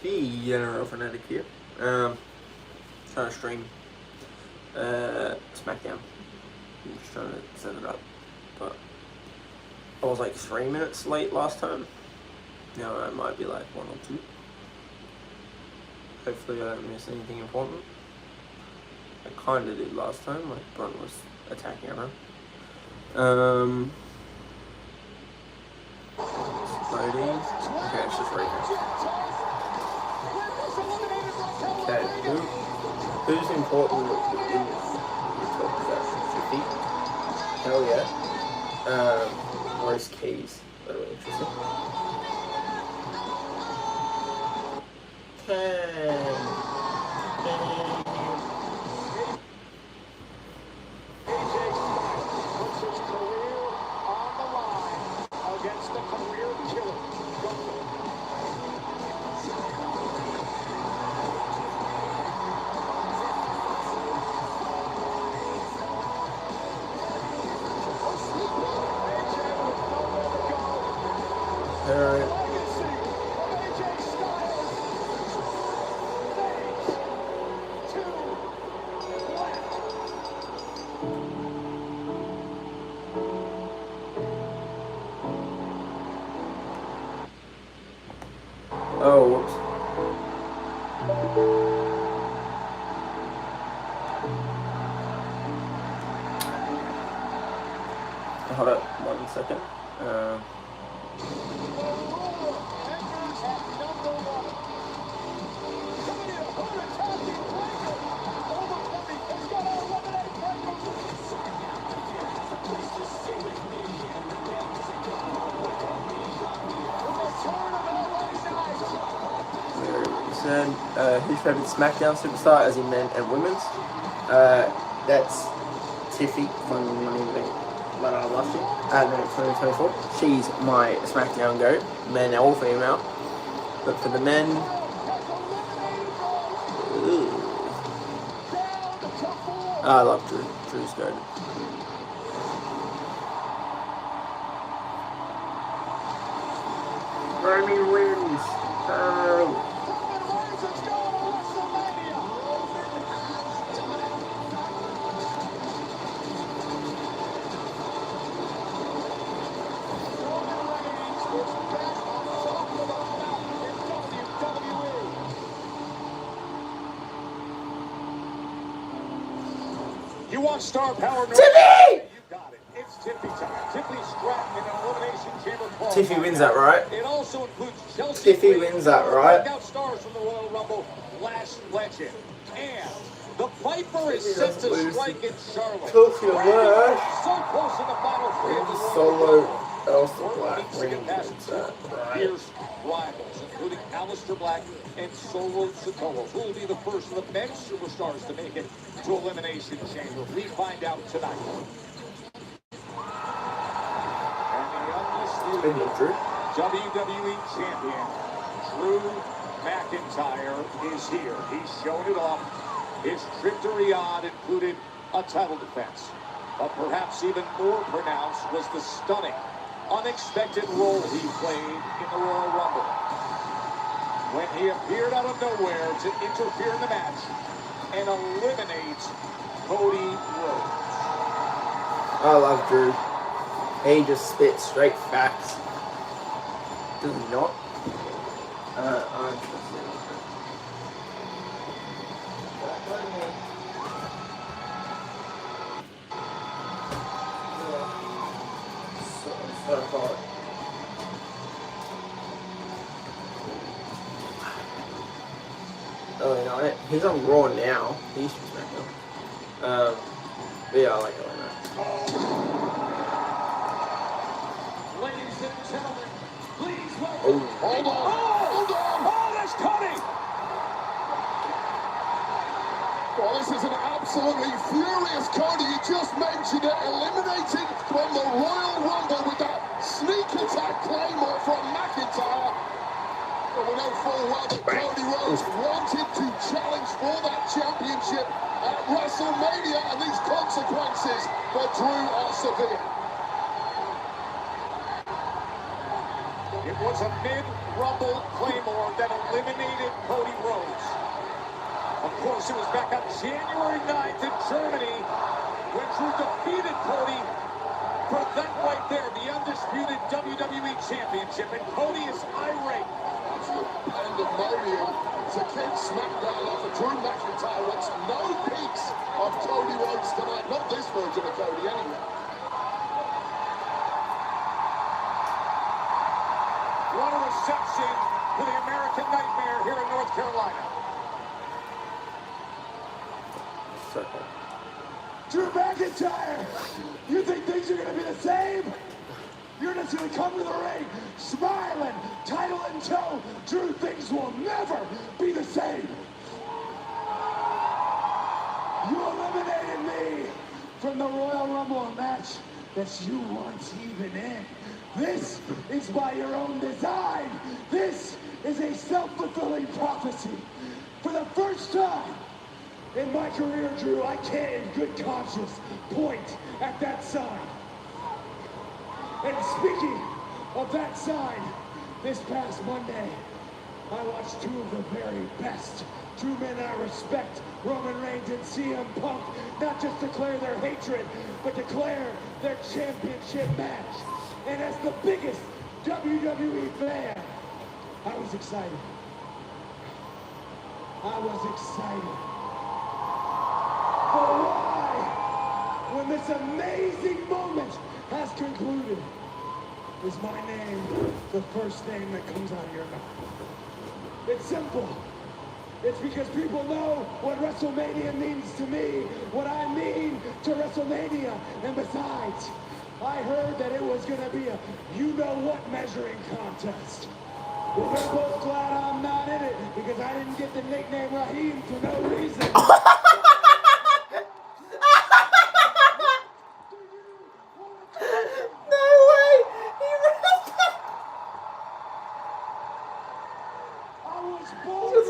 General Fanatic here. Trying to stream SmackDown. I'm just trying to set it up. But I was like 3 minutes late last time. Now I might be like 1 or 2. Hopefully I don't miss anything important. I kinda did last time, like Bron was attacking everyone. Loading. Okay, it's just right here. Okay, who's important in we talked about 50? Hell yeah. Where's Keys? That'll be interesting. Oh, whoops. Hold up 1 second. Who's favorite SmackDown superstar, as in men and women's? That's Tiffy from Money in the Bank last year. No, 2024. She's my SmackDown GOAT, men or female. But for the men, I love Drew. Drew's GOAT. Roman wins. You want star power? Tiffy! You got it. It's Tiffy time. Tiffy Stratton in an elimination chamber. Tiffy wins that, right? It also includes Chelsea. Tiffy wins that, right? Breakout stars from the Royal Rumble, Lash Legend, and the Viper is set to strike in Charlotte. Tiffy Lash. So close in the final three of the Solo Elsa Black Mexican wins that, right? fierce rivals, including Aleister Black and Solo Sikoa, who will be the first of the men's superstars to make it to Elimination Chamber. We find out tonight. And the undisputed WWE Champion, Drew McIntyre, is here. He's shown it off. His trip to Riyadh included a title defense. But perhaps even more pronounced was the stunning, unexpected role he played in the Royal Rumble, when he appeared out of nowhere to interfere in the match and eliminate Cody Rhodes. I love Drew. He just spits straight facts. Does he not? I'm so hard. Oh, you know it. He's on Raw now. He used to be SmackDown. But yeah, I like it like that. Ladies and gentlemen, please welcome. Oh, Hold on! Oh, that's Cody! Well, this is an absolutely furious Cody. You just mentioned it, eliminated from the Royal Rumble with that sneak attack claymore from McIntyre. But we know full well that Cody Rhodes wanted to challenge for that championship at WrestleMania, and these consequences for Drew are severe. Here was a mid-Rumble Claymore that eliminated Cody Rhodes. Of course, it was back on January 9th in Germany when Drew defeated Cody for that right there, the undisputed WWE Championship. And Cody is irate. Absolute pandemonium to kick SmackDown off. And Drew McIntyre wants no piece of Cody Rhodes tonight. Not this version of Cody, anyway. What a reception for the American Nightmare here in North Carolina. Drew McIntyre, you think things are going to be the same? You're just going to come to the ring, smiling, title in tow. Drew, things will never be the same. You eliminated me from the Royal Rumble match that you weren't even in. This is by your own design. This is a self-fulfilling prophecy. For the first time in my career, Drew, I can't in good conscience point at that sign. And speaking of that sign, this past Monday, I watched two of the very best true men I respect, Roman Reigns and CM Punk, not just declare their hatred, but declare their championship match. And as the biggest WWE fan, I was excited. I was excited. But why, when this amazing moment has concluded, is my name the first name that comes out of your mouth? It's simple. It's because people know what WrestleMania means to me, what I mean to WrestleMania. And besides, I heard that it was going to be a you-know-what measuring contest. Well, they're both glad I'm not in it because I didn't get the nickname Raheem for no reason.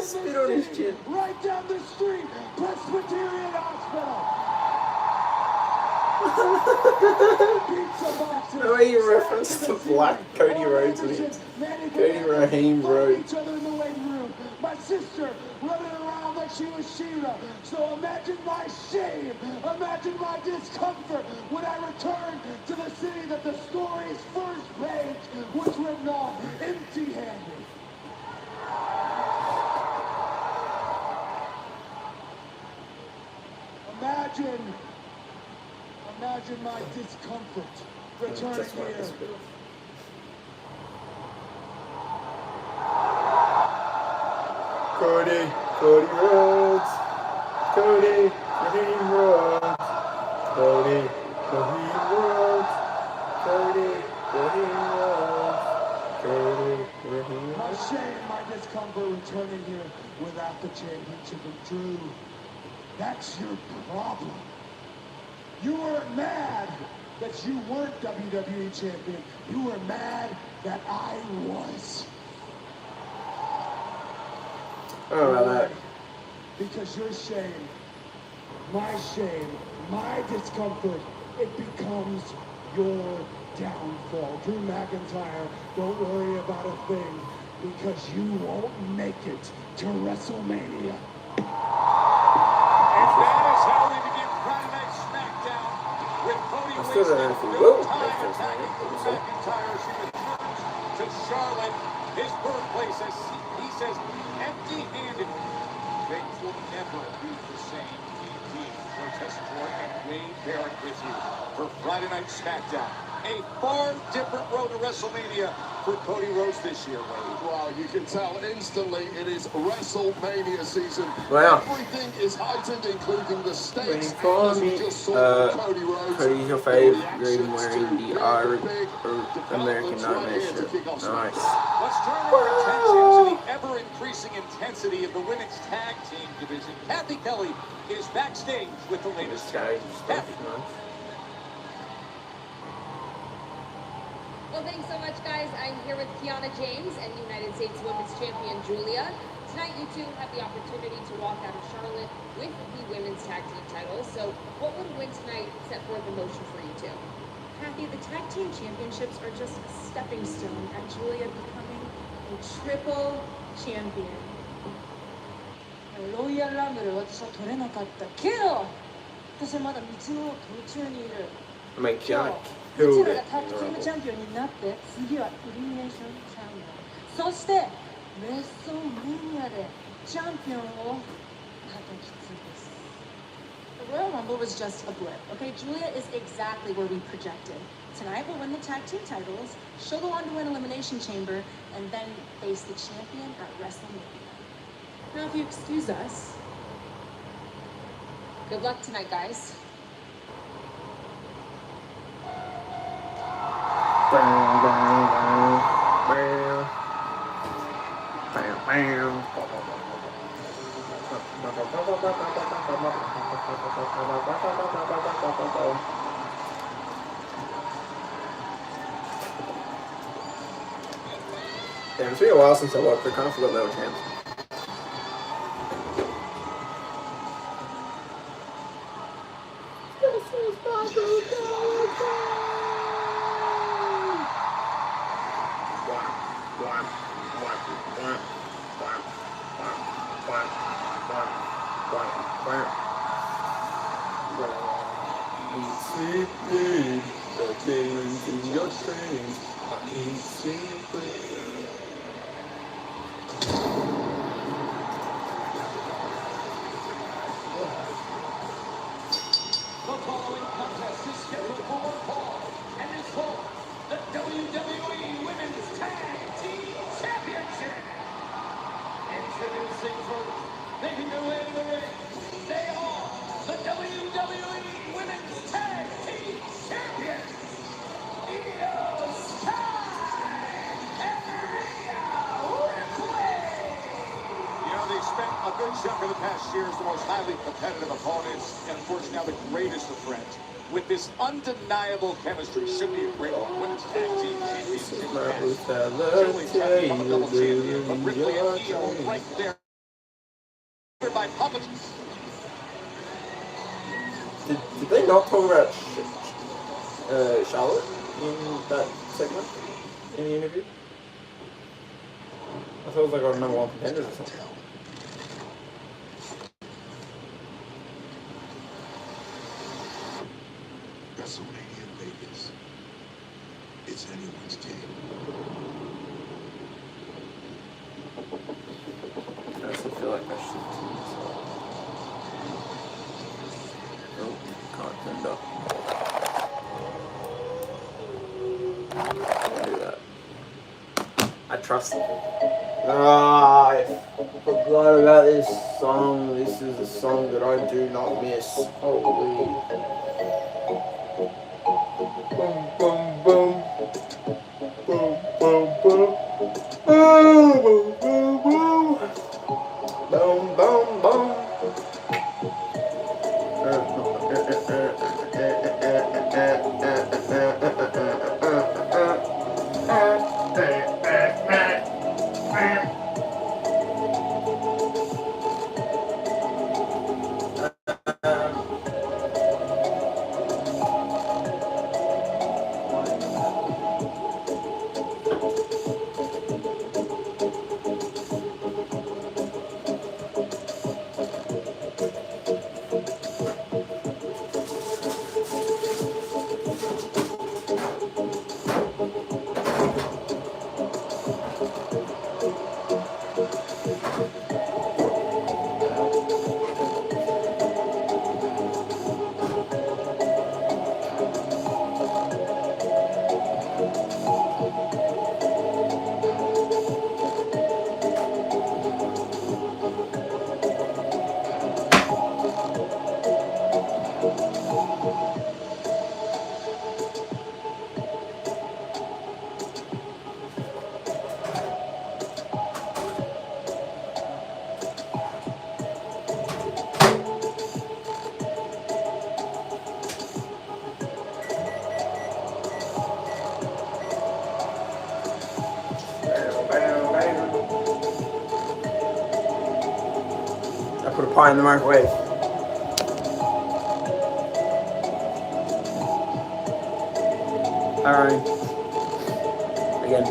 Spit on his chin. Right down the street, Presbyterian Hospital. The way you referenced the black Cody Rhodes and Cody Raheem Rhodes. Each other in the waiting room. My sister running around like she was She-Ra. So imagine my shame, imagine my discomfort when I returned to the city that the story's first page was written on, empty-handed. Imagine my discomfort returning here. Cody Rhodes. Cody Raheem Rhodes. Cody Raheem Rhodes. Cody Raheem Rhodes. Cody Raheem Rhodes. My shame, my discomfort returning here without the championship of Drew. That's your problem. You weren't mad that you weren't WWE champion. You were mad that I was. Oh, about that. Because your shame, my discomfort, it becomes your downfall. Drew McIntyre, don't worry about a thing because you won't make it to WrestleMania. And that is how we begin Friday Night SmackDown with Cody I still don't know if he will make this night. McIntyre. She returns to Charlotte, his birthplace, as he says, empty-handed. Things will never be the same. Indeed, Cortez Joy and Wade Barrett with you for Friday Night SmackDown. A far different road to WrestleMania for Cody Rhodes this year, Wade. Wow, you can tell instantly it is WrestleMania season. Wow. Everything is heightened, including the stakes. For me, Cody Rhodes. Cody's your fave. You're even wearing the American Nightmare shirt. Nice. Let's turn our attention to the ever-increasing intensity of the women's tag team division. Kathy Kelly is backstage with the latest Tag news. stuff, Kathy. nice. Well, thanks so much, guys. I'm here with Kiana James and United States Women's Champion Julia. Tonight, you two have the opportunity to walk out of Charlotte with the women's tag team titles. So what would a win tonight set forth in motion for you two? Kathy, the tag team championships are just a stepping stone at Julia becoming triple champion. ロイヤルランブル私は取れなかったけど私はまだ道の途中にいる I mean, 今 Kiana 日う killed ちらが it タッ in グ the チーム Rumble. チャンピオンになって次はイルミネーションチャンピオンそしてレッソメニアでチャンピオンを叩き潰す The Royal Rumble was just a blip, okay? Julia is exactly where we projected. Tonight we'll win the tag team titles, she'll go on to win Elimination Chamber, and then face the champion at WrestleMania. Now, if you excuse us, good luck tonight, guys. Damn, it's been a while since I watched. I kind of forgot they were champs. The following contest is scheduled for one fall and is for the WWE Women's Tag Team Championship. Introducing first, making their way to the ring, they are the WWE Women's Tag Team Champions, Io Sky and Rhea Ripley. You know, they spent a good chunk of the past year as the most highly competitive opponents, and of course now the greatest of friends. With this undeniable chemistry, should be a great women's tag team championship match. Julie Tennant, I'm a double champion, but Ripley and Io right there. By public. Did they not talk about Charlotte in that segment in the interview? I thought it was like our number one contenders or something. WrestleMania Vegas. It's anyone's game. I still feel like I should. Nope, can't turn it up. I'll do that. I trust it. Ah, I forgot about this song. This is a song that I do not miss. Holy. Boom, boom, boom. Boom, boom, boom. Boom, boom, boom, boom. Boom, boom, boom. I put a pie in the microwave. Alright. Again.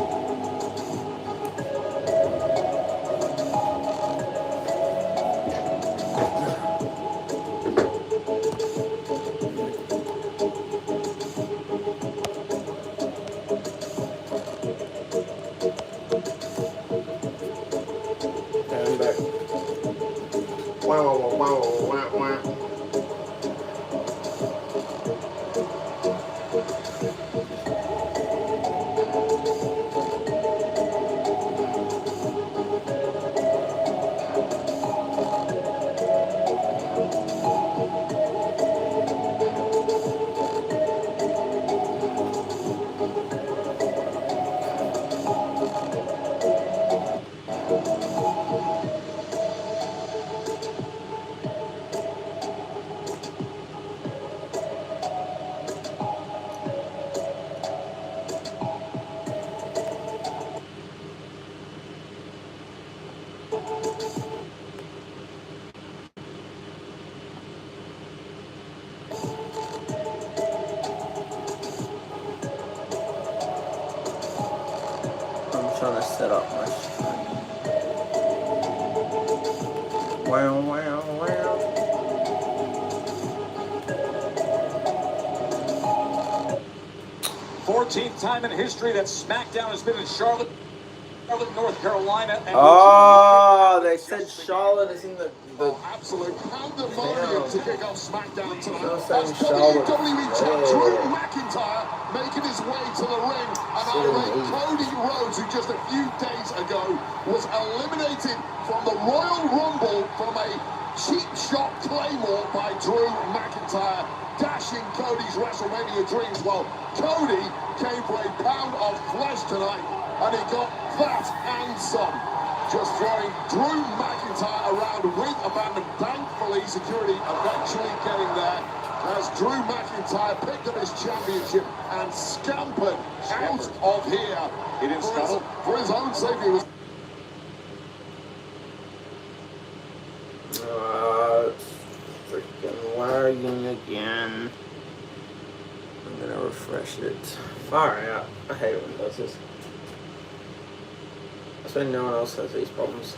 Trying to set up my stream. Wow, wow, wow. 14th time in history that SmackDown has been in Charlotte, North Carolina. And Oh, they said Charlotte is in the absolute pandemonium to kick off SmackDown tonight. No, That's saying Charlotte. WWE champ Drew McIntyre making his way to the ring. And irate Cody Rhodes, who just a few days ago was eliminated from the Royal Rumble from a cheap shot claymore by Drew McIntyre, dashing Cody's WrestleMania dreams. Well, Cody came for a pound of flesh tonight, and he got that and some. Just throwing Drew McIntyre around with abandon. Thankfully, security eventually getting there as Drew McIntyre picked up his championship and scampered out of here. He didn't scuttle. For his own safety. It was freaking lagging again. I'm gonna refresh it. Far out. I hate it when it does this. That's when no one else has these problems.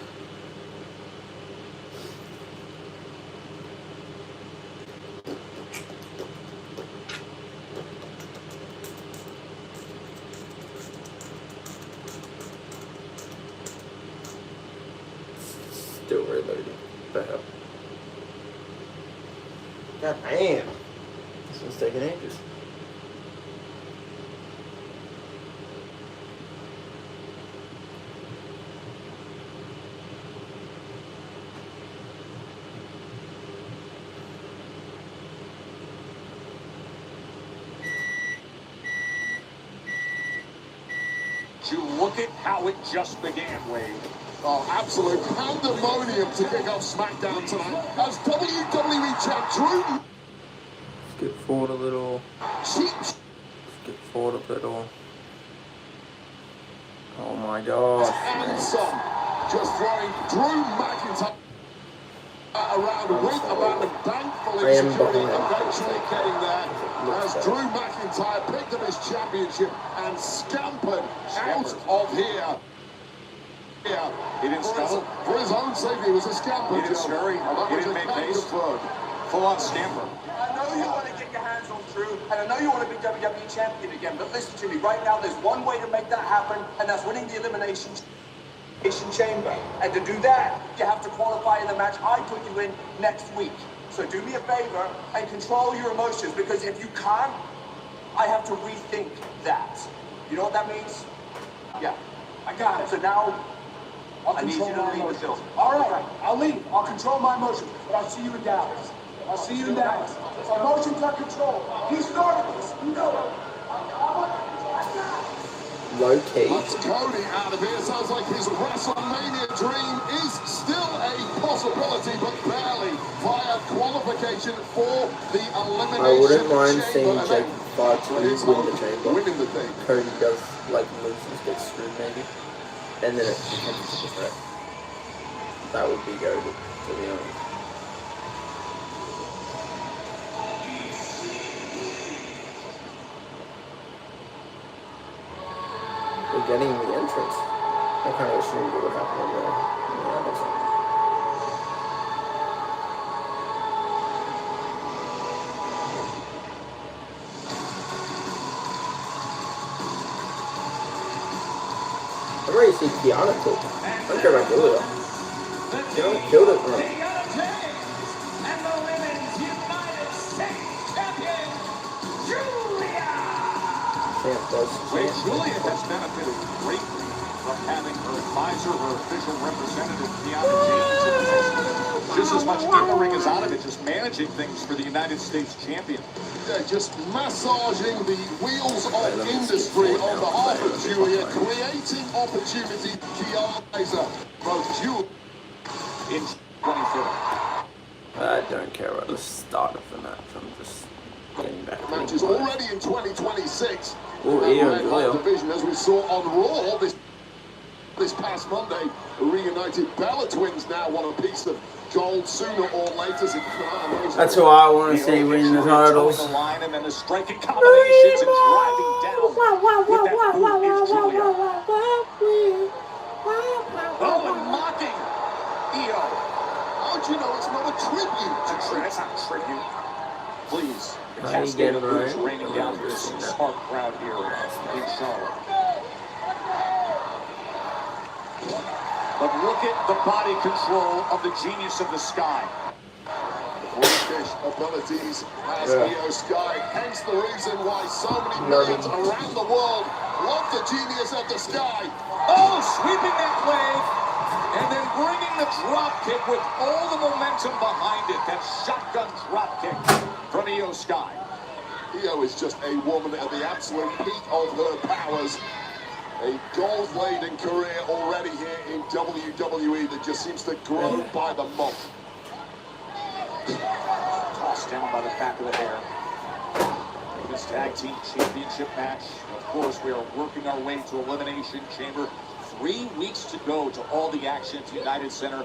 Still reloading. Back up. God damn. This one's taking ages. You look at how it just began, Wade. oh, absolute pandemonium to kick off SmackDown tonight as WWE champ Drew. Skip forward a little. Cheap Skip forward a little. Oh my gosh. and some. Just throwing Drew McIntyre around with abandon. Thankfully, security eventually getting there as Drew McIntyre picked up his championship and scampered out of here. He didn't scuttle. For his own safety, it was a scamper. He didn't scurry. He didn't make haste. Full-on scamper. I know you want to get your hands on Drew, and I know you want to be WWE champion again, but listen to me, right now there's one way to make that happen, and that's winning the Elimination Chamber. And to do that, you have to qualify in the match I put you in next week. So do me a favor and control your emotions, because if you can't, I have to rethink that. You know what that means? Yeah, I got it. So now, I need you to leave the building. All right, I'll leave. I'll control my emotions, but I'll see you in Dallas. I'll see you in Dallas. Emotions are controlled. He started this. You know it. Low key. That's Cody out of here. Sounds like his WrestleMania dream is still a possibility, but barely via qualification for the Elimination I wouldn't mind Chamber. seeing And Jake then- Far to win the chamber. Winning the thing. Cody does like moves and gets screwed maybe. And then it becomes a triple threat. That would be goated, to be honest. We're getting the entrance. I kind of assumed it would happen on there. Yeah, that makes sense. I'd already see Kiana cook. I don't care about Julia. You know, killed it, bro. champ does. Wait, Julia has benefited greatly from having her advisor, her official representative, Kiana James, in the match. Just as much in the ring as out of it, just managing things for the United States champion. Yeah, just massaging the wheels of industry on behalf of Julia, creating opportunity. Kiana both Julia In 24. I don't care about the start of the match. I'm just getting back. match is already in 2026. Oh, That yeah, red hot division, as we saw on Raw this past Monday, the reunited Bella twins now want a piece of gold sooner or later. That's who I want to see win the titles. The line and then the striking combinations and driving down with that boot is Julia. Oh, and mocking Io. How'd you know it's not a tribute to It's not a tribute. Please. The How you cascade getting of boots right? raining down for this smart crowd here in Charlotte. But look at the body control of the genius of the sky. British abilities as Io Sky. Hence the reason why so many millions around the world love the genius of the sky. Oh, sweeping that leg, and then bringing the drop kick with all the momentum behind it. That shotgun drop kick from Io Sky. Io is just a woman at the absolute peak of her powers. A gold-laden career already here in WWE that just seems to grow by the month. Tossed down by the back of the hair. This tag team championship match. Of course, we are working our way to Elimination Chamber. 3 weeks to go to all the action at the United Center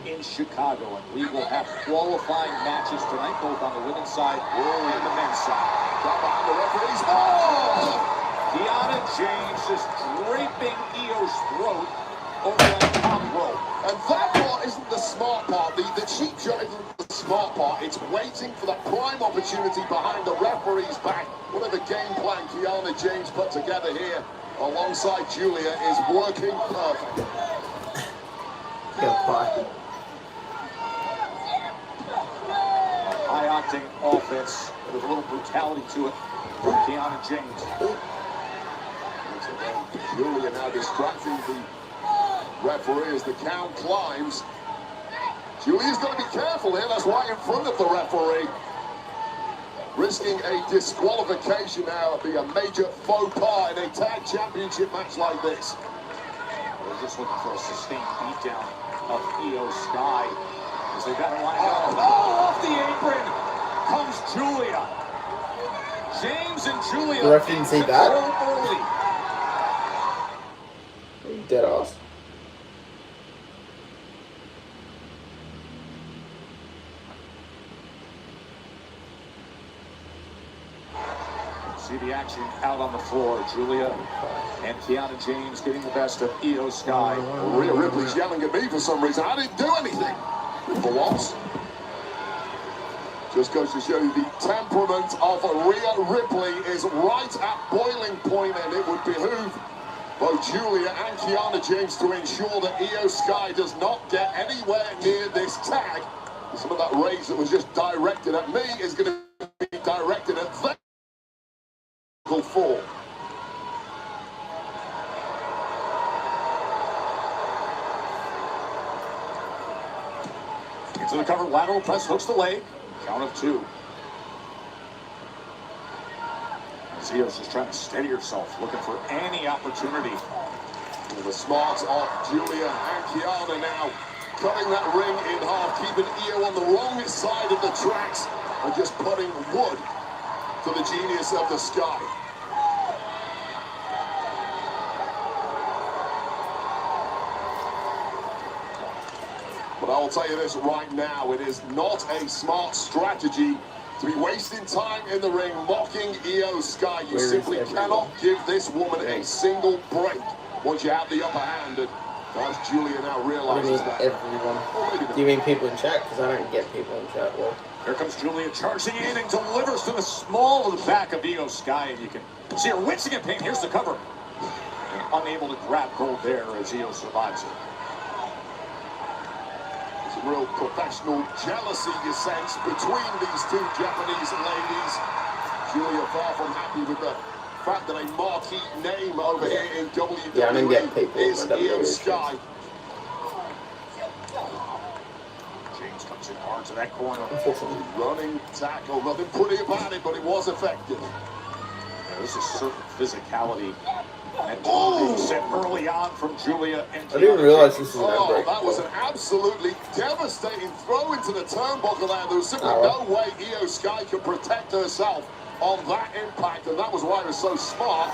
in Chicago. And we will have qualifying matches tonight, both on the women's side and the men's side. Got behind the referees. Oh! Kiana James is draping Io's throat over that top rope. And that part isn't the smart part. The cheap shot isn't the smart part. It's waiting for that prime opportunity behind the referee's back. Whatever game plan Kiana James put together here alongside Julia is working perfect. High-octane offense with a little brutality to it from Kiana James. Julia now distracting the referee as the count climbs. Julia's got to be careful here. That's right in front of the referee. Risking a disqualification now. It'd be a major faux pas in a tag championship match like this. We're just looking for a sustained beatdown of Io Sky as they got to line up. Oh, off the apron comes Julia. James and Julia. The ref didn't see that? Early. Dead ass. See the action out on the floor. Julia and Kiana James getting the best of Io Sky. Rhea Ripley's yelling at me for some reason. I didn't do anything. For once. Just goes to show you the temperament of Rhea Ripley is right at boiling point, and it would behoove both Julia and Kiana James to ensure that Io Sky does not get anywhere near this tag. Some of that rage that was just directed at me is going to be directed at them. Four. Into the cover, lateral press, hooks the leg. Count of 2. Zio's just trying to steady herself, looking for any opportunity. Well, the smarts of Julia and Kiana now cutting that ring in half, keeping Io on the wrong side of the tracks and just putting wood to the genius of the sky. But I will tell you this right now, it is not a smart strategy to be wasting time in the ring mocking Io Sky. You simply cannot give this woman a single break once you have the upper hand. And as Julia now realizes that. Everyone. Do you mean people in chat? Because I don't get people in chat. Well, here comes Julia charging in and delivers to the small of the back of Io Sky. And you can see her wincing in pain. Here's the cover. And unable to grab gold there as Io survives it. Real professional jealousy, you sense, between these two Japanese ladies. Julia far from happy with the fact that a marquee name over here in WWE Yeah, I didn't get people is for WWE Io shows. Sky. James comes in hard to that corner. Unfortunately. Running tackle, nothing pretty about it, but it was effective. There's a certain physicality that set early on from Julia and I didn't realize this was an Oh, outbreak. that was an absolutely devastating throw into the turnbuckle there. There was simply Oh, well. no way Io Sky could protect herself on that impact, and that was why it was so smart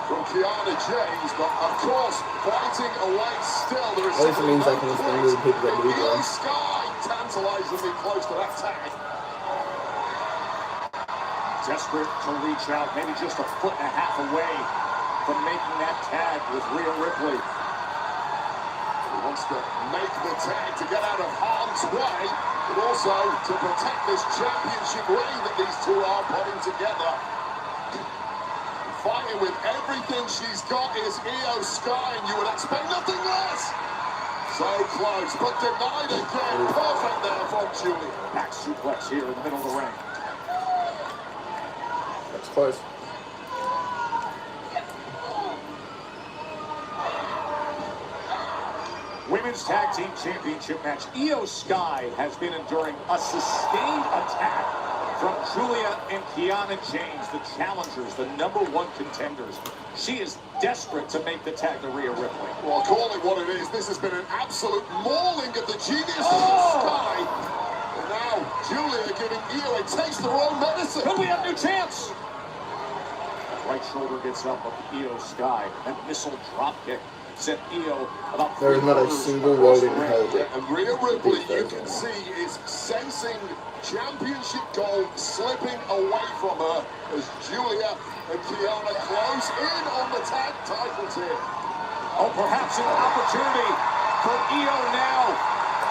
from Kiana James. But of course, fighting away still, there is At least it means I can no explain point to the people that in believe Io them. Sky tantalizingly close to that tag. desperate to reach out, maybe just a foot and a half away from making that tag with Rhea Ripley. He wants to make the tag to get out of harm's way, but also to protect this championship reign that these two are putting together. Fighting with everything she's got is Io Sky, and you would expect nothing less. So close, but denied again. Perfect there from Julia. Back suplex here in the middle of the ring. That's close. Women's Tag Team Championship match. Io Sky has been enduring a sustained attack from Julia and Kiana James, the challengers, the #1 contenders. She is desperate to make the tag to Rhea Ripley. Well, call it what it is. This has been an absolute mauling of the genius of Sky. And now Julia giving Io a taste of her own medicine. Could we have a new chance? Right shoulder gets up of Io Sky. That missile drop kick sent Io about There is not a 3/4 single across word the in ring. hell that And Rhea Ripley, beats you those can ones. see, is sensing championship gold slipping away from her as Julia and Kiana close in on the tag titles here. Oh, perhaps an opportunity for Io now.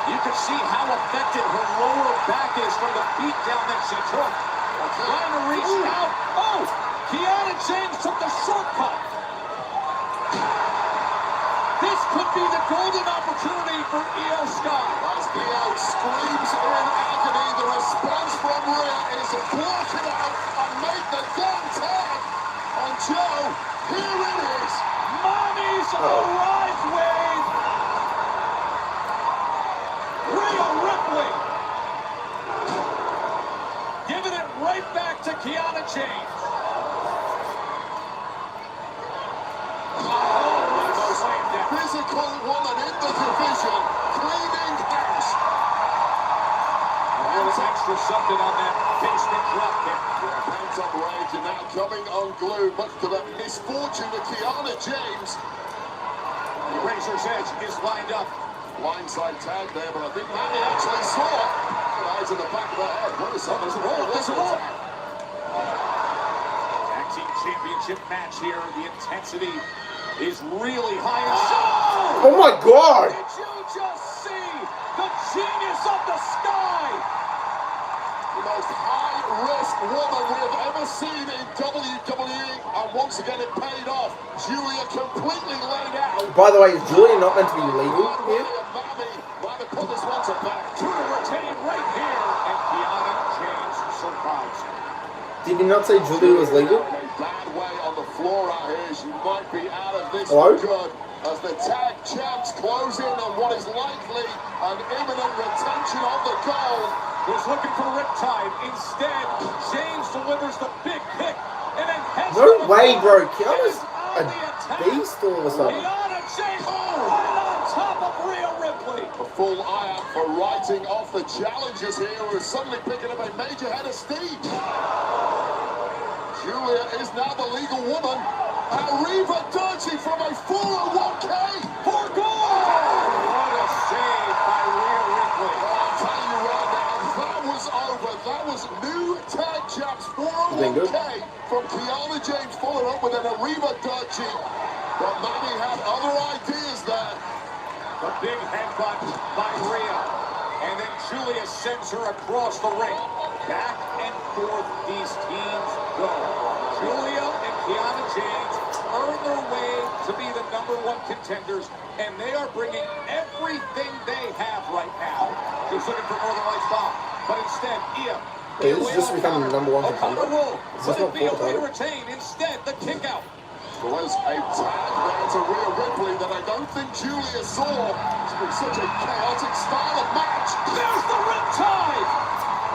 You can see how affected her lower back is from the beatdown that she took. Trying to reach out. Oh, Kiana James took the shortcut. This could be the golden opportunity for Io Sky. As Io screams in agony, the response from Rhea is to block it out and make the damn tag. And Joe, here it is. Mommy's arrived with Rhea Ripley. Giving it right back to Kiana James. Physical woman in the division, cleaning house. A little extra something on that basement drop kick. Pent up rage and now coming unglued, much to the misfortune of Kiana James. The Razor's Edge is lined up. Blindside tag there, but I think Manny actually saw it. Eyes in the back of the head. What is that? There's a roll. Tag Team Championship match here. The intensity is really high. And Oh my god! did you just see the genius of the Sky? The most high-risk woman we have ever seen in WWE, and once again it paid off. Julia completely laid out. By the way, is Julia not meant to be legal here? Mammy might have put this one to back. To retain right here, and Kiana James survives. Did you not say Julia was legal? In a bad way on the floor out here. She might be out of this Hello? for good as the tag champs close in on what is likely an imminent retention of the gold. Was looking for Riptide. Instead, James delivers the big kick and then heads No for the way, floor. bro. Kiana's And is on the a attack. beast all of a sudden. Kiana James right on top of Rhea Ripley. A full eye out for writing off the challengers here, who are suddenly picking up a major head of steam. Julia is now the legal woman. Arriva Dirty from a 401k. For goal! What a save by Rhea Ripley. I'll tell you right now, that was over. That was new tag champs Been good. 401k from Kiana James, followed up with an Arriva Dirty. But Manny had other ideas there. The big headbutt by Rhea. And then Julia sends her across the ring. Back and forth these teams go. Julia and Kiana James earn their way to be the #1 contenders, and they are bringing everything they have right now. She was looking for Northern Lights bomb, but instead, Io Hey, this is just becoming the number one contender. Is this Will not it be a full way to title? retain? Instead, the kick out. Was a tag there to Rhea Ripley that I don't think Julia saw. It's been such a chaotic style of match. There's the riptide.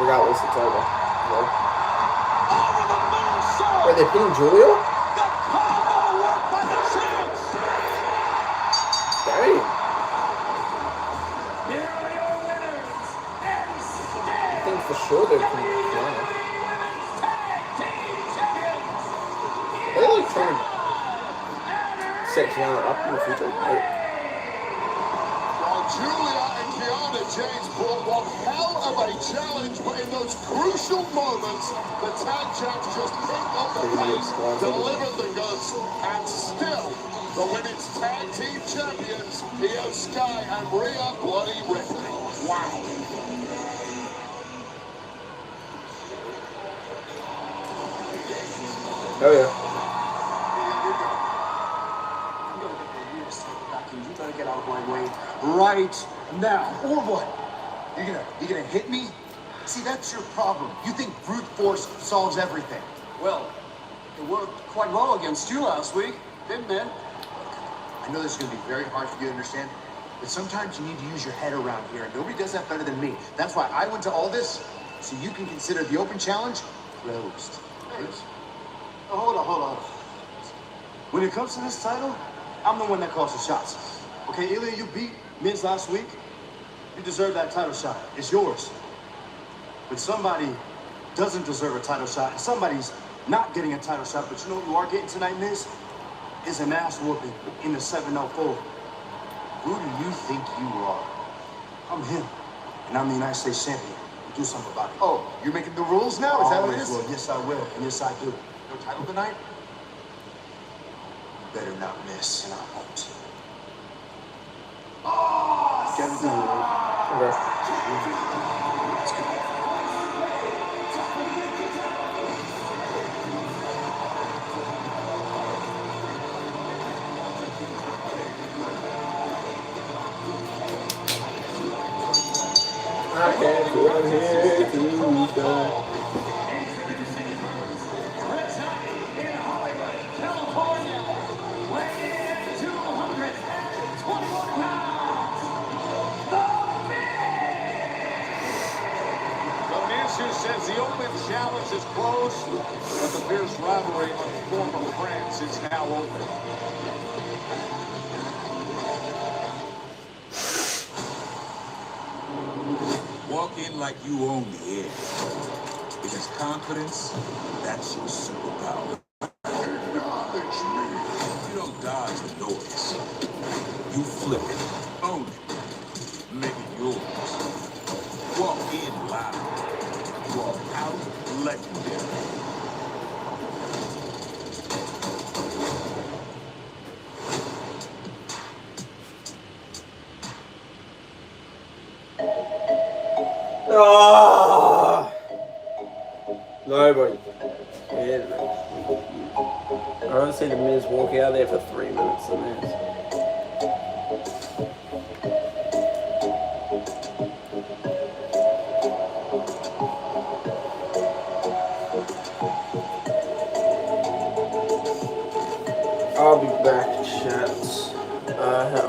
Regardless, it's over. No. Over the moonsault. Wait, they're pinning Julia? The combo work by the champs. Dang. Here are your winners, and I think for sure they're pinning Kiana. Are they like trying to set Kiana up in the future? Like, While Julia and Kiana James brought one hell of a challenge, but in those crucial moments, the tag champs just picked up the pace, delivered the goods, and still, the women's tag team champions, Io Sky and Rhea Bloody Ripley. Wow. oh yeah. You better get out of my way right now. Or what? You're gonna hit me? See, that's your problem. You think brute force solves everything. Well, it worked quite well against you last week, didn't it? I know this is gonna be very hard for you to understand, but sometimes you need to use your head around here, and nobody does that better than me. That's why I went to all this, so you can consider the open challenge closed. Hey, hold on. When it comes to this title, I'm the one that calls the shots. Okay, Ilya, you beat Miz last week. You deserve that title shot. It's yours. But somebody doesn't deserve a title shot, and somebody's not getting a title shot. But you know what you are getting tonight, Miz? Is an ass whooping in the 704. Who do you think you are? I'm him, and I'm the United States champion. Do something about it. Oh, you're making the rules now? Is that what it is? Well, yes, I will, and yes, I do. No title tonight? You better not miss, and I won't. Okay. Let's go. I can't go here to go. Who says the open challenge is closed, but the fierce rivalry among former friends is now over. Walk in like you own the air. Because confidence, that's your superpower. Acknowledge me. You don't dodge the noise. You flip it, own it, make it yours. Walk in loud. Walk out legendary. Ah! Nobody. Yeah. I don't see the Miz walk out there for 3 minutes. The Miz. I'll be back, chats.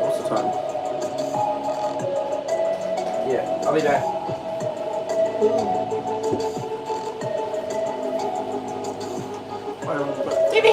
What's the time? Yeah, I'll be back. TV!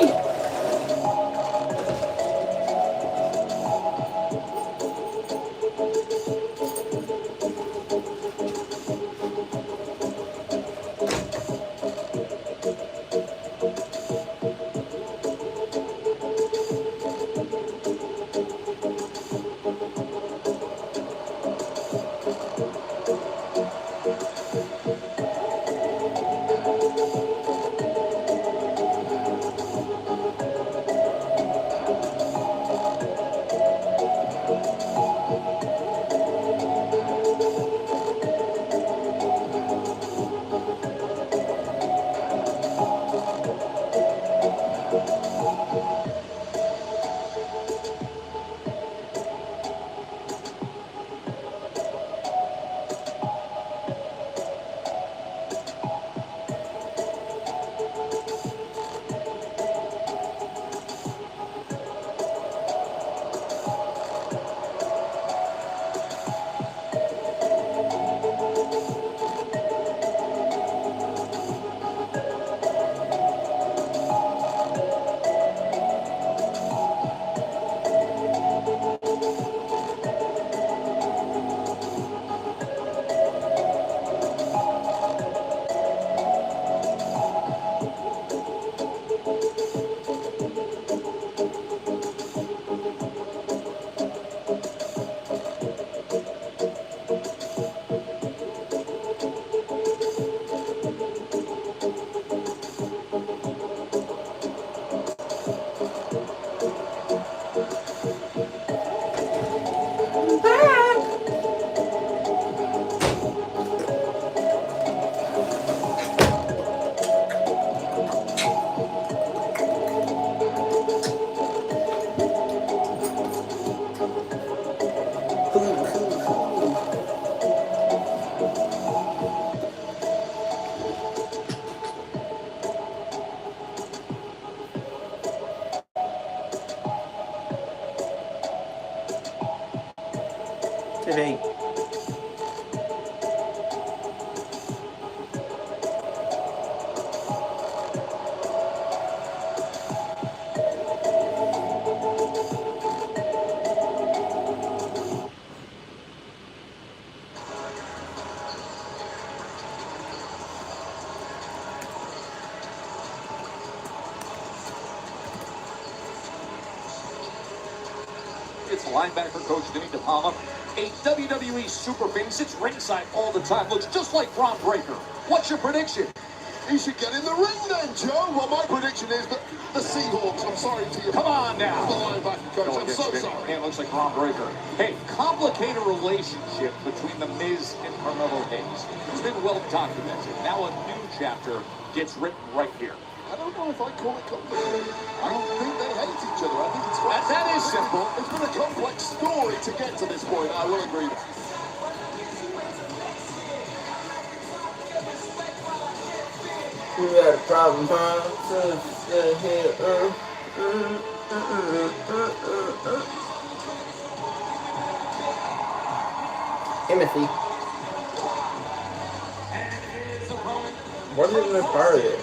TV. It's linebacker coach Vinny DePalma, a WWE superfan, sits ringside all the time, looks just like Ron Breaker. What's your prediction? He should get in the ring then, Joe. Well, my prediction is that the Seahawks, I'm sorry to you. Come on now. The linebacker coach, I'm so sorry. Man, looks like Ron Breaker. Hey, complicated relationship between The Miz and Carmelo Hayes. It's been well documented. Now a new chapter gets written right here. I don't know if I call it complicated. I don't think they hate each other. I think it's That is simple. It's been a complex story to get to this point. I will agree. We got a problem, huh? Timothy. What is in the part of it?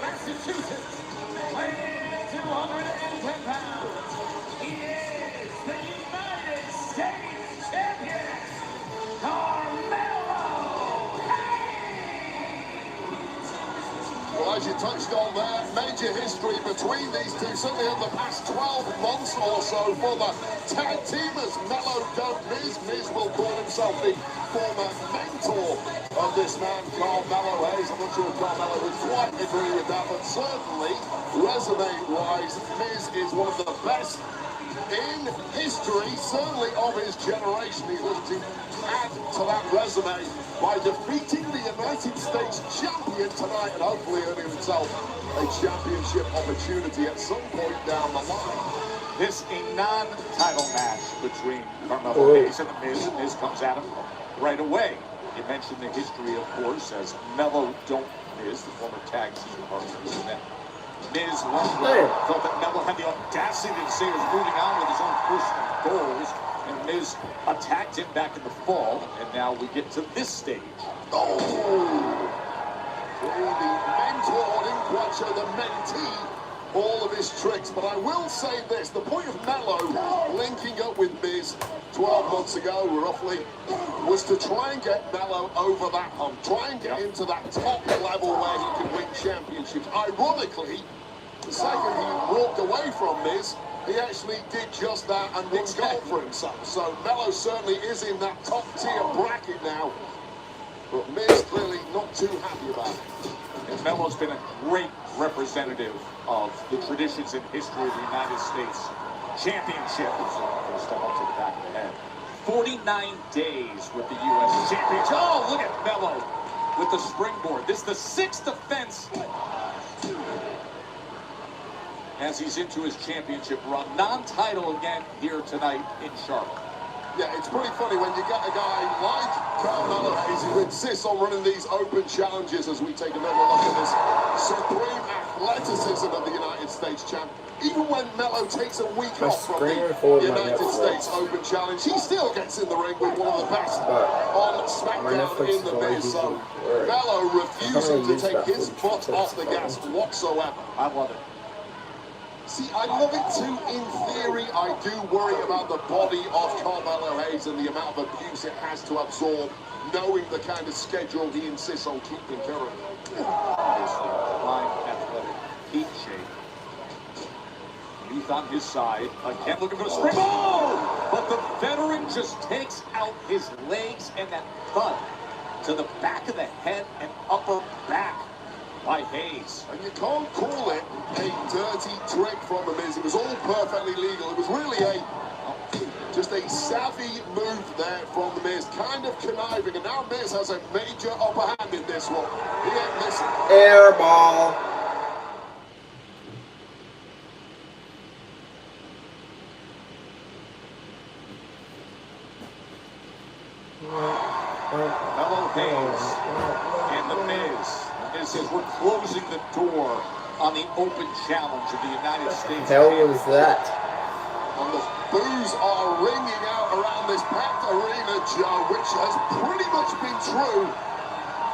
Well, as you touched on there, major history between these two, certainly in the past 12 months or so for the tag teamers. Mello dubbed Miz. Miz will call himself the former mentor of this man, Carmelo Hayes. I'm not sure if Carmelo would quite agree with that, but certainly, resume-wise, Miz is one of the best in history, certainly of his generation. He's looking to add to that resume by defeating the United States champion tonight and hopefully earning himself a championship opportunity at some point down the line. This a non-title match between Carmelo Hayes and The Miz. Miz comes at him right away. You mentioned the history, of course, as Mello don't Miz, the former tag team partners, and then Miz felt that Mello had the audacity to say he was moving on with his own personal goals, and Miz attacked him back in the fall, and now we get to this stage. Oh! The mentor didn't quite show the mentee all of his tricks, but I will say this, the point of Mello linking up with Miz 12 months ago, roughly, was to try and get Mello over that hump, try and get him to that top level where he can win championships. Ironically, the second he walked away from Miz, he actually did just that and won gold for himself. So Mello certainly is in that top tier bracket now, but Miz clearly not too happy about it. And Mello's been a great representative of the traditions and history of the United States Championship. First step up to the back of the head. 49 days with the U.S. Championship. Oh, look at Mello with the springboard. This is the 6th defense as he's into his championship run. Non-title again here tonight in Charlotte. Yeah, it's pretty funny when you get a guy like Carmelo Hayes who insists on running these open challenges as we take another look at this supreme athleticism of the United States champ. Even when Mello takes a week off from the United States Open Challenge, he still gets in the ring with one of the best on SmackDown in the Miz. So Mello refusing to take his foot off the gas whatsoever. I love it. See, I love it too. In theory, I do worry about the body of Carmelo Hayes and the amount of abuse it has to absorb, knowing the kind of schedule he insists on keeping currently. Line athletic heat shape. Youth on his side. Again looking for a spring. Oh! But the veteran just takes out his legs and that thud to the back of the head and upper back by Hayes. And you can't call it a dirty trick from the Miz. It was all perfectly legal. It was really just a savvy move there from the Miz, kind of conniving. And now Miz has a major upper hand in this one. He ain't missing. Air ball. Mello Hayes and the Miz. It says we're closing the door on the open challenge of the United States. What the hell was that? On the boos are ringing out around this packed arena, Joe, which has pretty much been true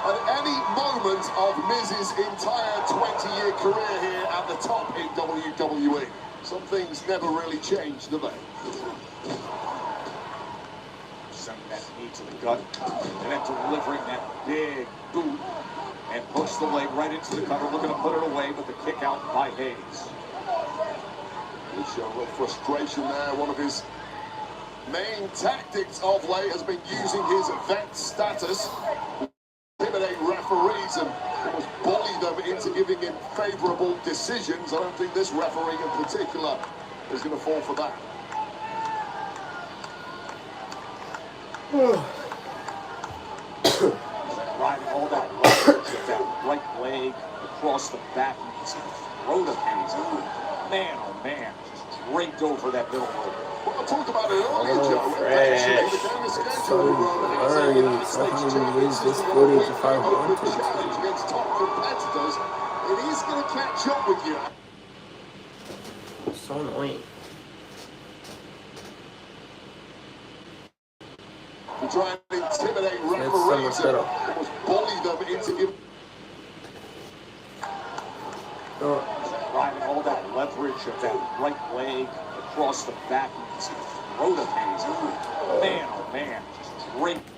at any moment of Miz's entire 20-year career here at the top in WWE. Some things never really change, do they? Sending that knee to the gut, and then delivering that big boot, and hooks the leg right into the cover, looking to put it away, but the kick out by Hayes. He showed a little frustration there. One of his main tactics of late has been using his vet status to intimidate referees and almost bully them into giving him favourable decisions. I don't think this referee in particular is going to fall for that. Riding all that right leg across the back and the throat of Hayes. Man, oh man, just draped over that middle rope. Well, I talked about it earlier, Joe. So I can't even use this footage if I want to. Against top competitors, it is going to catch up with you. So annoying. To try and intimidate referees and almost bully them into giving. Riding all that leverage of that right leg across the back and the throat of Hayes. Man, oh man, just draped.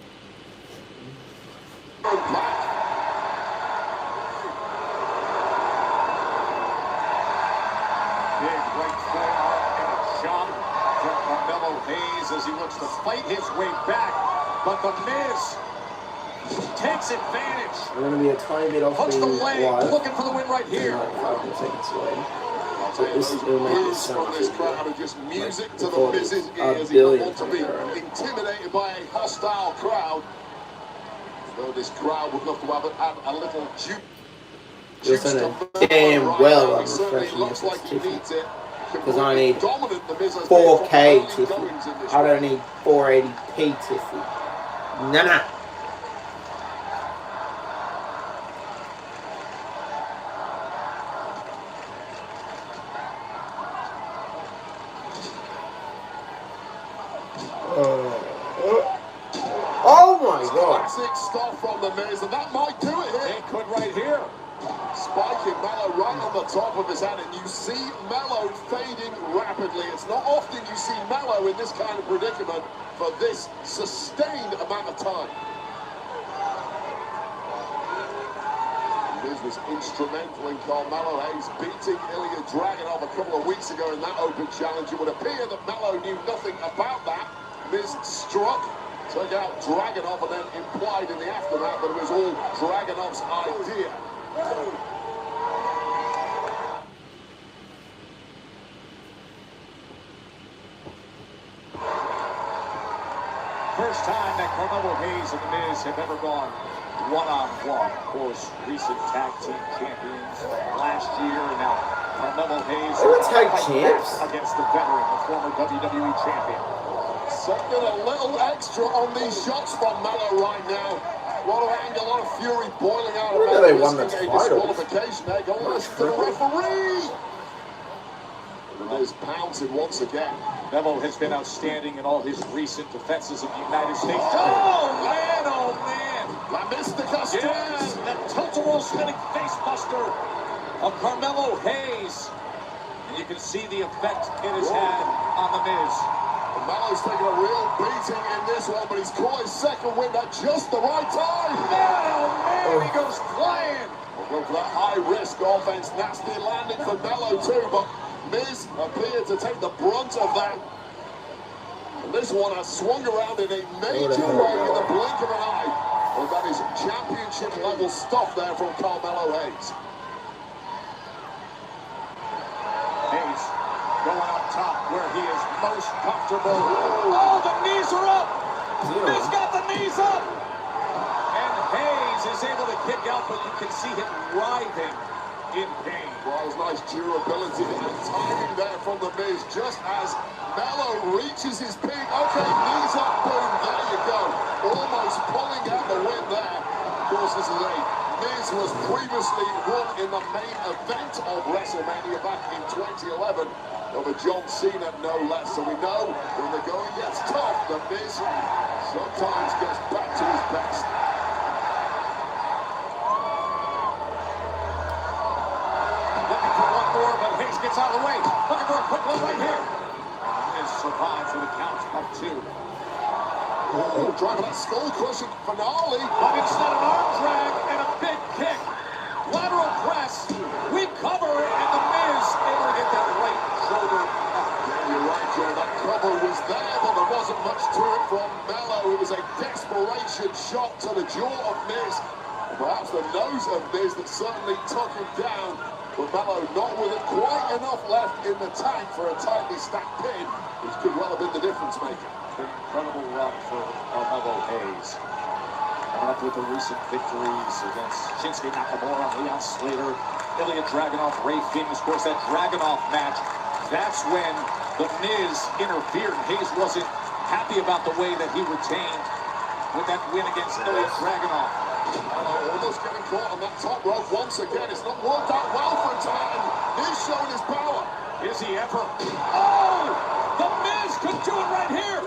Big right forearm and a jump from Carmelo Hayes as he looks to fight his way back, but the Miz takes advantage. We're going to be a tiny bit off Hooks the leg, live. looking for the win right here. Like 5 seconds away. This from this crowd are just music to the Miz's ears. He doesn't want to be intimidated by a hostile crowd. Though this crowd would love to have a little juice. You're saying damn well I'm refreshing this Tiffy. Because I need 4K Tiffy. I don't need 480p Tiffy. Nah. Oh my God! Classic stuff from the Miz, and that might do it here. It could right here. Spiking Mello right on the top of his head, and you see Mello fading rapidly. It's not often you see Mello in this kind of predicament for this sustained amount of time. Miz was instrumental in Carmelo Hayes beating Ilya Dragunov a couple of weeks ago in that open challenge. It would appear that Mello knew nothing about that. Miz struck, took out Dragunov, and then implied in the aftermath that it was all Dragunov's idea. First time that Carmelo Hayes and the Miz have ever gone one-on-one. Of course, recent tag team champions last year, and now Carmelo Hayes tag champs against the veteran, the former WWE champion. Something a little extra on these shots from Mello right now. A lot of anger, a lot of fury boiling out of Mello. They won the title. Disqualification there, going to the referee. And Miz pouncing once again. Mello has been outstanding in all his recent defenses of the United States. Oh man, oh man! La Mystica Yes, that tilt-a-whirl spinning face buster of Carmelo Hayes. And you can see the effect it has had on the Miz. Mello's taking a real beating in this one, but he's caught his second win at just the right time. Man, oh man, he goes flying. We'll go for that high-risk offense. Nasty landing for Mello too, but Miz appeared to take the brunt of that. And this one has swung around in a major way in the blink of an eye. Well, that is championship-level stuff there from Carmelo Hayes. Hayes going up top where he is most comfortable. Oh, the knees are up. He's got the knees up. And Hayes is able to kick out, but you can see him writhing in pain. Well, it was nice durability and timing there from the Miz, just as Mello reaches his peak. Okay, knees up, boom, there you go. Almost pulling out the win there. Of course, this is a Miz was previously won in the main event of WrestleMania back in 2011 over John Cena, no less. So we know when the going gets tough, the Miz sometimes gets back to his best. Looking for one more, but Hayes gets out of the way. Looking for a quick one right here. Miz survives with a count of 2. Oh, driving that skull-crushing finale. But instead an arm drag and a big kick. Lateral press. We cover, and the Miz able to get that right shoulder up. Yeah, you're right, Joe. That cover was there, but there wasn't much to it from Mello. It was a desperation shot to the jaw of Miz. And perhaps the nose of Miz that certainly took him down. But Mello not with it quite enough left in the tank for a tightly stacked pin, which could well have been the difference maker. Incredible run for Carmelo Hayes. Coming up with the recent victories against Shinsuke Nakamura, Leon Slater, Ilya Dragunov, Ray Phoenix. Of course, that Dragunov match, that's when the Miz interfered. Hayes wasn't happy about the way that he retained with that win against Ilya Dragunov. Almost getting caught on that top rope once again. It's not worked out well for him tonight, and he's showing his power. Is he ever? Oh! The Miz could do it right here!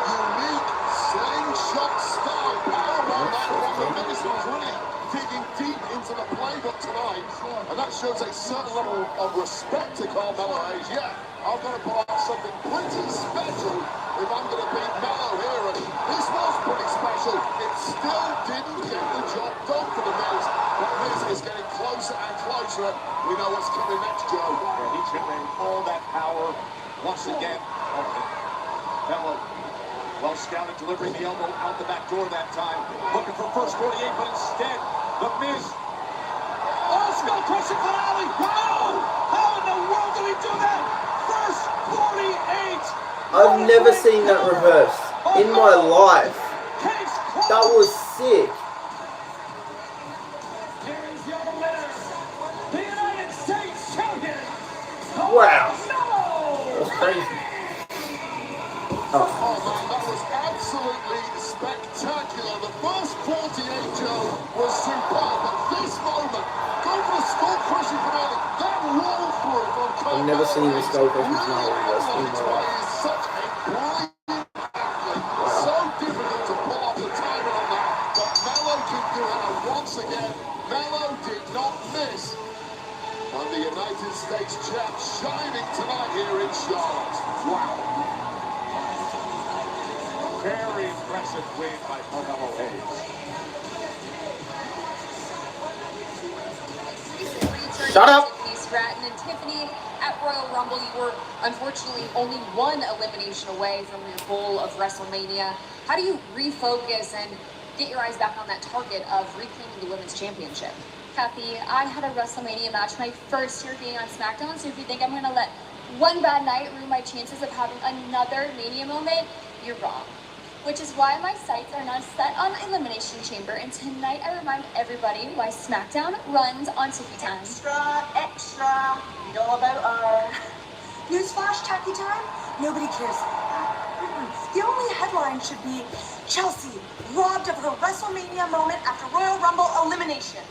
Unique slingshot style powerbomb that from the Miz, who's really digging deep into the playbook tonight. And that shows a certain level of respect to Carmelo Hayes. Yeah, I'm going to pull out something pretty special if I'm going to beat Mello here. And this was pretty special. It still didn't get the job done for the Miz. But Miz is getting closer and closer. We know what's coming next, Joe. Yeah, he generated all that power once again. Mello, well scouted, delivering the elbow out the back door that time. Looking for first 48, but instead, the Miz. Oh, skull-crushing finale! Wow! How in the world did he do that? First 48! I've never seen that reversed in my life. That was sick. Here is your winner, the United States champion. Wow. That was crazy. Oh man, that was absolutely spectacular. The first 48, Joe, was superb, but this moment, go for the skull-crushing finale, that roll through from Carmelo. I've never seen the skull-crushing finale reversed in my life. He is such a brilliant athlete. So difficult to pull off the timing on that, but Mello can do it, and once again, Mello did not miss. And the United States champ shining tonight here in Charlotte. Wow. Very impressive win by Carmelo Hayes. Shut up! Tiffany Stratton and Tiffany, at Royal Rumble, you were unfortunately only one elimination away from your goal of WrestleMania. How do you refocus and get your eyes back on that target of reclaiming the Women's Championship? Kathy, I had a WrestleMania match my first year being on SmackDown, so if you think I'm going to let one bad night ruin my chances of having another Mania moment, you're wrong. Which is why my sights are now set on Elimination Chamber, and tonight I remind everybody why SmackDown runs on TV time. Extra, extra. You know about our newsflash tacky time? Nobody cares about that. The only headline should be Chelsea robbed of her WrestleMania moment after Royal Rumble elimination.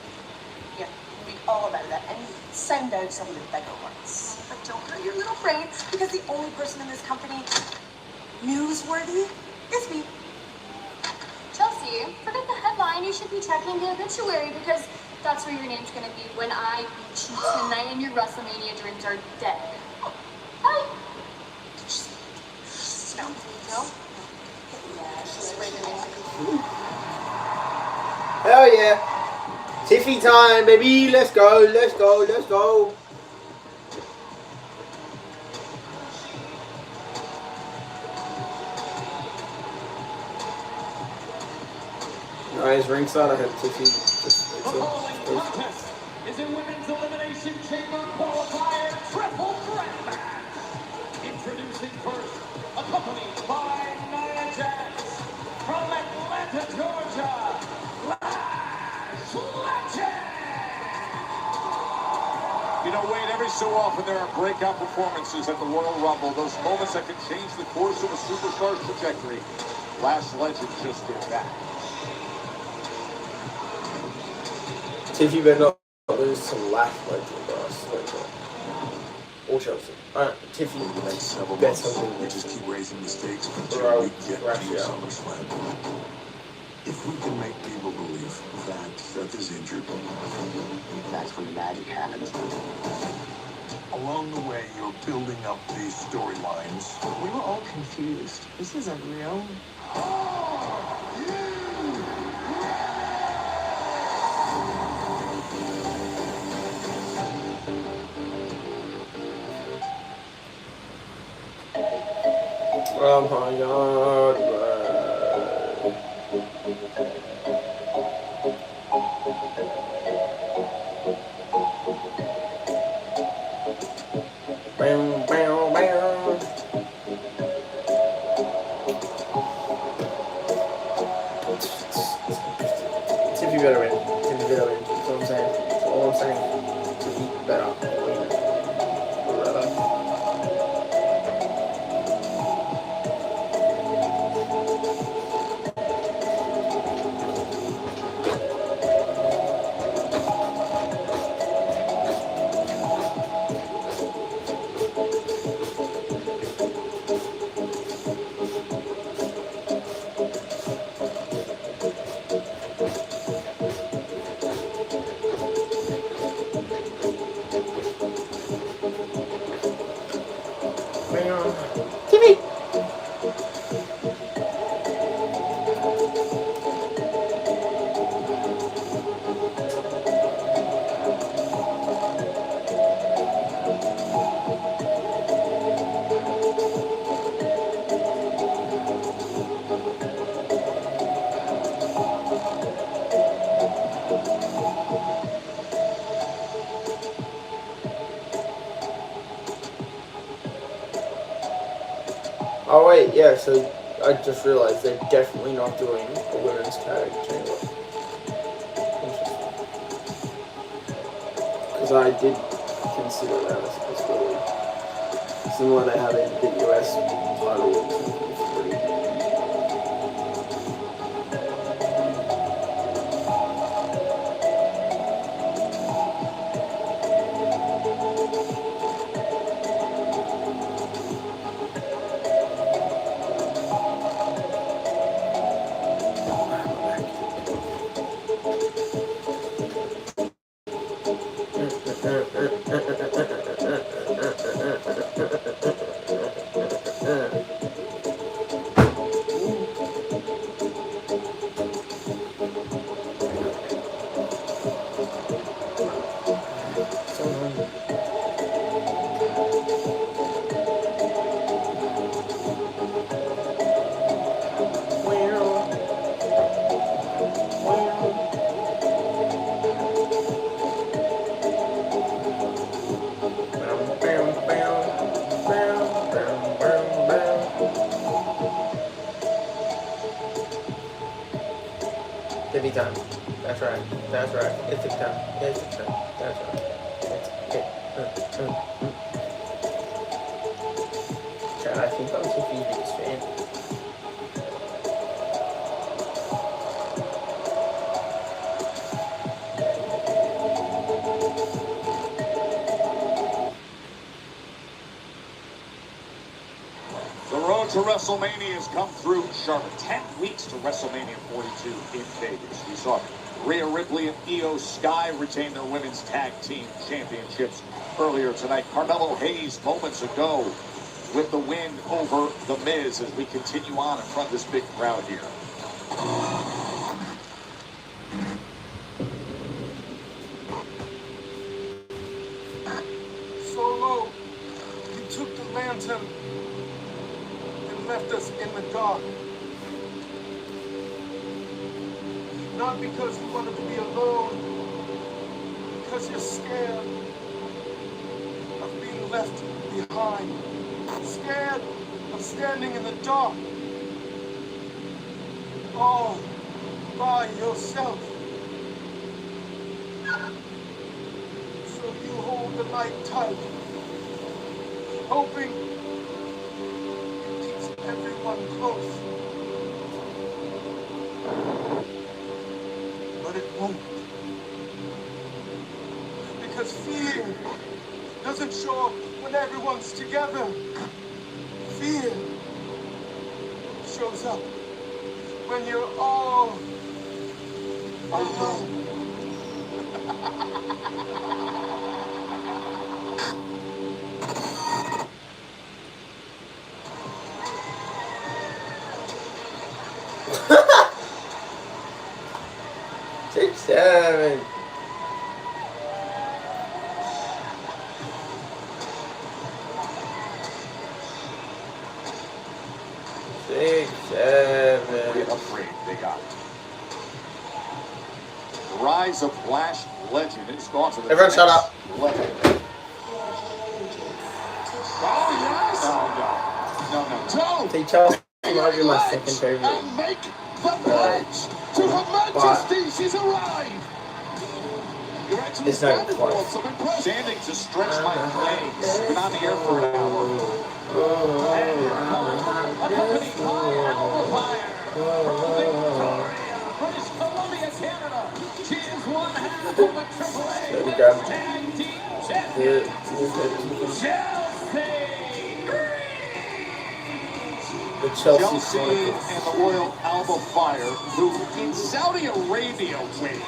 Yeah, read all about that and send out some of the bigger ones. But don't hurt your little brain, because the only person in this company newsworthy is me. Chelsea, forget the headline. You should be checking the obituary, because that's where your name's going to be when I beat you tonight and your WrestleMania dreams are dead. Bye. No. No? Yeah, she's breaking. Hell yeah. Tiffy time, baby. Let's go, let's go, let's go. Nice ringside. I had Tiffy. The following contest is a women's elimination chamber qualifier triple threat match. Introducing first, accompanied by Nia Jax from Atlanta, Georgia, Lash Legend. You know, Wade, every so often there are breakout performances at the Royal Rumble, those moments that can change the course of a superstar's trajectory. Lash Legend just did that. Tiffy better not lose to Lack like Bryce. Or Chelsea. Alright, Tiffy Next several better months, win we this. just keep raising the stakes until Bro, we get to Russia. SummerSlam. If we can make people believe that Seth is injured, That's when the magic happens. along the way you're building up these storylines. We were all confused. This isn't real. Oh my god, bro. Bow, bow, bow. Tiffy better win. Tiffy better win. That's all I'm saying. That's all I'm saying. Tiffy better win. Brother. Tiffy! Oh wait, yeah, so I just realized they're definitely not doing a women's tag chamber. Because I did consider that as a possibility. Similar to how they did the US title. Tiffy time. That's right. That's right. It's Tiffy time. It's Tiffy time. That's right. Chad, I think I'm Tiffy's biggest fan. The road to WrestleMania has come through Charlotte. 10 weeks to WrestleMania 42 in Vegas. We saw Rhea Ripley and Io Sky retain their women's tag team championships earlier tonight. Carmelo Hayes moments ago with the win over The Miz as we continue on in front of this big crowd here. Solo, you took the lantern and left us in the dark. Not because you wanted to be alone, because you're scared of being left behind. Scared of standing in the dark, all by yourself. So you hold the light tight, hoping it keeps everyone close. But it won't. Because fear doesn't show up when everyone's together. Fear shows up when you're all alone. 6, 7. The upgrade they got. The rise of Flash Legend. It's gone to the Everyone shut up. level. Oh, yes! No. See, Chelsea might be my second favorite. And make the pledge to Her Majesty. She's arrived. Your Excellency, It's not standing quite. for some impressive. Standing to stretch my legs. Been on the air for an hour. Accompanied by Alpha Fire. From Victoria, British Columbia, Canada. She is one half of the AAA Tag Team Champion, Chelsea and the Royal Alpha Fire, who in Saudi Arabia, Wade,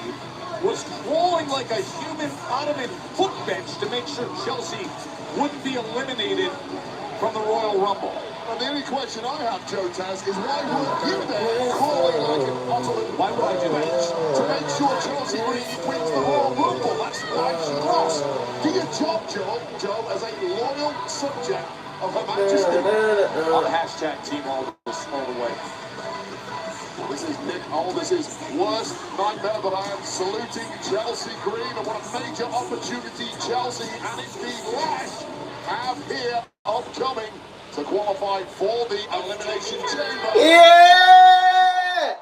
was crawling like a human ottoman footbench to make sure Chelsea wouldn't be eliminated from the Royal Rumble. And the only question I have, Joe Taz, is why weren't you there crawling like an ottoman? Why would I do that? To make sure Chelsea wins the Royal Rumble. That's why she lost. Do your job, Joe, as a loyal subject of Her Majesty. On hashtag Team Aldous all the way. This is Nick Aldis' worst nightmare, but I am saluting Chelsea Green, and what a major opportunity Chelsea and indeed Lash have here upcoming to qualify for the Elimination Chamber. Yeah!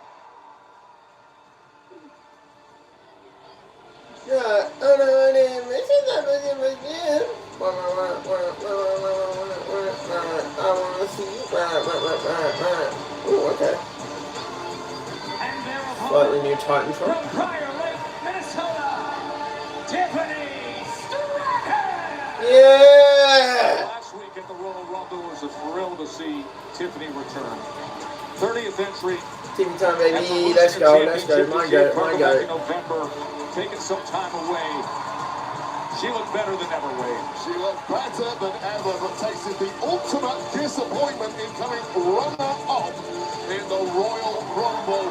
Ooh, okay. Slightly new Titan From truck. Prior Lake, Minnesota, Tiffany Stratton! Yeah! Last week at the Royal Rumble, it was a thrill to see Tiffany return. 30th entry. TV time, baby. Let's go. Mine go. In November, taking some time away. She looked better than ever, Wade. She looked better than ever, but tasted the ultimate disappointment in coming runner-up in the Royal Rumble.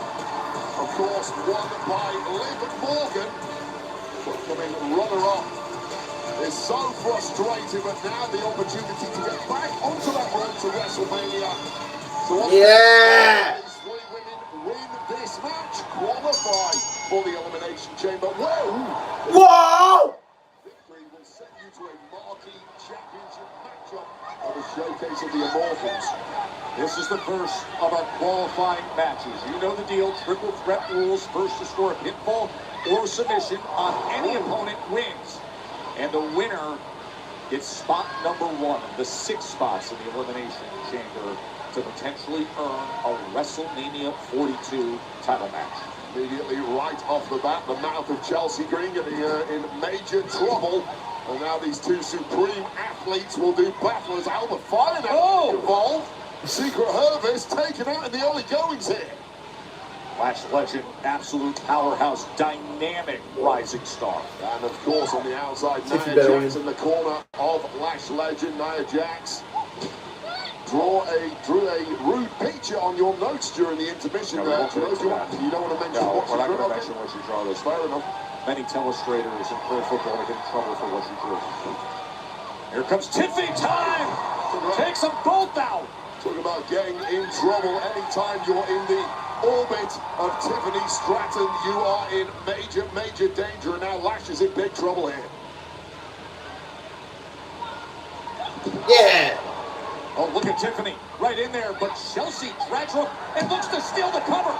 Of course, won by Liv Morgan, but coming runner-up is so frustrating, but now the opportunity to get back onto that road to WrestleMania. So Yeah! these three women win this match, qualify for the Elimination Chamber. Whoa! Whoa! Victory will send you to a marquee championship matchup of a showcase of the Immortals. This is the first of our qualifying matches. You know the deal, triple threat rules. First to score a pinfall or submission on any opponent wins. And the winner gets spot number 1 of the 6 spots in the Elimination Chamber to potentially earn a WrestleMania 42 title match. Immediately right off the bat, the mouth of Chelsea Green getting in major trouble. And now these two supreme athletes will do battle as Alpha Fire now involved. Secret Harvest taken out in the early goings here. Lash Legend, absolute powerhouse, dynamic rising star. And of course on the outside, Nia Jax in the corner of Lash Legend. Nia Jax drew a rude picture on your notes during the intermission. No, there. You don't want to mention what we're not she going to drew. mention what she drew. There's Fair enough. many telestrators in pro football to get in trouble for what she drew. Here comes Tiffany time! Takes them both out! Talk about getting in trouble anytime you're in the orbit of Tiffany Stratton. You are in major danger, and now Lash is in big trouble here. Yeah! Oh, look at Tiffany right in there, but Chelsea drags her up and looks to steal the cover.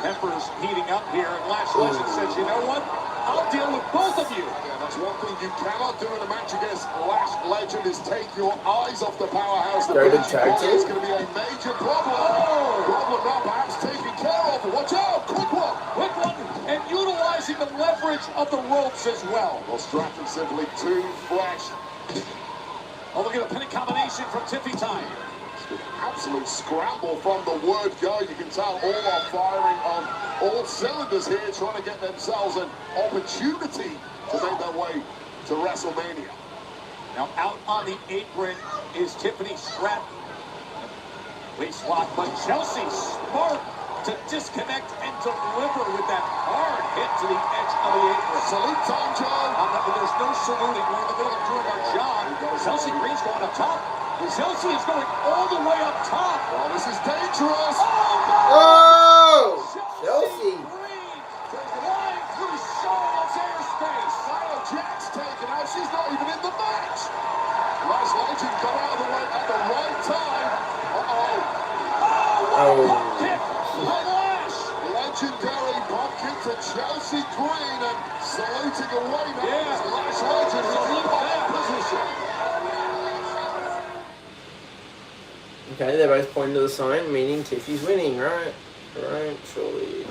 Tempers heating up here, and Lash Legend says, you know what? I'll deal with both of you. Yeah, that's one something you cannot do in a match against Lash Legend is take your eyes off the powerhouse. Very good tag team. It's going to be a major problem. Problem not perhaps taken care of. Watch out! Quick one, and utilizing the leverage of the ropes as well. Well, Stratton simply too fresh. Oh, look at a pinning combination from Tiffy Time. Absolute scramble from the word go. You can tell all are firing on all cylinders here, trying to get themselves an opportunity to make their way to WrestleMania. Now out on the apron is Tiffany Stratton. Waist lock, but Chelsea smart to disconnect and deliver with that hard hit to the edge of the apron. Salute time, John. There's no saluting. We're in the middle of doing our job. Chelsea Green's going up top. Chelsea is going all the way up top. Well, this is dangerous. Oh! Chelsea. Green flying through Charlotte's airspace. Nia Jax taken out. She's not even in the match. Lash Legend got out of the way at the right time. Oh. Kick from Lash. Legendary bump kick to Chelsea Green and saluting away now. Yeah. Lash Legend is in pole position. Okay, they're both pointing to the sign, meaning Tiffy's winning, right? Right, surely.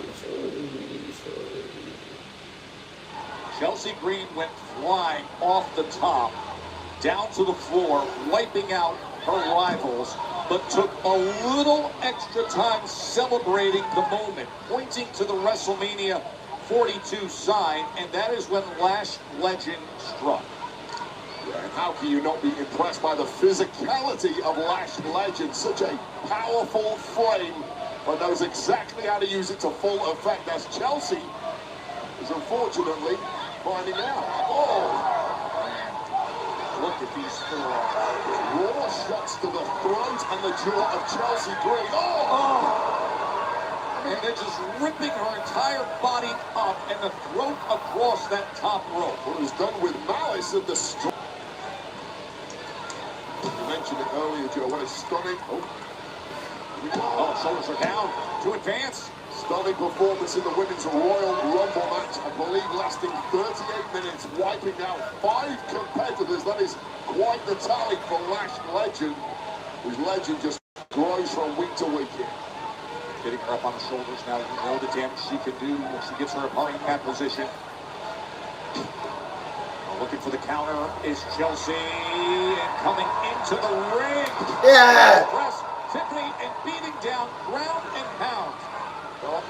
Chelsea Green went flying off the top, down to the floor, wiping out her rivals, but took a little extra time celebrating the moment, pointing to the WrestleMania 42 sign, and that is when Lash Legend struck. And how can you not be impressed by the physicality of Lash Legend? Such a powerful frame, but knows exactly how to use it to full effect. As Chelsea is unfortunately finding out. Oh! Look at these four. Raw shots to the throat and the jaw of Chelsea Green. And they're just ripping her entire body up and the throat across that top rope. Well, it was done with malice and the strength. You mentioned it earlier, Joe. What a stunning. Shoulders are down to advance. Stunning performance in the Women's Royal Rumble match, I believe lasting 38 minutes, wiping out 5 competitors. That is quite the tally for Lash Legend, whose legend just grows from week to week here. Getting her up on the shoulders now. You know the damage she can do when she gets her opponent in that position. Looking for the counter is Chelsea, and coming into the ring. Yeah! Press Tiffany and beating down ground and pound. Oh!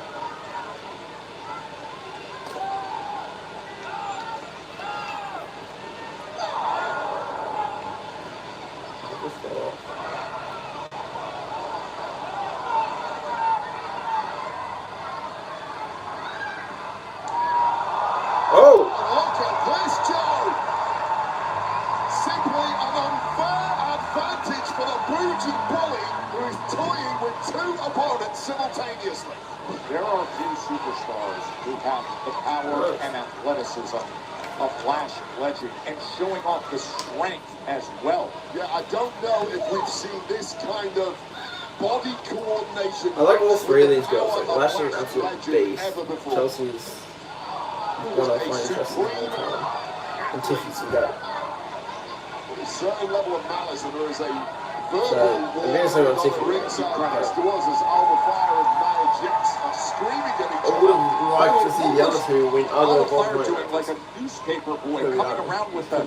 Look at this, Joe! Simply an unfair advantage for the Bougie Bully, who is toying with 2 opponents simultaneously. There are few superstars who have the power and athleticism of Lash Legend and showing off the strength as well. Yeah, I don't know if we've seen this kind of body coordination. I like all 3 of these girls. Like Power Lash of is an absolute Legend beast. ever before. Chelsea's one I find interesting all the time. And Tiffy's a goat. With a certain level of malice, and there is a verbal So, eventually on Tiffy. ringside next to us as Alba Fire and Nia Jax are screaming at each I would have liked to see the other 2 win other Fire than doing like a newspaper boy, coming around with the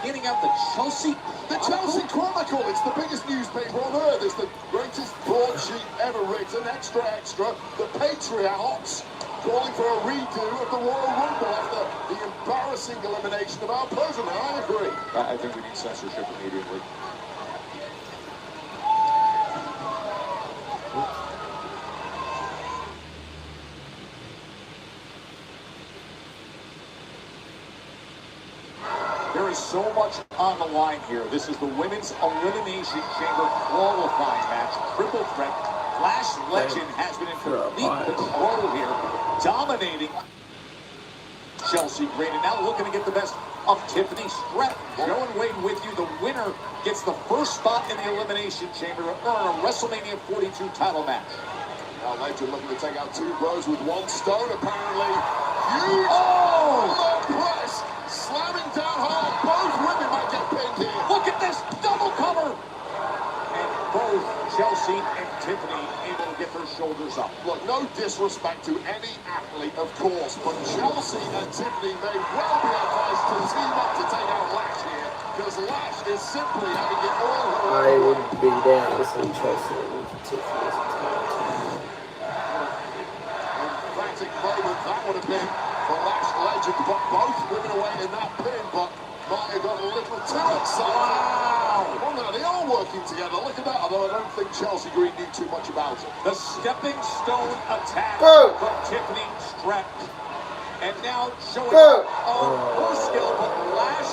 handing out the Chelsea. The Chelsea Chronicle, it's the biggest newspaper on earth. It's the greatest broadsheet ever written, extra, extra. The Patriots calling for a redo of the Royal Rumble after the embarrassing elimination of our president. I agree. I think we need censorship immediately. There is so much on the line here. This is the Women's Elimination Chamber qualifying match. Triple threat. Lash Legend has been in complete control here, dominating Chelsea Green, and now looking to get the best of Tiffany Stratton. Joe and Wade with you. The winner gets the first spot in the Elimination Chamber to earn a WrestleMania 42 title match. Now Legend looking to take out 2 birds with 1 stone, apparently. Huge Oh! low press, slamming down Chelsea and Tiffany able to get their shoulders up. Look, no disrespect to any athlete, of course, but Chelsea and Tiffany may well be advised to team up to take out Lash here, because Lash is simply having it all her I own would way. be down with some Chelsea and Tiffany. Emphatic moment that would have been for Lash legend, but both women away in that pin, but might have got a little too excited. Wow! Well, no, they are working together. Look at that, although I don't think Chelsea Green knew too much about it. The stepping stone attack Whoa. from Tiffany Stratton. And now showing Whoa. off her skill, but Lash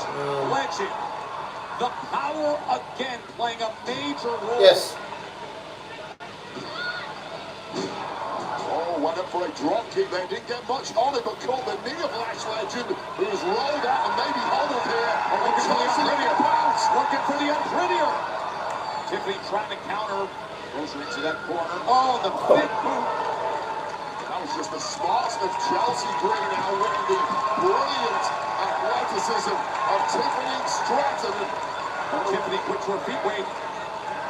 legend. The power again playing a major role. Yes. Oh, went up for a drop kick. They didn't get much on it, but caught the knee of Lash legend, who's rolled out and maybe hobbled here. Oh, looking for the unprettier. Looking for the unprettier. Tiffany trying to counter. Goes her into that corner. Oh, the big boot. That was just the smarts of Chelsea Green now winning the brilliant athleticism of Tiffany Stratton. Tiffany quick to her feet. Wait.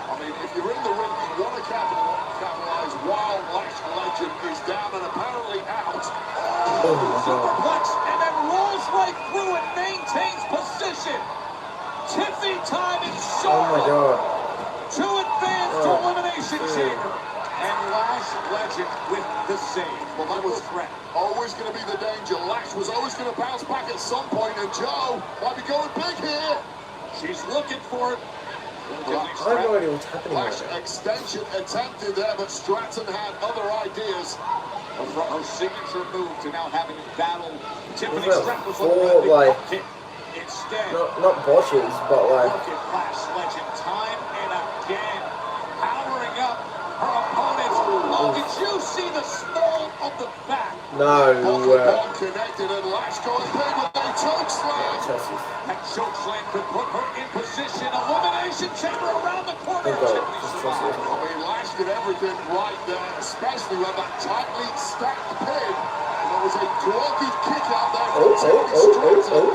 I mean, if you're in the ring, you want to capitalize while Lash legend is down and apparently out. Oh my God. Superplex and then rolls right through and maintains position. Tiffany time in Oh my Charlotte God. to advance to Elimination Chamber. And Lash legend with the save. Well, that was always going to be the danger. Lash was always going to bounce back at some point, and Joe might be going big here. She's looking for it. I have no idea what's happening right Lash now. extension attempted there, but Stratton had other ideas. From her signature move to now having to battle Tiffany Well, Stratton was four, looking at the like, kick. Instead, Not botches, but like. look at Lash legend time and again powering up her opponents. Oh, did you see the small of the back? No. Pocket connected, and Lash going big with a choke slam. Chelsea. That choke slam could put her in position. Elimination Chamber around the corner. Thank God. Tiffany Just Stratton. Chelsea. I mean, Lash did everything right there, especially with that tightly stacked pin. There was a doggy kick out there from Tiffany Stratton.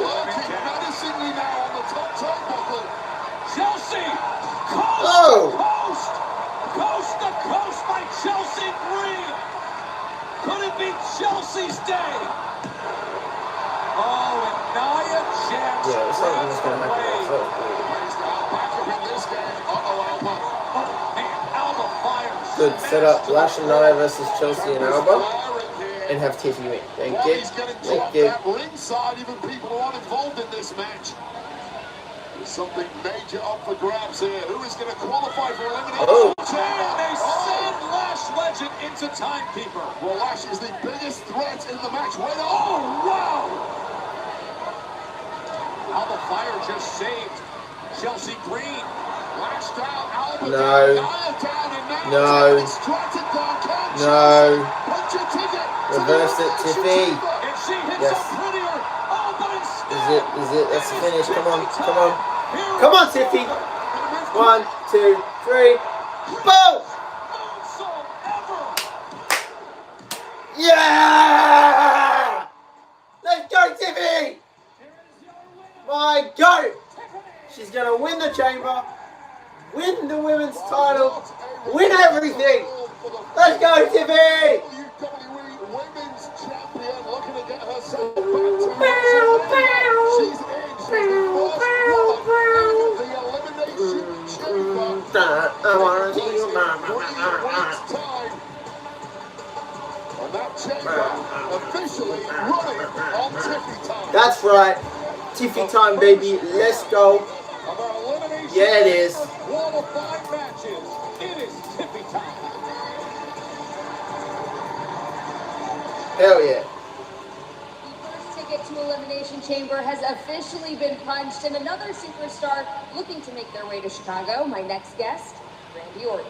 Lurking menacingly now on the top turnbuckle. Chelsea, coast Oh. to coast, coast to coast by Chelsea Green. Could it be Chelsea's day? Oh, and Nia Jax Yeah, something was drives going to happen. away. So weird. Plays now back up in this game. Alba. Oh, man, Alba fires. Good smash setup. to the Lash and Nia versus Chelsea and Alba. Firing here. And have Tiffany win. Thank While you. he's getting Thank dropped you. at ringside, even people who aren't involved in this match. There's something major up for grabs here. Who is going to qualify for elimination? Oh. And they send Lash legend into timekeeper. Well, Lash is the biggest threat in the match. Wait up. Oh, wow! Alba Fire just saved Chelsea Green. Lash down, Alba No. down, Nia down, and now No. it's Stratton down. Can No. Chelsea punch a ticket to the Reverse it, elimination Tiffy. chamber? And she hits Yes. up prettier. Oh, but instead, Is it? That's the finish. Come on. Tiffany Come on. time. Here Come on, we Tiffy. go. 1, 2, 3. Boom! Moonsault ever. Yeah! Let's go, Tiffy! My goat! She's gonna win the chamber, win the women's title, win everything! Let's go, Tiffy! WWE Women's Champion looking to get herself back to WrestleMania. She's in. She's the first woman in the Elimination Chamber. I wanna see you, 3 weeks' time. And that chamber officially running on Tiffy time. That's right. Tiffy time, baby. Let's go. Of our elimination Yeah, it is. qualifying matches, it is Tiffy time. Hell yeah. The first ticket to Elimination Chamber has officially been punched, and another superstar looking to make their way to Chicago. My next guest, Randy Orton.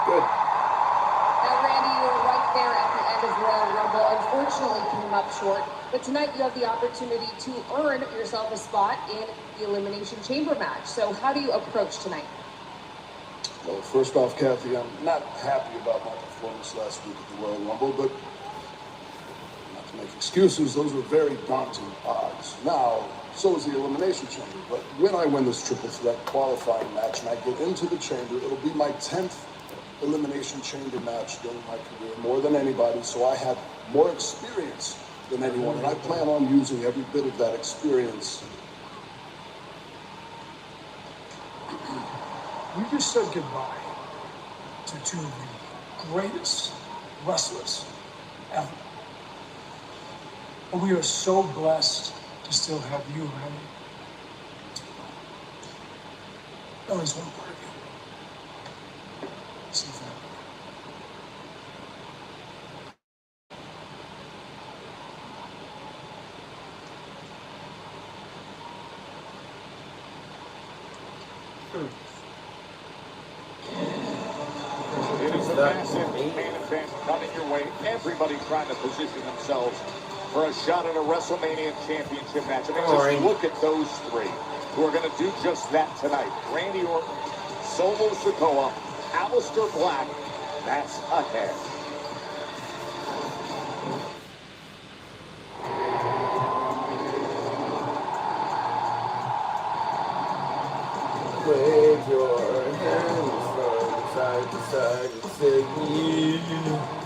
Good. Now, Randy, you were right there at the end of Royal Rumble. Unfortunately, came up short. But tonight, you have the opportunity to earn yourself a spot in the Elimination Chamber match. So, how do you approach tonight? Well, first off, Kathy, I'm not happy about my performance last week at the Royal Rumble, but not to make excuses. Those were very daunting odds. Now, so is the Elimination Chamber. But when I win this triple threat qualifying match and I get into the chamber, it'll be my 10th Elimination Chamber match during my career, more than anybody. So I have more experience than anyone, and I plan on using every bit of that experience. You just said goodbye to two of the greatest wrestlers ever. And we are so blessed to still have you, Randy. Always one part of you. See you forever. It is a massive main event coming your way. Everybody trying to position themselves for a shot at a WrestleMania championship match. I mean, just look at those three who are going to do just that tonight. Randy Orton, Solo Sikoa, Aleister Black. That's ahead. Wave your hands from side to side and say yeah.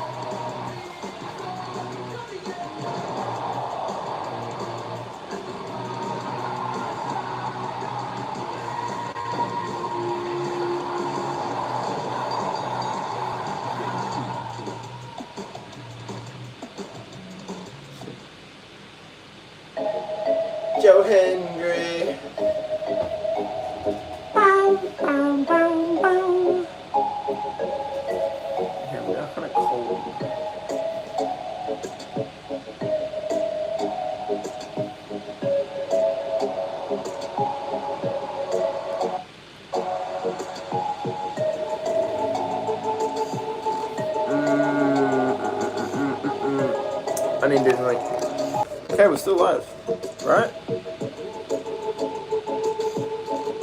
Joe Hendry. Yeah, we are kind of cold. I need this like. Okay, we're still live, right?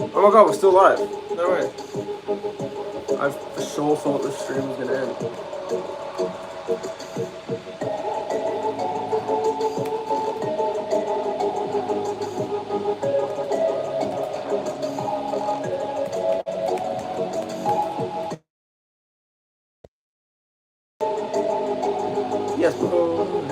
Oh my god, we're still live. No way. I for sure thought the stream was gonna end. Yes, bro.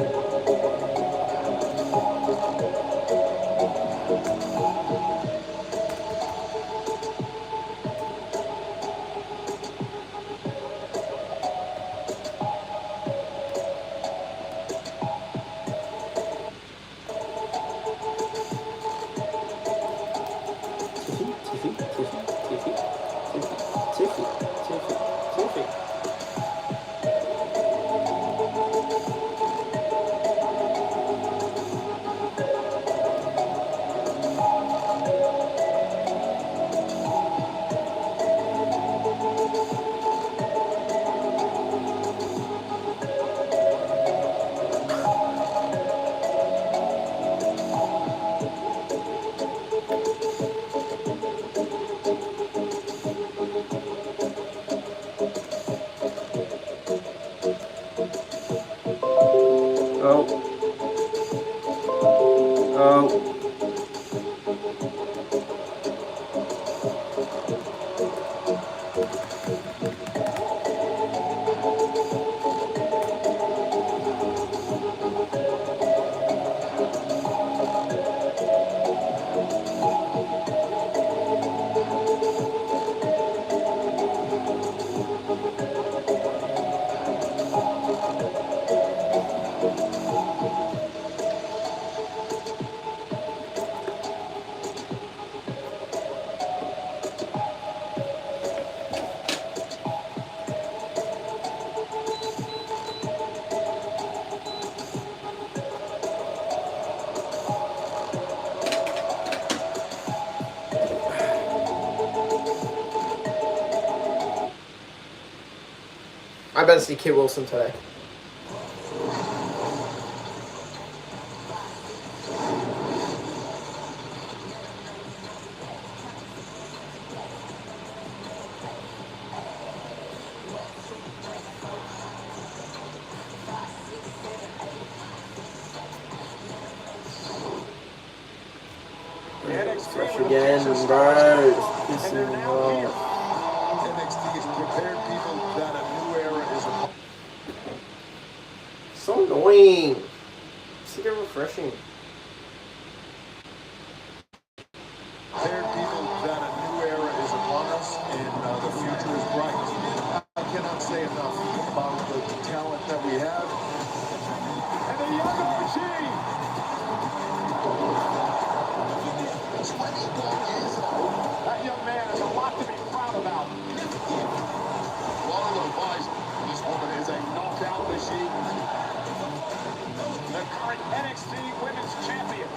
Tiffy. I better see Kit Wilson today. Fresh again, bro. Pissing me off. NXT has prepared people that a new era is upon. So annoying. Sick of refreshing. Prepared people that a new era is upon us and the future is bright. I cannot say enough about the talent that we have. And the young OG. 24 years old. That young man has a lot to be proud about. What an advisor. This woman is a knockout machine. The current NXT Women's Champion.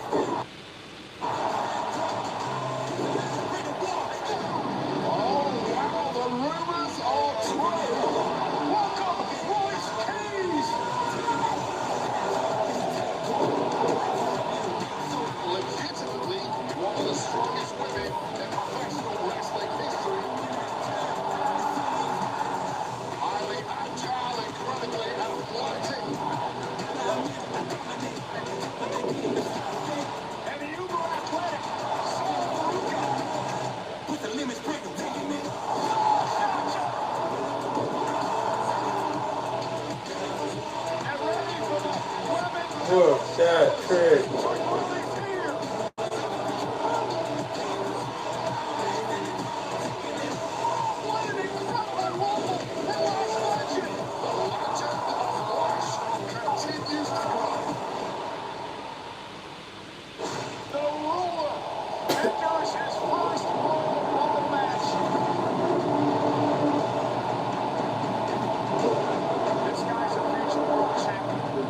Oh, wow, the rumors are true. Welcome, Royce Keys. Legitimately one of the strongest women in professional wrestling history. Highly agile, incredibly athletic. And the uber athletic. Saruka. With the limits breaking, taking it. And ready for the women's Oh, that trick. The ruler enters his first Royal Rumble match. This guy's a future world champion.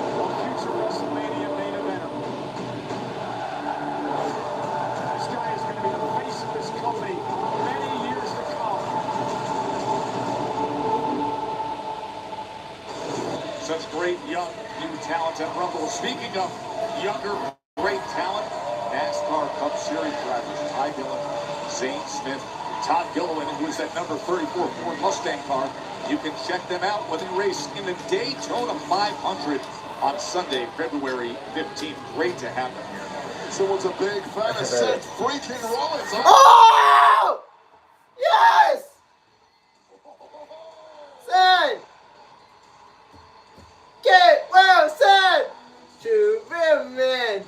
A future WrestleMania main eventer. This guy is going to be the face of this company many years to come. Such great young new talent at Rumble. Speaking of younger, great talent, NASCAR Cup Series drivers Ty Dillon, Zane Smith, Todd Gilliland, who is that number 34 Ford Mustang car. You can check them out when they race in the Daytona 500 on Sunday, February 15th. Great to have them here. Someone's a big fan of Seth freaking Rollins. Huh? Oh! Yes! Son! Get well, son! True real man.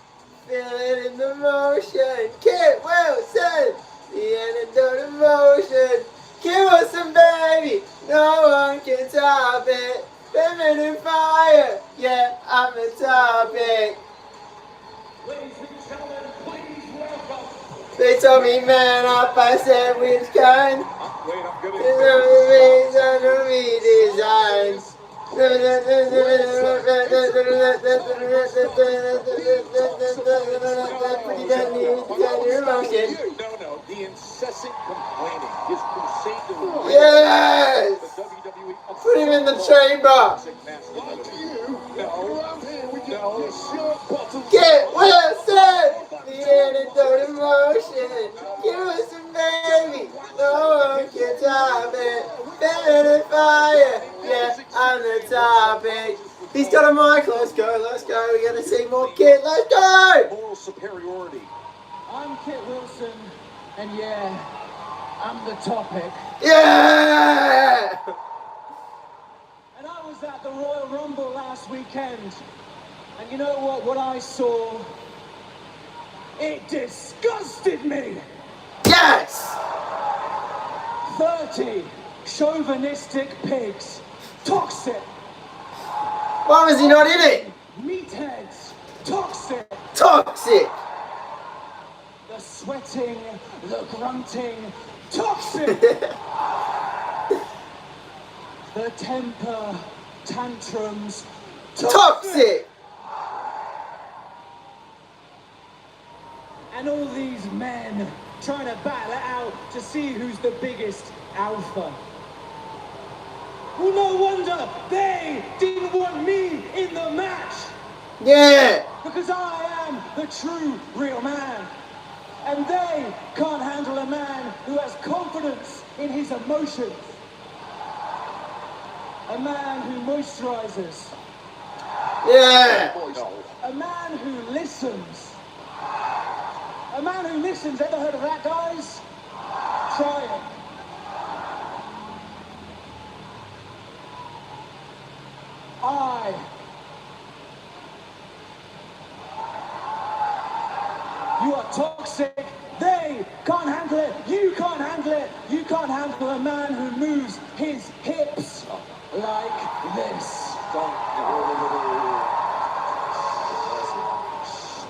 Feel it in the motion. Get well, son! The antidote of motion. Give us some baby. No one can top it. Feminine fire. Yeah, I'm the topic. Ladies and gentlemen, please welcome. They told me, man up, I said which kind? Wait, I'm good. It's under me designs. No, the incessant complaining, his crusade to win. Yes! The WWE Put him in the chamber. Get well said. The antidote emotion. Give us some baby. No one can top it. Better than fire. Yeah, I'm the topic. He's got a mic. Let's go. Let's go. We gotta see more Kit. Let's go. Moral superiority. I'm Kit Wilson, and yeah, I'm the topic. Yeah. And I was at the Royal Rumble last weekend, and you know what? What I saw, it disgusted me. Yes. 30 chauvinistic pigs, toxic. Why was he not in it? Meatheads, toxic. Toxic. The sweating, the grunting, toxic. The temper tantrums, Toxic. And all these men trying to battle it out to see who's the biggest alpha. Well, no wonder they didn't want me in the match. Yeah. Because I am the true real man. And they can't handle a man who has confidence in his emotions. A man who moisturizes. Yeah. A man who listens. A man who listens. Ever heard of that, guys? Try it. You are toxic. They can't handle it. You can't handle it. You can't handle a man who moves his hips like this.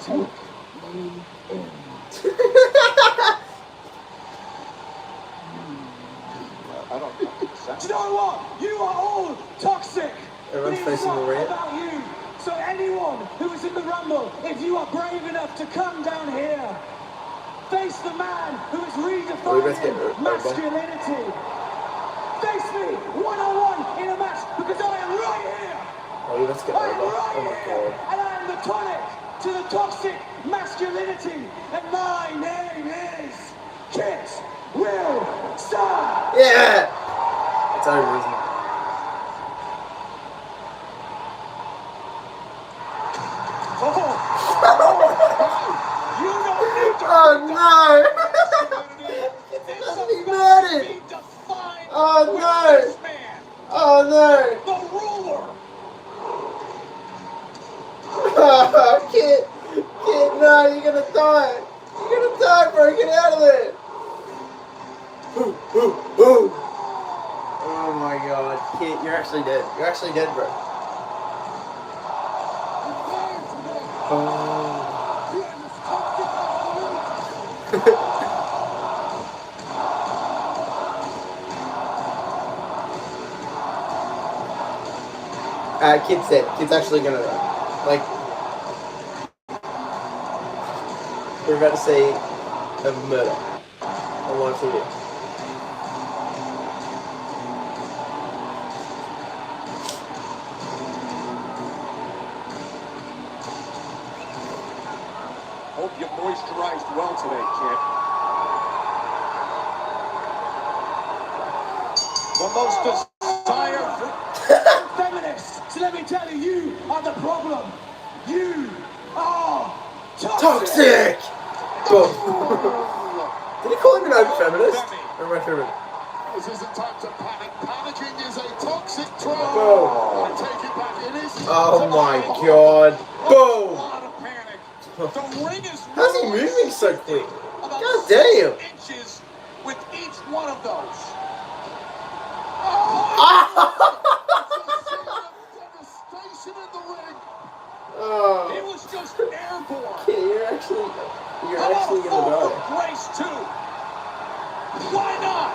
Take me in. I don't know. Do you know what? You are all toxic. Everyone's But it's facing not the red. about you. So anyone who is in the Rumble, if you are brave enough to come down here, face the man who is redefining masculinity. Face me one-on-one in a match because I am right here. Oh, let's get I am over. right Oh my here. god. And I am the tonic to the toxic masculinity. And my name is Kit Will Star. Yeah! It's over, isn't it? You don't need to. Oh no! It's gonna be murdered! Oh no! Oh no! The ruler. Oh, Kit! Kit, no, you're gonna die! You're gonna die, bro! Get out of there! Ooh, ooh, ooh! Oh my god, Kit, you're actually dead. You're actually dead, bro. Oh. Kid's dead. Kid's actually gonna die. Like, we're about to see a murder on live TV. Hope you moisturized well today, kid. The most desired Feminists. So let me tell you, you are the problem. You are Toxic! Boom. Did he call him an open feminist? Or my favorite? This isn't time to panic. Panicking is a toxic trap. Boom. I take it back. It is. Oh my god. Boom! A lot of panic. The ring is How's he moving so quick? about God damn! 6 inches with each one of those. Devastation in the ring. Oh. It was just airborne. Kid, you're actually How about a gonna fall die. from grace too? Why not?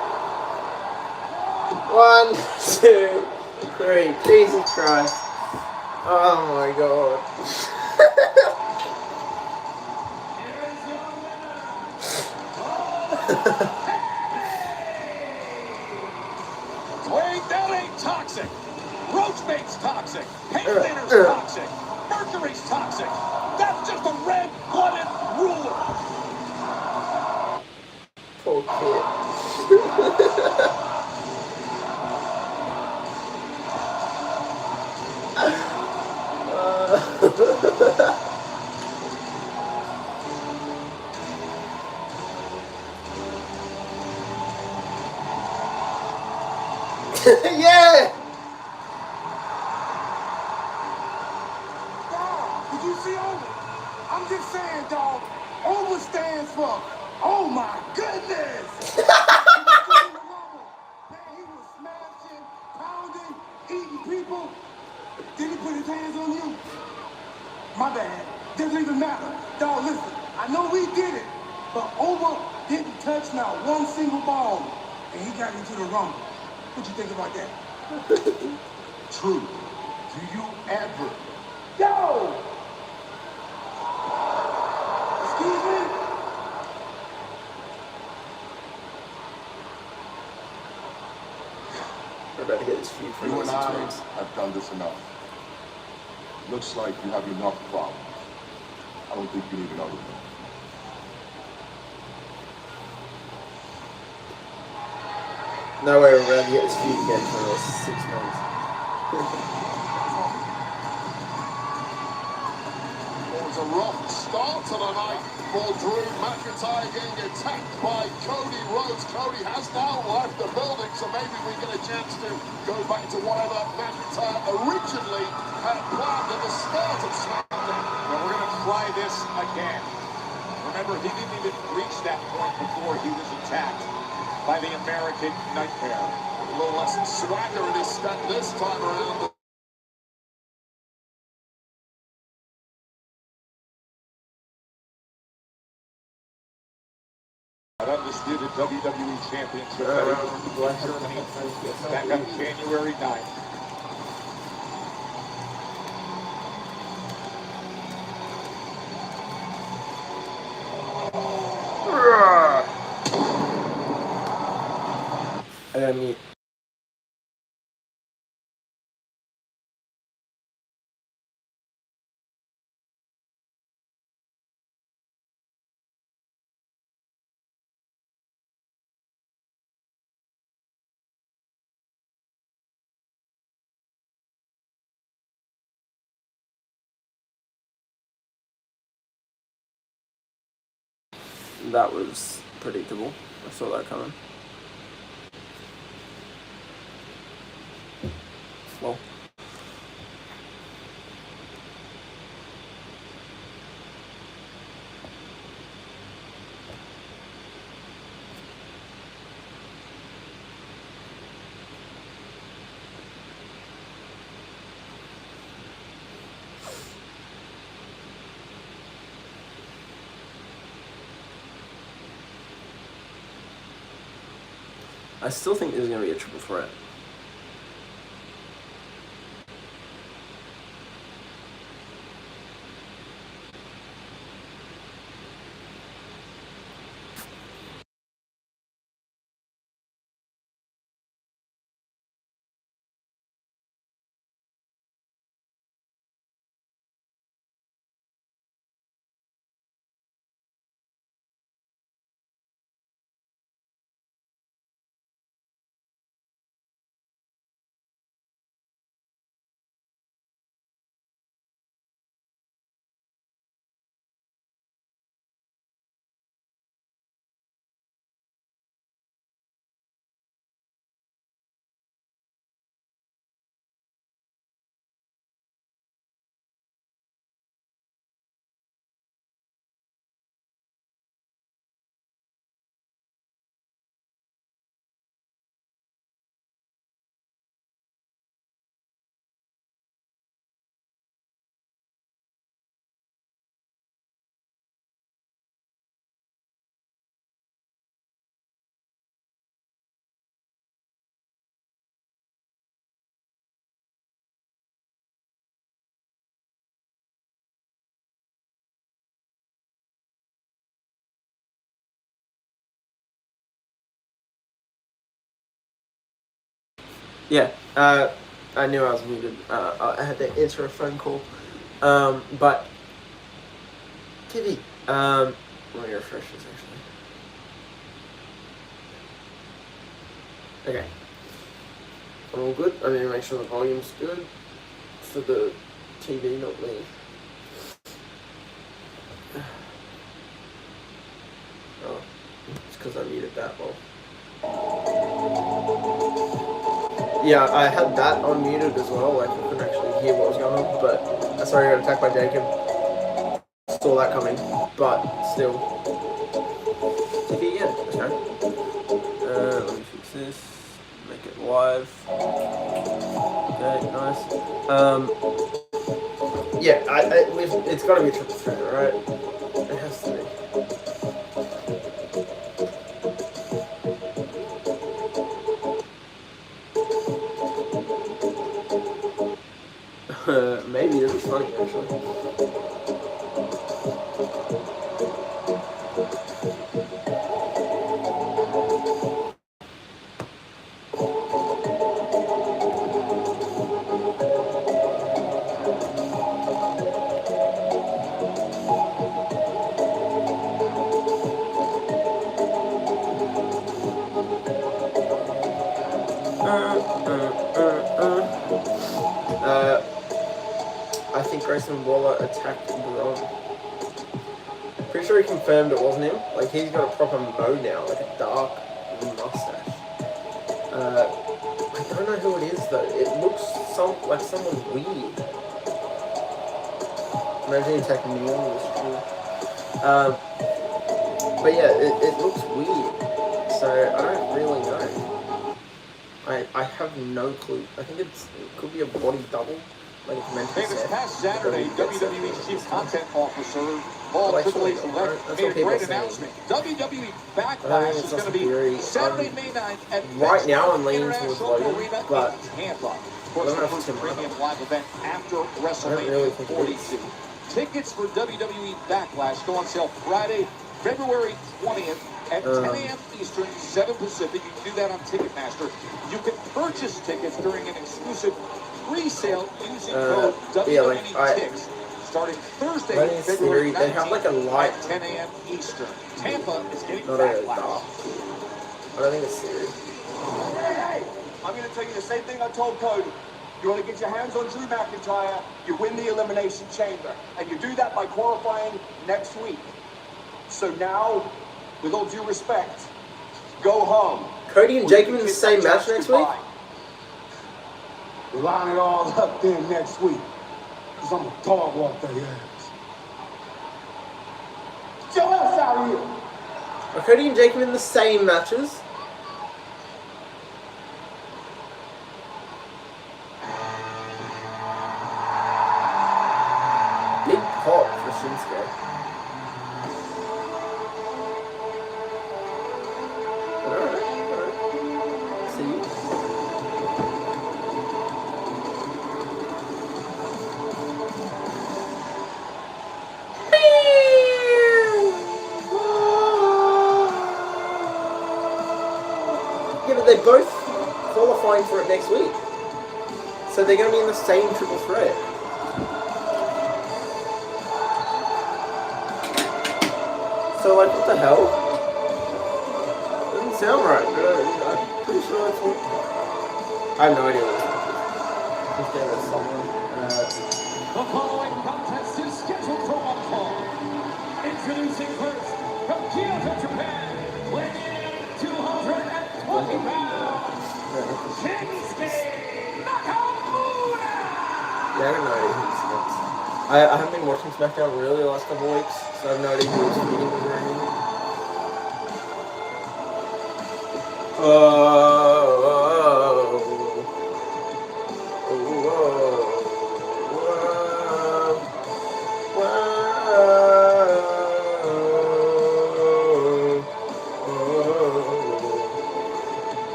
1, 2, 3. Jesus Christ. Oh my god. Wait, that ain't toxic. Roach bait's toxic. Paint thinner's toxic. Mercury's toxic. That's just a red-blooded ruler. Poor kid. Yeah! Did you see over? I'm just saying, dog. Over stands for, oh my goodness. Man, he was smashing, pounding, eating people. Did he put his hands on you? My bad. Doesn't even matter. Dog, listen. I know we did it, but Over didn't touch not one single ball, and he got into the Rumble. What you think about that? True. Do you ever? Yo! Excuse me? We're about to get this feud for You the and next 6 I months. have done this enough. Looks like you have enough problems. I don't think you need another one. No way we're about to get this feud again for the next 6 months. What was a rough start to the night for Drew McIntyre getting attacked by Cody Rhodes. Cody has now left the building, so maybe we get a chance to go back to whatever McIntyre originally had planned at the start of SmackDown. Well, we're going to try this again. Remember, he didn't even reach that point before he was attacked by the American Nightmare. A little less swagger in his step this time around. Undisputed WWE Championship Germany, back on January 9th. I gotta mute. That was predictable. I saw that coming. Well. I still think there's going to be a triple threat. Yeah, I knew I was muted. I had to answer a phone call. But TV. Let me refresh this actually. Okay. All good. I need to make sure the volume's good for the TV, not me. Oh, it's because I muted that one. Yeah, I had that unmuted as well, like I couldn't actually hear what was going on, but I saw I got attacked by Jacob. Saw that coming, but still. TV again, okay. Let me fix this, make it live. Okay, nice. Yeah, it's gotta be a triple threat, right? It has to be. Maybe it'll be funny actually. I think Grayson Waller attacked Braun. sure he confirmed it wasn't him. Like, he's got a proper mo now, like a dark mustache. I don't know who it is though. It looks like someone weird. Imagine you take me on this true. But yeah, it looks weird. So I don't really know. I have no clue. I think it could be a body double. Like it's meant to be. Hey, this past Saturday, WWE's Chief Content Officer, Paul Well, Triple H that's made a what people great say. announcement. WWE Backlash is going to be Saturday, May 9th at Right now I'm leaning International towards Logan, Arena but in Tampa. Of I course, don't the know if first it's him. premium live event after WrestleMania really think it is. 42. Tickets for WWE Backlash go on sale Friday, February 20th at 10 a.m. Eastern, 7 Pacific. You can do that on Ticketmaster. You can purchase tickets during an exclusive pre-sale using code WWETIX. Starting Thursday, February 19th they have like a light. at 10 a.m. Eastern. Tampa is getting Not a Backlash. dark. I don't think it's serious. Hey, I'm going to tell you the same thing I told Cody. You want to get your hands on Drew McIntyre, you win the Elimination Chamber. And you do that by qualifying next week. So now, with all due respect, go home. Cody and Jacob in the same match next week? Line it all up then next week. Because I'm going to dog walk their ass. Get your ass out of here. Are Cody and Jacob in the same matches? Big pop for Shinsuke. Alright. See? Yeah, but they're both qualifying for it next week. So they're going to be in the same triple threat. So, like, what the hell? Doesn't sound right, but I'm pretty sure that's what... I have no idea what it's like. Just gave it someone. The following contest is scheduled for one fall. Introducing first, from Kyoto, Japan, weighing in at 220 pounds, Shinsuke Nakamura! Yeah, I have no idea who this is. I haven't been watching SmackDown really the last couple of weeks, so I have no idea who it's feeding with or anything.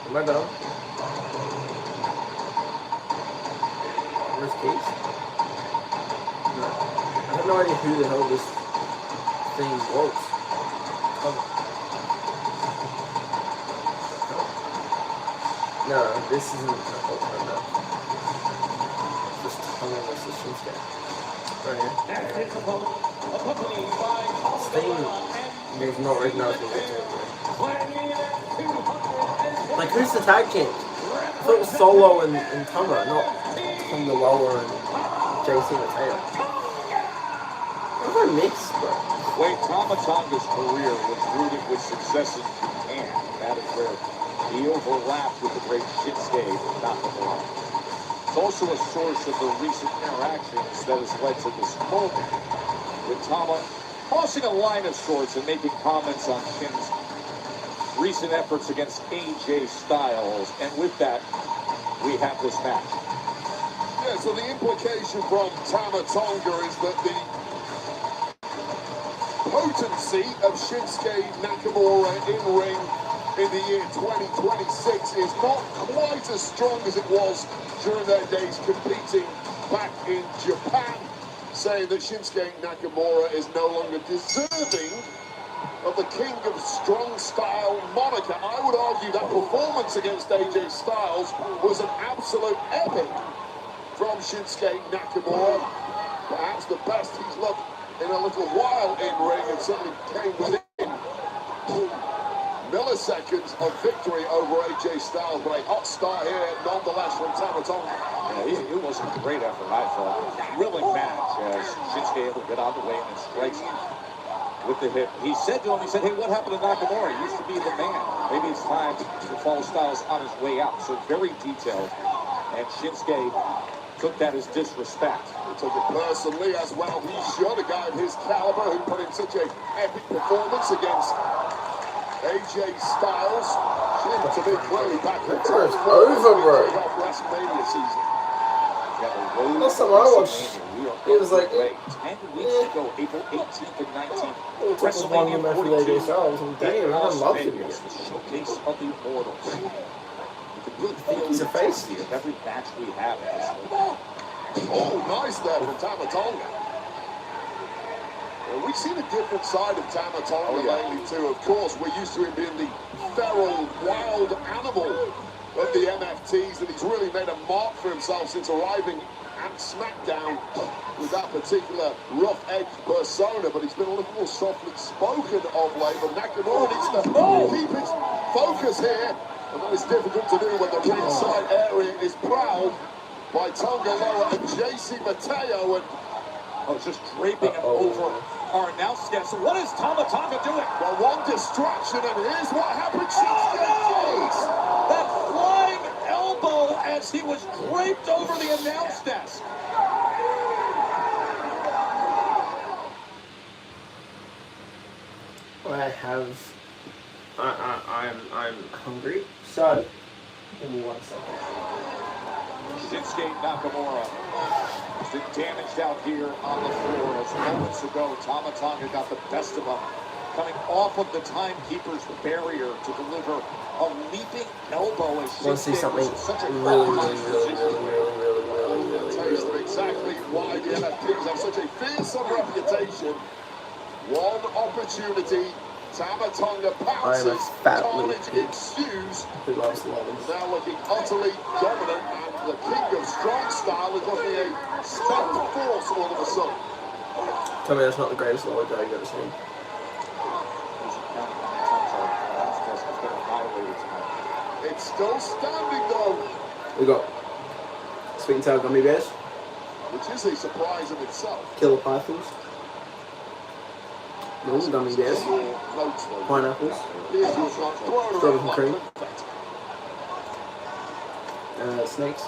Am I done? Where's Case? No. I have no idea who the hell this thing was. No, this isn't. No. Just Tonga versus Shinsuke. Right here. Sting is not recognizing it. Like, who's the tag team? I thought it was Solo and Tama, not Tonga Loa and JC Mateo. What have I missed, bro? Wait, Tama Tonga's career was rooted with success in Japan. That is where he overlapped with the great Shinsuke Nakamura. It's also a source of the recent interactions that has led to this moment, with Tama crossing a line of sorts and making comments on Shin's recent efforts against AJ Styles, and with that, we have this match. Yeah, so the implication from Tama Tonga is that the potency of Shinsuke Nakamura in ring in the year 2026 is not quite as strong as it was during their days competing back in Japan, saying that Shinsuke Nakamura is no longer deserving of the King of Strong Style moniker. I would argue that performance against AJ Styles was an absolute epic from Shinsuke Nakamura. Perhaps the best he's looked in a little while in ring, and certainly came within milliseconds of victory over AJ Styles. But a hot start here nonetheless from Tama Tonga. Yeah, it was a great effort, I thought. Thrilling match as Shinsuke able to get out of the way and then strikes with the hip. He said to him, he said, hey, what happened to Nakamura? He used to be the man. Maybe it's time to follow Styles on his way out. So very detailed. And Shinsuke took that as disrespect. He took it personally as well. He should. A guy of his caliber who put in such an epic performance against AJ Styles. Should to be clearly back in the It's over, bro. WrestleMania season. Last time I watched, it was like 10 weeks ago, April 18th and 19th. it was one good match with AJ Styles, and damn, I love him. The showcase of the Immortals. I think he's a face. Every match we have. Oh, nice there from Tama Tonga. Well, we've seen a different side of Tama Tonga lately too. Of course, we're used to him being the feral, wild animal of the MFTs, and he's really made a mark for himself since arriving at SmackDown with that particular rough-edged persona, but he's been a little more softly spoken of late. But Nakamura needs to keep his focus here, and that is difficult to do when the ringside area is prowled by Tonga Loa and JC Mateo, and just draping him over our announce desk. So what is Tama Tonga doing? Well, one distraction, and here's what happened. That flying elbow as he was draped over the announce desk. I'm hungry. So, give me 1 second. Shinsuke Nakamura has been damaged out here on the floor as moments ago Tama Tonga got the best of him, coming off of the timekeeper's barrier to deliver a leaping elbow as Want to see something really taste of exactly why the NFTs have such a fearsome reputation. One opportunity, Tama Tonga pounces, carnage ensues. Who loves Lawrence? Now looking utterly dominant, and the King of Strong Style is looking a spent force all of a sudden. Tell me that's not the greatest lower drag I've ever seen. It's still standing though. We got Sweet and Sour Gummy Bears, which is a surprise in itself. Killer Pythons, normal Gummy Bears, Pineapples, Strawberries and Cream, Snakes,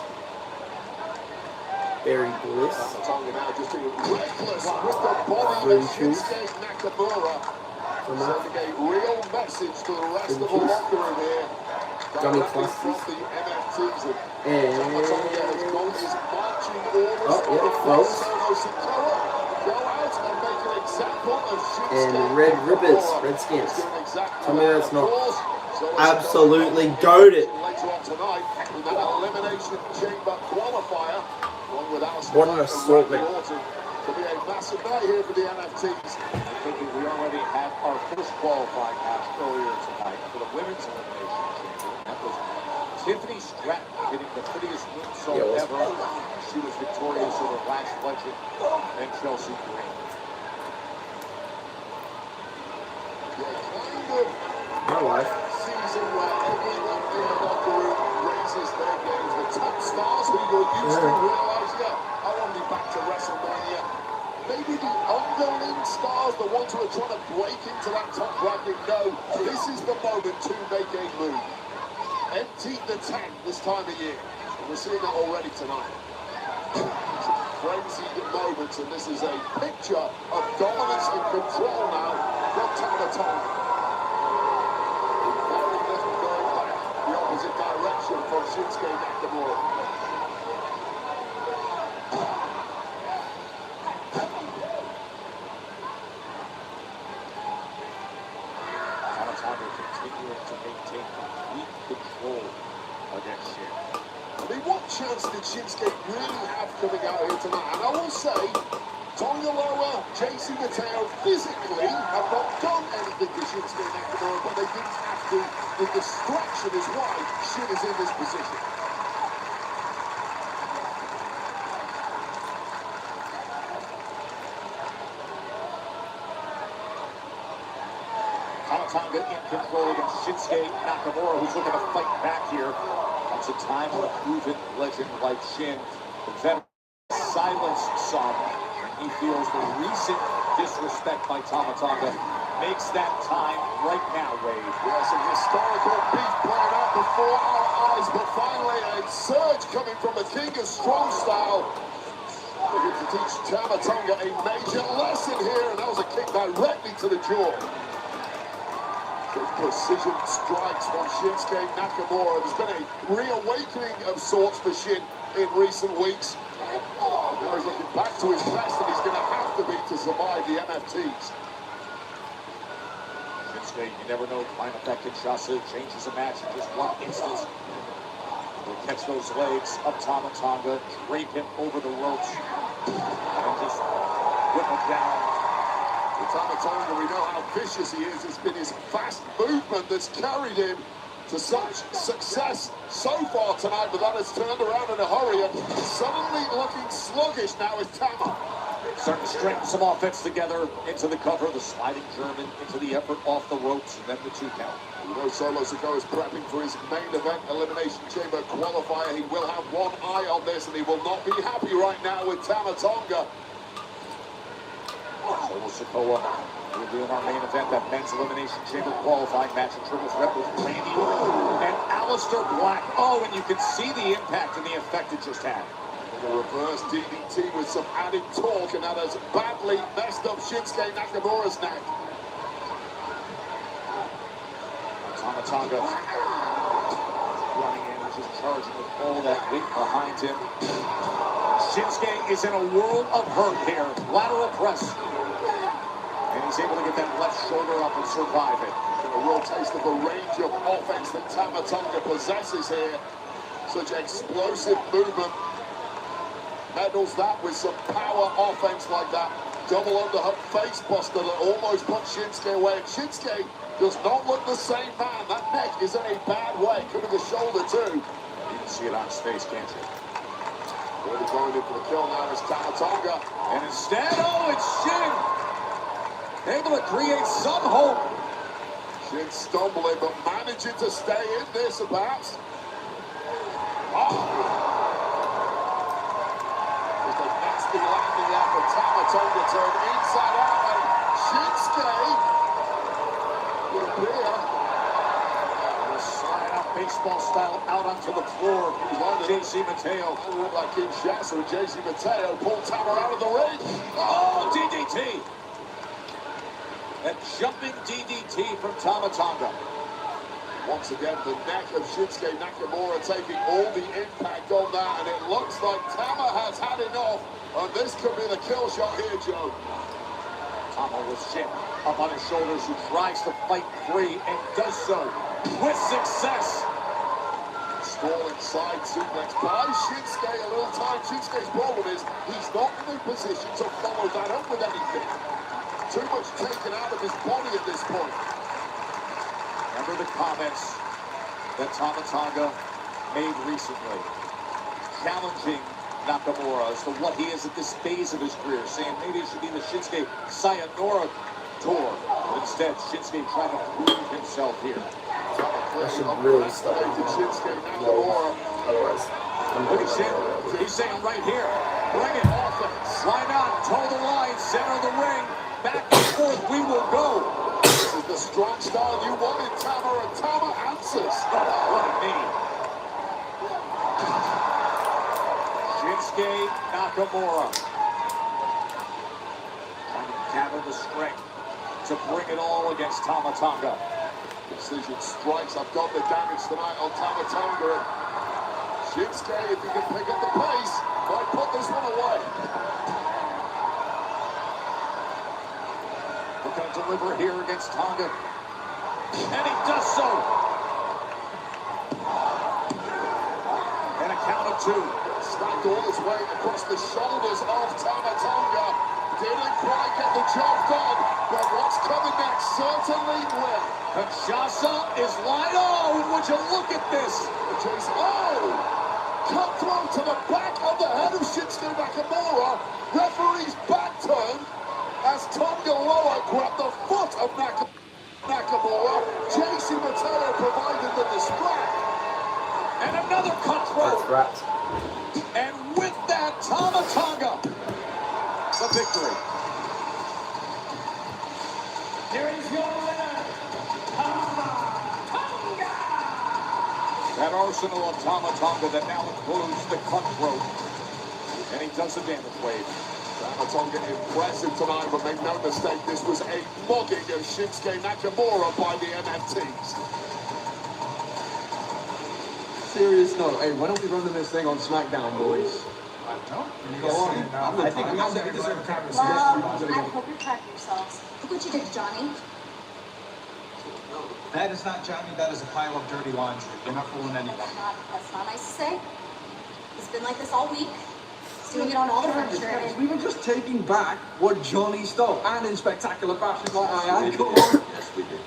Berry Bliss, Fruity Chews, sending a real message to the rest of the locker room here. Gummy Clusters, and and Red Ribbers, Red Skins. Tell me that's not absolutely goated. What an assortment. To be a massive night here for the NFTs. Thinking we already had our first qualifying match earlier tonight for the women's elimination champion. That was Tiffany Stratton hitting the prettiest moonsault ever. She was victorious over Lash Legend and Chelsea Green. My life. Season where everyone in the locker room raises their games. The top stars who you're used to realize, I want to be back to WrestleMania. Maybe the underling stars, the ones who are trying to break into that top bracket, no, this is the moment to make a move. Empty the tank this time of year. And we're seeing that already tonight. Some frenzied moments, and this is a picture of dominance and control now from Tama Tonga. Very little going back the opposite direction from Shinsuke Nakamura. Continuing to maintain complete control against him. I mean, what chance did Shinsuke really have coming out here tonight? And I will say, Tonga Loa, JC Mateo physically have not done anything to Shinsuke Nakamura, but they didn't have to. The distraction is why Shin is in this position. Tonga in control against Shinsuke Nakamura, who's looking to fight back here. That's a time when a proven legend like Shin, the veteran, silenced some. He feels the recent disrespect by Tonga makes that time right now, Wade. Yes, some historical beef playing out before our eyes, but finally a surge coming from the King of Strong Style. Looking to teach Tonga a major lesson here, and that was a kick directly to the jaw. Precision strikes from Shinsuke Nakamura. There's been a reawakening of sorts for Shin in recent weeks. Now he's looking back to his best, and he's going to have to be to survive the MFTs. Shinsuke, you never know, fine effective Shasa changes a match in just one instance. He'll catch those legs up Tonga, drape him over the ropes, and just whip him down. With Tonga, we know how vicious he is. It's been his fast movement that's carried him to such success so far tonight, but that has turned around in a hurry, and suddenly looking sluggish now is Tama. Starting to strengthen some offense together into the cover, the sliding German into the effort off the ropes, and then the 2 count. You know, Solo Sikoa is prepping for his main event Elimination Chamber qualifier. He will have one eye on this, and he will not be happy right now with Tonga. Solo Sikoa will be in our main event, that men's Elimination Chamber qualifying match in triple threat with Randy Orton and Aleister Black. Oh, and you can see the impact and the effect it just had. The reverse DDT with some added torque, and that has badly messed up Shinsuke Nakamura's neck. Tonga running in, just charging with all that weight behind him. Shinsuke is in a world of hurt here. Lateral press. And he's able to get that left shoulder up and survive it. And a real taste of the range of offense that Tonga possesses here. Such explosive movement. Medals that with some power offense like that. Double underhook face buster that almost put Shinsuke away. And Shinsuke does not look the same man. That neck is in a bad way. Could be the shoulder too. You can see it on his face, can't you? Really going in for the kill now is Tonga. And instead, oh, it's Shin. Able to create some hope. Shin stumbling, but managing to stay in this, perhaps. Oh. Just a nasty landing there for Tonga, turned inside out, and Shinsuke would appear. Slide out baseball style out onto the floor. JC Mateo. Looked like King Shasa and JC Mateo pulled Tama out of the ring. Oh, DDT. A jumping DDT from Tonga. Once again, the neck of Shinsuke Nakamura taking all the impact on that, and it looks like Tama has had enough, and this could be the kill shot here, Joe. Tama with Shin up on his shoulders, who tries to fight free and does so with success. Stalling side suplex by Shinsuke a little time. Shinsuke's problem is he's not in a position to follow that up with anything. Too much taken out of his body at this point. Remember the comments that Tonga made recently, challenging Nakamura as to what he is at this phase of his career, saying maybe it should be the Shinsuke Sayonara tour. But instead, Shinsuke trying to prove himself here. I should really start. Otherwise, look at Shin. He's saying right here, bring it. Why not? Toe the line, center of the ring. Back and forth, we will go. This is the strong style you wanted, Tama, and Tama answers. What a knee. Shinsuke Nakamura trying to gather the strength to bring it all against Tonga. Precision strikes. I've got the damage tonight on Tonga. Shinsuke, if he can pick up the pace, might put this one away. Going to deliver here against Tonga, and he does so. And a count of 2. Stacked all his weight across the shoulders of Tonga. Didn't quite get the job done, but what's coming next certainly will. Kinshasa is wide. Oh, would you look at this? Jason, cut through to the back of the head of Shinsuke Nakamura. Referee's back turned as Tonga Loa grabbed the foot of Nakamura. Jason Mateo provided the distract. And another cut through. That's wrapped. And with that, Tama Tonga, the victory. Here is your winner, Tama Tonga! That arsenal of Tama Tonga that now includes the cutthroat. And he does the damage wave. Tama Tonga impressive tonight, but make no mistake, this was a mugging of Shinsuke Nakamura by the MFTs. Serious note. Hey, why don't we run this thing on SmackDown, boys? No? Go on. I think we all deserve a conversation. I hope you're proud of yourselves. Look what you did, Johnny. That is not Johnny, that is a pile of dirty laundry. You're not fooling anyone. That's not nice to say. He's been like this all week. He's doing it on all the furniture. and- We were just taking back what Johnny stole, and in spectacular fashion like I am. Come on. Yes, we did.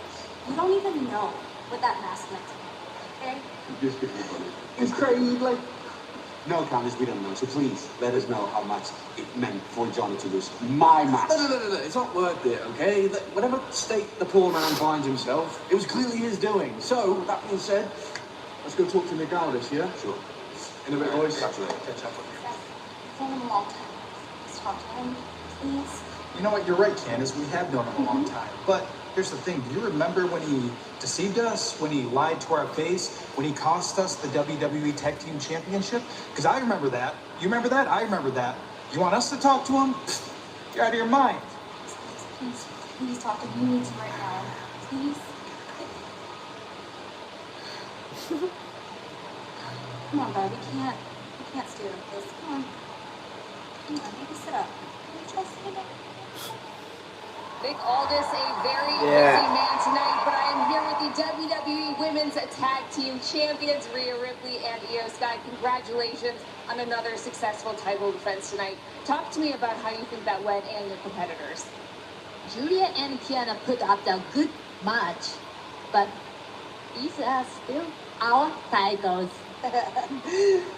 You don't even know what that mask meant to me. Okay? Just give me money. It's crazy, like. No, Candice, we don't know. So please, let us know how much it meant for Johnny to lose my match. No. It's not worth it, okay? Whatever state the poor man finds himself, it was clearly his doing. So, with that being said, let's go talk to Nick Aldis, yeah? Sure. In a bit, boys. Catch you later. Catch up with you. I've known him a long time. Let's talk to him, please. You know what, you're right, Candace, we have known him a long time. But here's the thing, do you remember when he deceived us, when he lied to our face, when he cost us the WWE Tag Team Championship? Because I remember that. You remember that? I remember that. You want us to talk to him? Pfft, you're out of your mind. Please talk to him. You need to right now. Please. Come on, bud. We can't stay like this. Come on. Come on, maybe sit up. Maybe try to sit up. Nick Aldis, a very Yeah. busy man tonight, but I am here with the WWE Women's Tag Team Champions, Rhea Ripley and Io Sky. Congratulations on another successful title defense tonight. Talk to me about how you think that went and your competitors. Julia and Kiana put up a good match, but these are still our titles.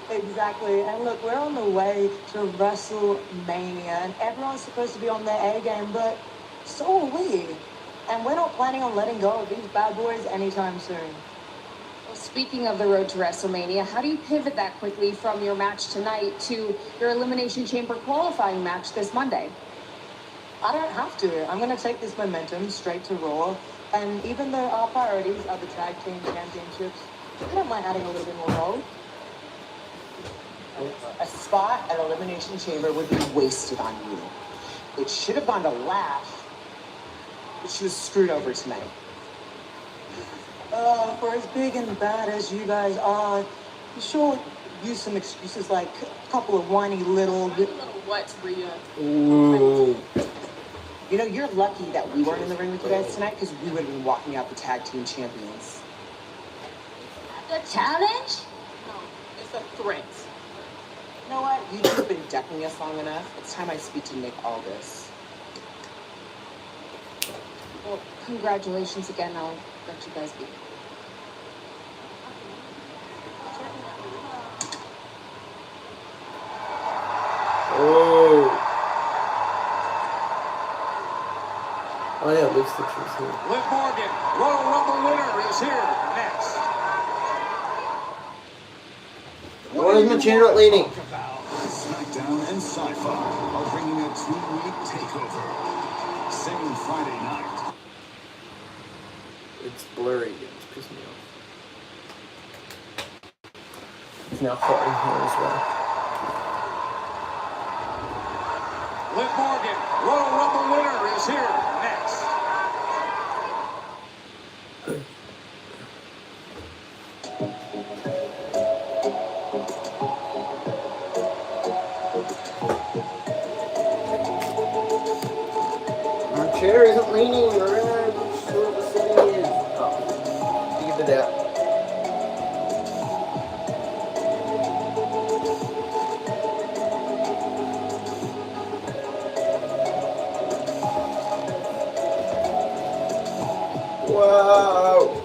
Exactly. And look, we're on the way to WrestleMania, and everyone's supposed to be on their A game, but so are we. And we're not planning on letting go of these bad boys anytime soon. Well, speaking of the road to WrestleMania, how do you pivot that quickly from your match tonight to your Elimination Chamber qualifying match this Monday? I don't have to. I'm going to take this momentum straight to Raw. And even though our priorities are the Tag Team Championships, I don't mind adding a little bit more gold. A spot at Elimination Chamber would be wasted on you. It should have gone to Lash, but she was screwed over tonight. For as big and bad as you guys are, you sure use some excuses like a couple of whiny little what, Rhea? Ooh. You know, you're lucky that we weren't in the ring with you guys tonight, because we would have been walking out the Tag Team Champions. The challenge? No, it's a threat. You know what? You two have been decking us long enough. It's time I speak to Nick Aldis. Well, congratulations again. I'll let you guys be. Oh. Oh yeah, lipstick was here. Liv Morgan, Royal Rumble winner, is here next. What is Machino leading? SmackDown and Sci-Fi are bringing a 2-week takeover. Same Friday night. It's blurry. It's pissing me off. It's now hot in here as well. Liv Morgan, Royal Rumble winner, is here next. Our chair isn't leaning. We're sure the setting is. Oh, figured it out. Whoa!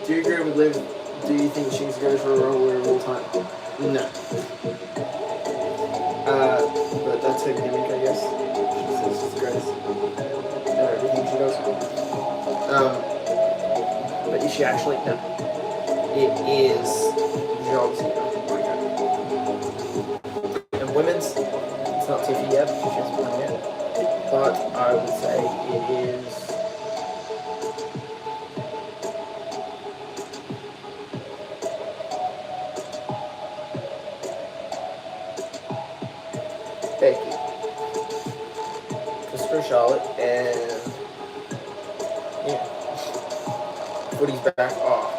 Do you agree with Liv? Do you think she needs to go for a Royal Rumble all time? No. But that's her gimmick, I guess. She says she's the greatest at everything she does. But is she actually? No. It is Jobs here. And women's, it's not Tiffy yet, she hasn't won yet. But I would say it is. Becky. Christopher Charlotte and yeah. Footy's back. Oh.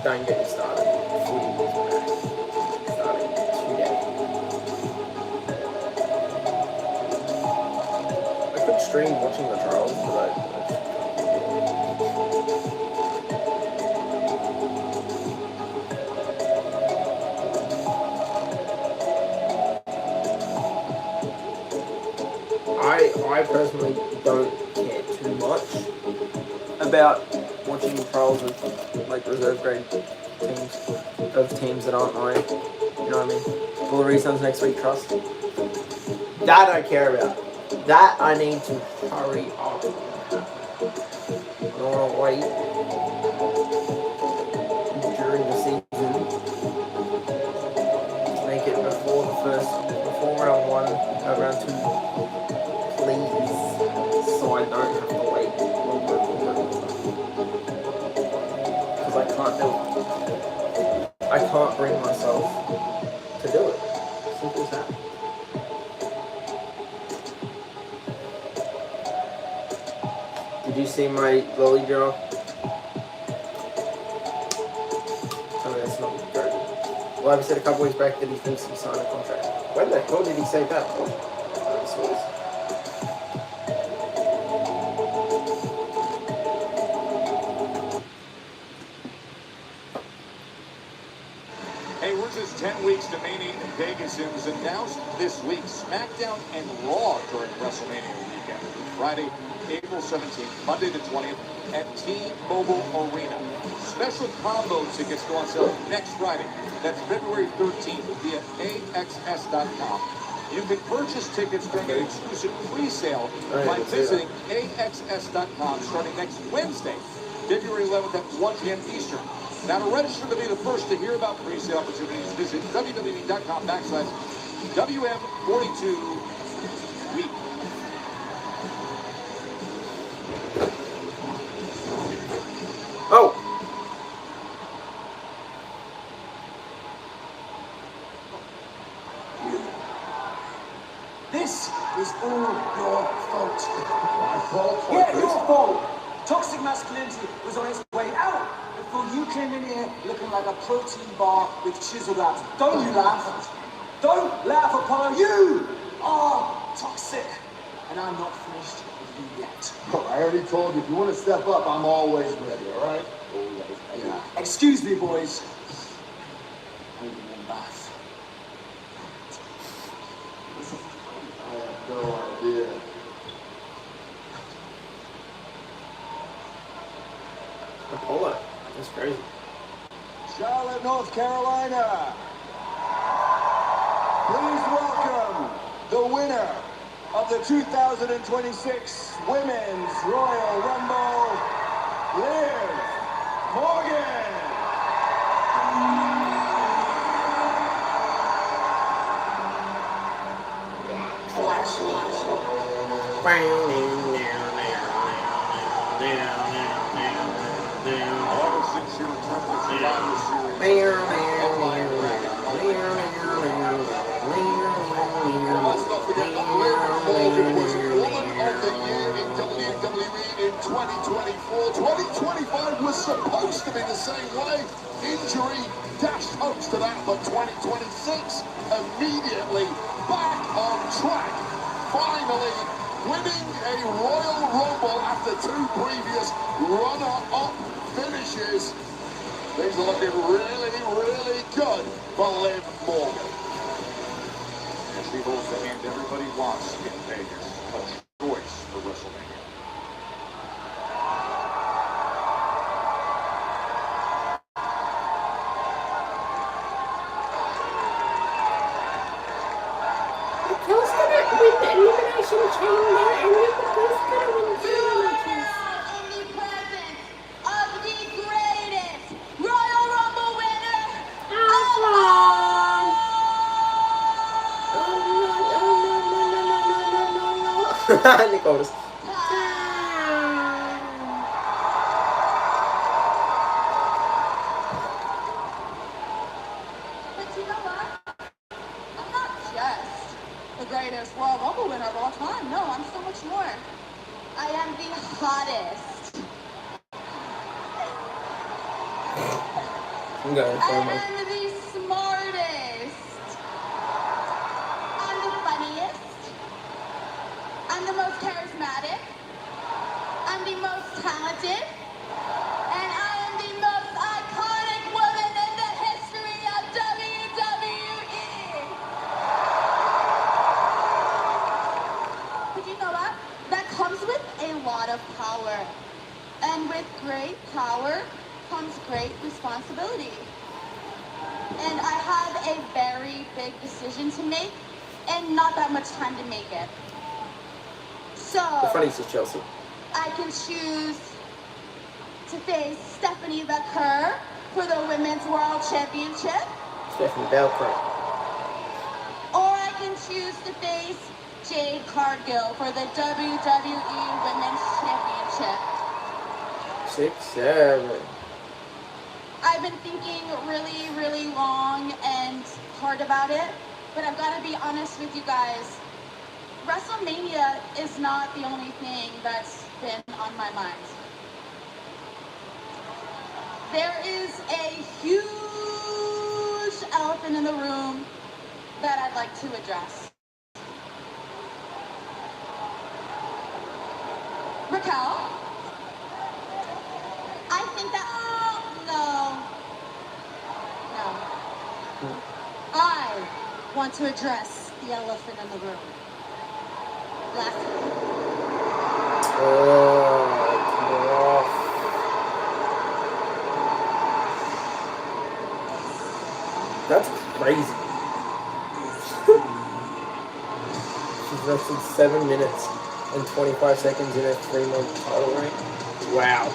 Don't get me started. Footy is back. Starting today. I could stream watching the trials, but I personally don't care too much about watching trials of like reserve grade teams, of teams that aren't mine. You know what I mean? Glory Sons next week, trust. That I care about. That I need to hurry up. I don't want to wait during the season to make it before round 1, round 2. Please, so I don't have to wait longer. Because I can't do it. I can't bring myself to do it. Simple as that. Did you see my lolly jar? Tell me that's not very good. Well, I said a couple weeks back that he thinks he signed a contract. When the hell did he say that? Hey, we're just 10 weeks to Mania in Vegas. It was announced this week, SmackDown and Raw during WrestleMania weekend. Friday, April 17th, Monday the 20th, at T-Mobile Arena. Special combo tickets go on sale next Friday. That's February 13th via AXS.com. You can purchase tickets during an exclusive pre-sale by visiting AXS.com starting next Wednesday, February 11th at 1 p.m. Eastern. Now, to register to be the first to hear about pre-sale opportunities, visit www.com/WM42Week. Oh! This is all your fault. My fault? Yeah, your fault. Toxic masculinity was on its way out before you came in here looking like a protein bar with chisel abs. Don't you laugh. Don't laugh upon you are toxic. And I'm not finished with you yet. I already told you, if you want to step up, I'm always ready, all right? Yeah. Excuse me, boys. I need a bath. I have no idea. Apollo. That's crazy. Charlotte, North Carolina. Please welcome the winner of the 2026 Women's Royal Rumble, Liv Morgan. Let's not forget that Liv Morgan was Woman of the Year in WWE in 2024. 2025 was supposed to be the same way. Injury dashed hopes to that, but 2026 immediately back on track. Finally winning a Royal Rumble after 2 previous runner-up finishes. Things are looking really, really good for Liv Morgan. And she holds the hand everybody wants in Vegas. A choice for WrestleMania. Who's gonna win the Elimination Chamber and who's gonna win the matches? In the presence of the greatest Royal Rumble winner of all! No. Nicholas. But you know what? I'm not just the greatest Royal Rumble winner of all time. No, I'm so much more. I am the hottest. I'm going I for am the smartest. I'm the funniest. I'm the most charismatic. I'm the most talented. And I am the most iconic woman in the history of WWE. But you know what? That comes with a lot of power. And with great power comes great responsibility. And I have a very big decision to make and not that much time to make it. So the funniest is Chelsea. I can choose to face Stephanie Kerr for the Women's World Championship. Stephanie Belcrow. Or I can choose to face Jade Cargill for the WWE Women's Championship. 6, 7. I've been thinking really, really long and hard about it, but I've got to be honest with you guys. WrestleMania is not the only thing that's been on my mind. There is a huge elephant in the room that I'd like to address. Raquel, I think that, no. I want to address the elephant in the room. That's crazy. She's wrestled 7 minutes and 25 seconds in a 3-month title reign. Wow.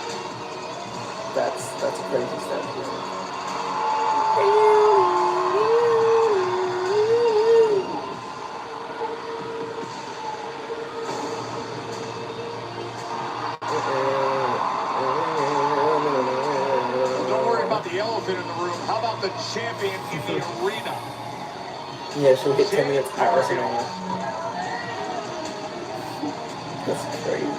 That's crazy stuff. The elephant in the room. How about the champion in the arena? Yeah, she'll hit 10 minutes at WrestleMania. That's crazy.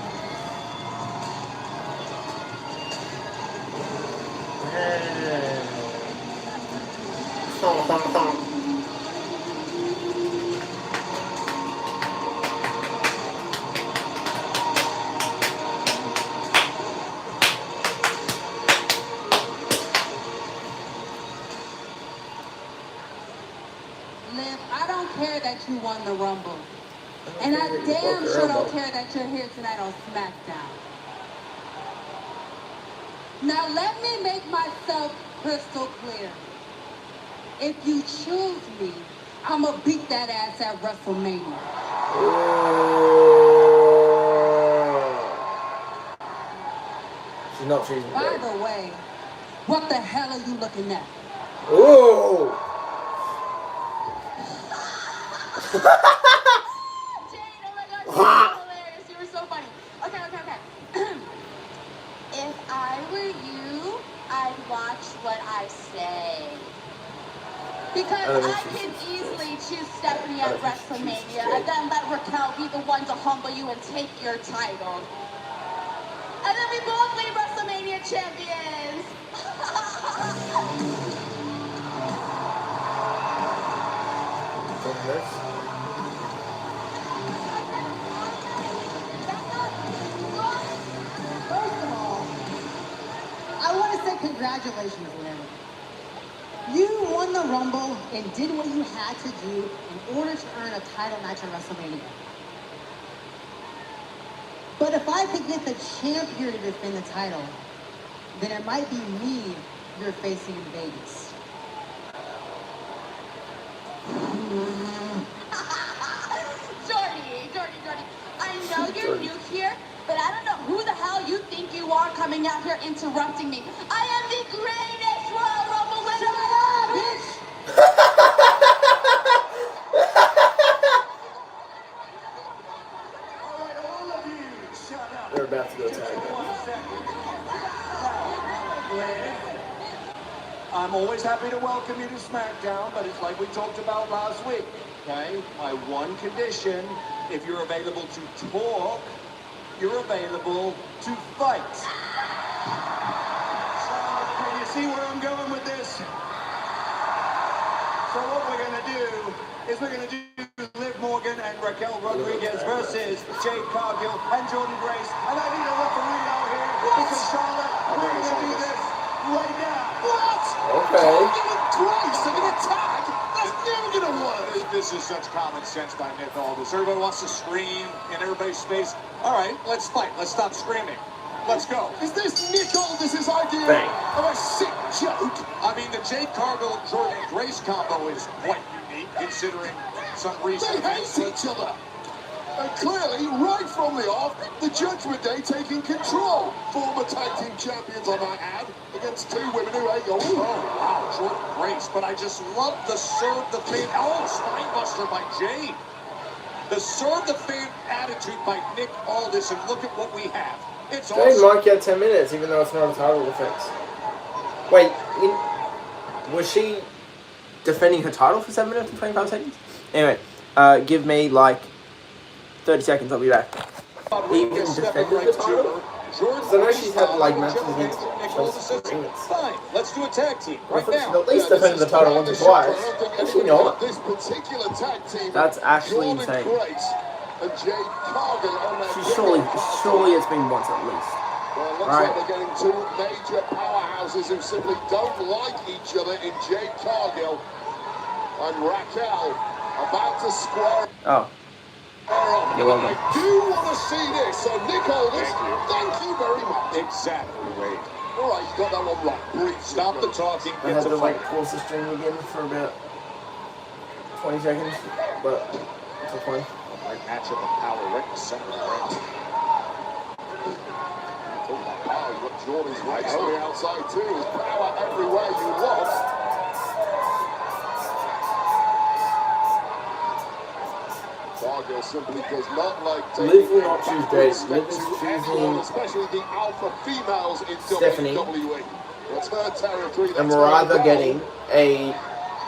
Liv, I don't care that you won the Rumble. And I damn sure don't care that you're here tonight on SmackDown. Now let me make myself crystal clear. If you choose me, I'm gonna beat that ass at WrestleMania. She's not choosing. By the way, what the hell are you looking at? Ooh. Jade, oh my God, you were hilarious. You were so funny. Okay. If I were you, I'd watch what I say. Because I could easily choose Stephanie at WrestleMania and then let Raquel be the one to humble you and take your title. And then we both leave WrestleMania champions. Congratulations, Liv. You won the Rumble and did what you had to do in order to earn a title match at WrestleMania. But if I could get the champ here to defend the title, then it might be me you're facing in Vegas. Jordy, I know you're new here, but I don't know who the hell you think you are coming out here interrupting me. I am the greatest Royal Rumble winner! Shut up, bitch! Alright, all of you, shut up. They're about to go tag. I'm always happy to welcome you to SmackDown, but it's like we talked about last week, okay? My one condition, if you're available to talk, you're available to fight. So, can you see where I'm going with this? So what we're going to do is we're going to do Liv Morgan and Raquel Rodriguez versus Jade Cargill and Jordan Grace. And I need a referee out here because Charlotte, we're going to do this right now. What? Okay. Grace in an attack? That's never gonna work. This is such common sense by Nick Aldis. Everybody wants to scream in everybody's space. All right, let's fight. Let's stop screaming. Let's go. Is this Nick Aldis' idea of a sick joke? I mean, the Jade Cargill Jordan Grace combo is quite unique, considering some recent They hate each other. And clearly, right from the off, the Judgment Day taking control. Former tag team champions, I might add, against two women who hate you. Oh, wow, Jordan Grace. But I just love the serve the fan. Oh, spinebuster by Jade. The serve the fan attitude by Nick Aldis, and look at what we have. It's Jade awesome. might get 10 minutes, even though it's not a title defense. Wait, was she defending her title for 7 minutes and 25 seconds? Anyway, give me like 30 seconds, I'll be back. Even defended the title? Because I know she's had like matches against Chelsea. Fine, let's do a tag team I right thought she's now. at least defended the title once or twice. Is she not? This particular tag team, That's actually Jordan insane. Grace and Jade Cargill on their Surely it's been once at least. Well, it looks Right. like they're getting two major powerhouses who simply don't like each other in Jade Cargill and Raquel about to square Oh. You're welcome. I do want to see this. So, Nick Aldis, thank you very much. Exactly, Wade. All right, you got that one right. Breathe. Stop the talking. I had to like pause the stream again for about 20 seconds, but it's okay. Right matchup of power right in the center of the ring. Oh, you got Jordan's race on the outside too. His power everywhere you look. Cargill simply does not like Liv will not choose Jade. Liv is choosing especially the alpha females in Stephanie. WWE. That's her territory. And we're either getting a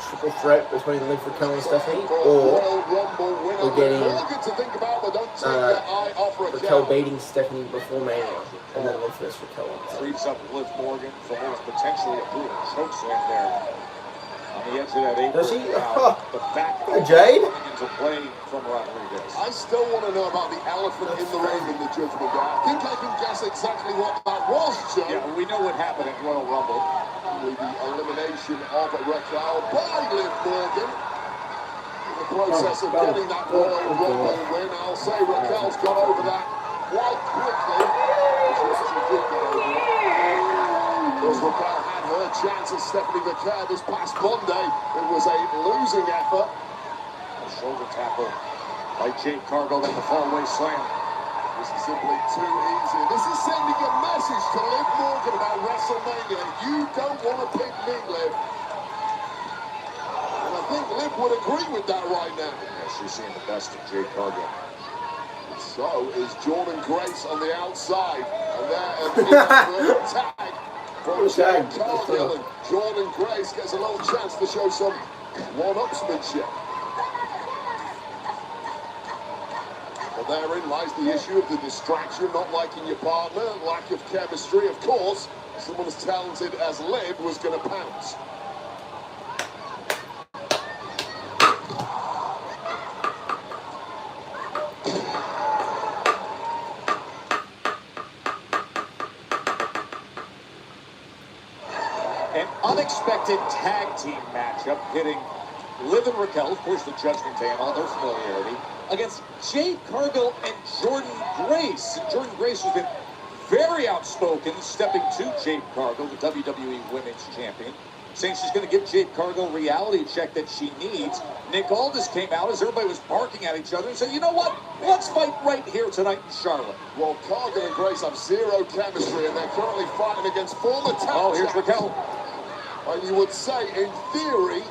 triple threat between Liv, Raquel, and Stephanie, or we're getting Raquel beating Stephanie before Mania, and then Liv versus Raquel. Frees up Liv Morgan for what is potentially a brutal chokeslam there. On the edge of that apron. Does she? The back Jade? into play from Rodriguez. I still want to know about the elephant in the room in the Judgment Day. I think I can guess exactly what that was, Joe. Yeah, we know what happened at Royal Rumble. With the elimination of Raquel by Liv Morgan. In the process of getting that Royal Rumble win, I'll say Raquel's got over that quite quickly. She did get over it. Because Raquel had her chance at Stephanie McCare this past Monday. It was a losing effort. A shoulder tackle by Jade Cargill and the fallaway slam. This is simply too easy. This is sending a message to Liv Morgan about WrestleMania. You don't want to pick me, Liv. And I think Liv would agree with that right now. Yeah, she's seeing the best of Jade Cargill. So is Jordan Grace on the outside. And there, a tag from Jade Cargill. And Jordan Grace gets a little chance to show some one-upsmanship. But therein lies the issue of the distraction, not liking your partner, lack of chemistry. Of course, someone as talented as Liv was going to pounce. unexpected tag team matchup pitting Liv and Raquel, of course the Judgment Day and all their familiarity, against Jade Cargill and Jordan Grace. And Jordan Grace has been very outspoken, stepping to Jade Cargill, the WWE Women's Champion, saying she's going to give Jade Cargill a reality check that she needs. Nick Aldis came out as everybody was barking at each other and said, you know what? Let's fight right here tonight in Charlotte. Well, Cargill and Grace have zero chemistry, and they're currently fighting against former tag Oh, here's champs. Raquel. And you would say, in theory,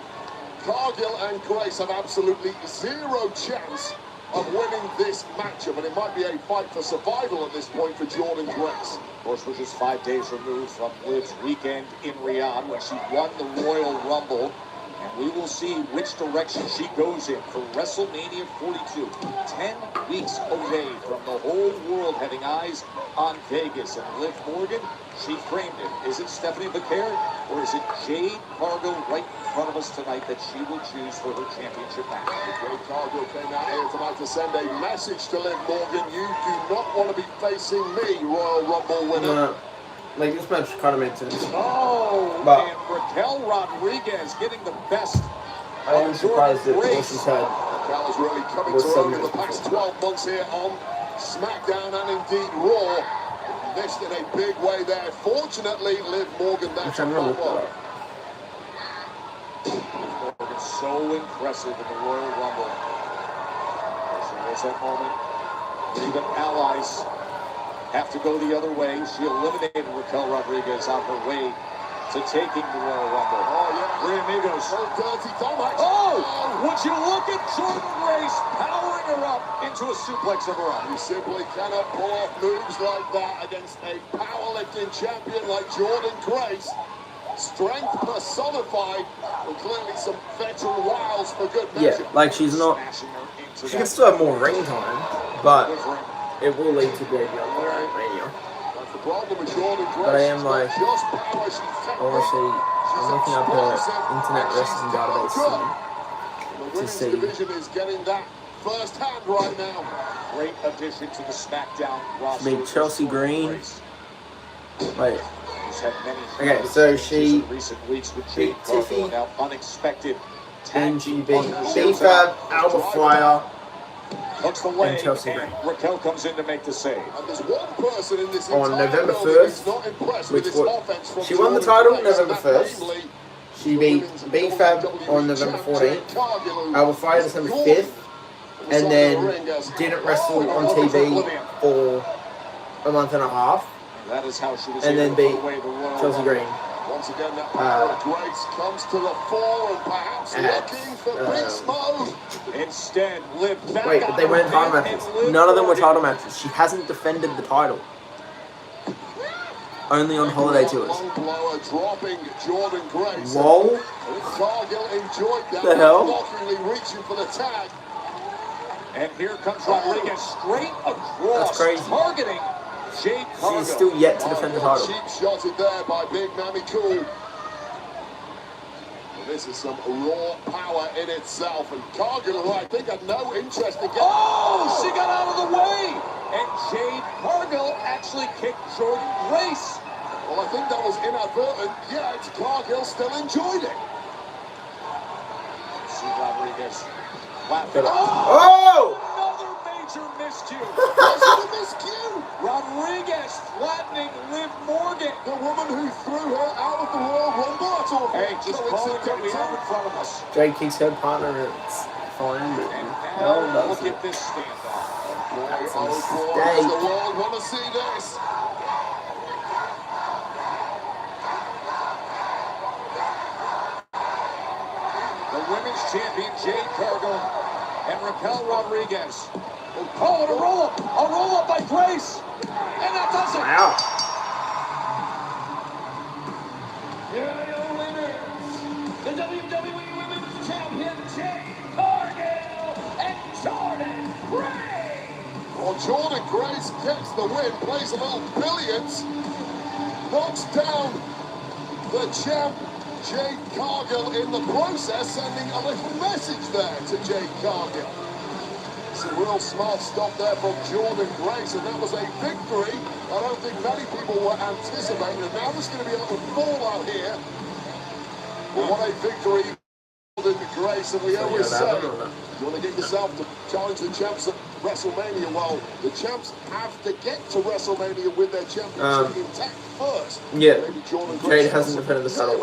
Cargill and Grace have absolutely zero chance of winning this matchup, and it might be a fight for survival at this point for Jordan Grace. Of course, we're just 5 days removed from Liv's weekend in Riyadh when she won the Royal Rumble. And we will see which direction she goes in for WrestleMania 42. 10 weeks away from the whole world having eyes on Vegas. And Liv Morgan, she framed it. Is it Stephanie McCare or is it Jade Cargill right in front of us tonight that she will choose for her championship match? Jade Cargill came out here tonight to send a message to Liv Morgan. You do not want to be facing me, Royal Rumble winner. No. Like, this match kind of made sense. Oh, but and Raquel Rodriguez getting the best. I am surprised that Wilson's had Raquel has really come into her own in the past 12 months here on SmackDown and indeed Raw. Missed in a big way there. Fortunately, Liv Morgan that's I'm a one. Morgan so impressive in the Royal Rumble. So there's that moment. Even allies have to go the other way. She eliminated Raquel Rodriguez on her way to taking the Royal Rumble. Oh, yeah. Three amigos. Dirty Tom. Oh! Would you look at Jordan Grace powering her up into a suplex of her own? You simply cannot pull off moves like that against a powerlifting champion like Jordan Grace. Strength personified, and clearly some veteran wiles for good measure. Yeah, like she's not. She can still have more ring time, but it will lead to graveyard Mania. That's the problem with Jordan Grace. But I am like, just power, she's technical. obviously, I'm looking up her internet wrestling database to see. The women's division is getting that first hand right now. Great addition to the SmackDown roster. Big Chelsea Green. Wait. Okay, so she recent weeks with beat Tiffy, now unexpected then she beat B-Fab, Alba Flyer, hooks the leg, and Chelsea Green. Raquel comes in to make the save. And there's one person in this On entire November world that is 1st, not impressed which with this was, offense from she won the Jordan title Grace, November and that 1st. namely She beat B-Fab on November 14th, Alba Flyer December 5th, and then didn't wrestle on TV for a month and a half. That is how she was and then beat Chelsea Green. Once again, that power of Grace comes to the fore and perhaps looking for beast mode. Instead, Liv back. Wait, but they weren't title matches. None of them were title matches. She hasn't defended the title. Only on holiday tours. Long blower dropping Jordan Grace. Lol. Cargill enjoyed that. The hell? Mockingly reaching for the tag. And here comes Rodriguez straight across. That's crazy. Targeting Jade Cargill. She's still yet to defend the title. Cheap shotted there by Big Mammy Cool. This is some raw power in itself, and Cargill, who I think had no interest in getting... Oh, she got out of the way! And Jade Cargill actually kicked Jordan Grace. Well, I think that was inadvertent, yet Cargill still enjoyed it. See Rodriguez laughing. Oh! Another major miscue. Was it a miscue? Rodriguez flattening Liv Morgan. The woman who threw her out of the Royal Rumble. That's all. Hey, just calling what we have in front of us. Jade kicks her partner and it's fine. And No, now that's look at this standoff. That's a Oh, boy, mistake. does the world want to see this? The women's champion, Jade Cargill, and Raquel Rodriguez. Oh, and a roll-up by Grace. And that does it. Wow. Here are your winners, the WWE Women's Champion, Jade Cargill and Jordan Grace. Well, Jordan Grace gets the win, plays a little billiards, knocks down the champ, Jade Cargill, in the process, sending a little message there to Jade Cargill. Some real smart stuff there from Jordan Grace, and that was a victory I don't think many people were anticipating. And now there's going to be a little fallout here But what a victory in grace, and we always say, you want to get yourself to challenge the champs at WrestleMania. Well, the champs have to get to WrestleMania with their championship intact first. Yeah, Jade hasn't defended the title.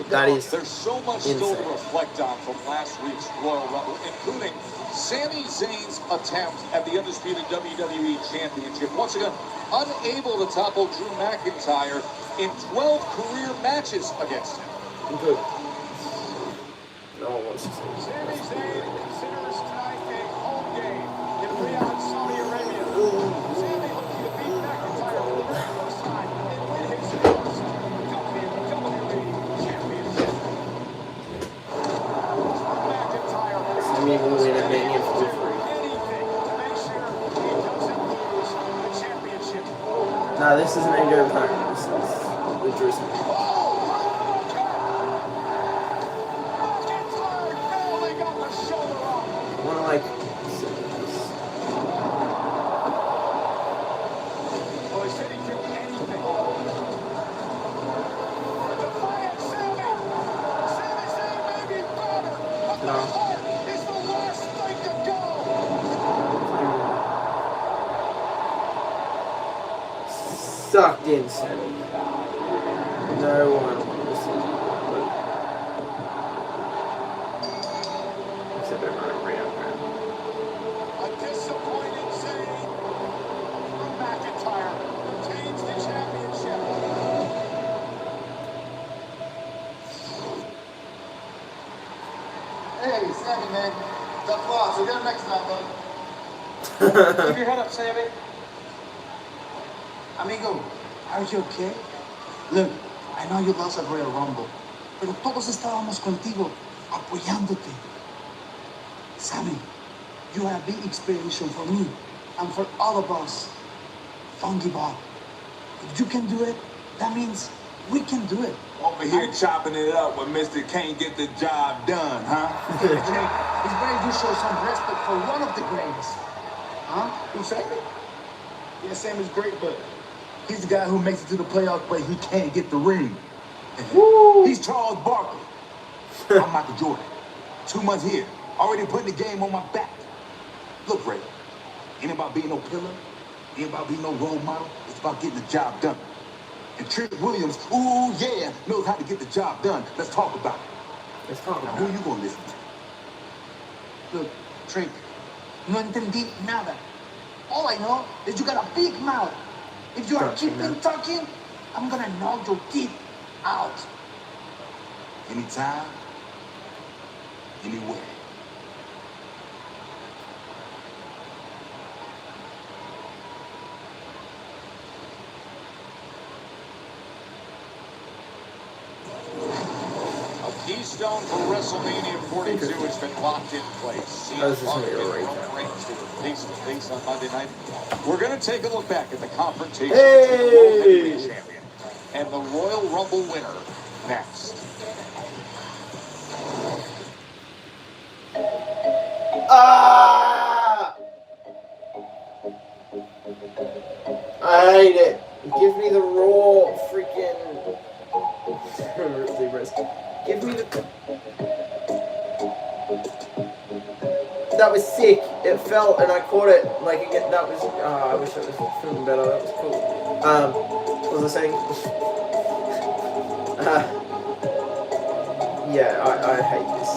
That is There's so much still to reflect on from last week's Royal Rumble, including Sami Zayn's attempt at the undisputed WWE Championship. Once again, unable to topple Drew McIntyre in 12 career matches against him. Good. No one wants to see this. Sami Zayn considers tonight a home game in Riyadh, Saudi Arabia. Sami looking to beat McIntyre for the very first time and win his first WWE Championship. McIntyre. Sami will win at Mania for free. Nah, this isn't a go time. This is the Jerusalem. Like sucked in, Sammy. No one wants to see. Except everyone agree on that. A disappointing Zayn from McIntyre retains the championship. Hey, Sammy, man. Tough loss. We'll get him next time, bud. Keep your head up, Sammy. Amigo, are you okay? Look, I know you lost at Royal Rumble, pero todos estábamos contigo, apoyándote. Sammy, you are a big inspiration for me and for all of us. Funky Bob, if you can do it, that means we can do it. Over here chopping it up when Mr. Can't get the job done, huh? It's better you show some respect for one of the greats. Huh? Who, Sammy? Yeah, Sammy's great, but he's the guy who makes it to the playoffs, but he can't get the ring. He's Charles Barkley. I'm Michael Jordan. 2 months here, already putting the game on my back. Look, Ray, ain't about being no pillar, ain't about being no role model. It's about getting the job done. And Trick Williams, ooh yeah, knows how to get the job done. Let's talk about it. Let's talk about it. Who you gonna listen to? Look, Trick, no entendí nada. All I know is you got a big mouth. If you are keeping talking, I'm gonna knock your teeth out. Anytime, anywhere. Keystone for WrestleMania 42 has been locked in place. Face on Monday night. We're going to take a look back at the confrontation between the World Heavyweight Champion and the Royal Rumble winner next. I hate it. Give me the raw freaking. Give me the. That was sick. It fell and I caught it like again. That was. I wish I was filming better. That was cool. What was I saying? Yeah, I hate this.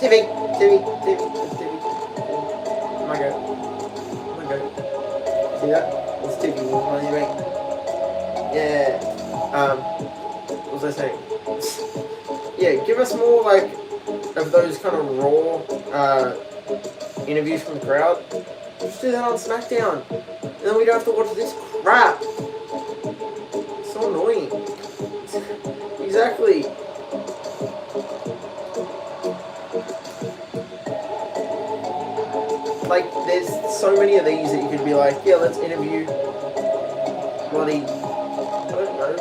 TV. Oh my god. See that? It's TV. What do you mean? Yeah. What was I saying? Yeah, give us more like of those kind of raw interviews from the crowd. Just do that on SmackDown. And then we don't have to watch this crap. It's so annoying. Exactly. Like, there's so many of these that you could be like, yeah, let's interview bloody, I don't know.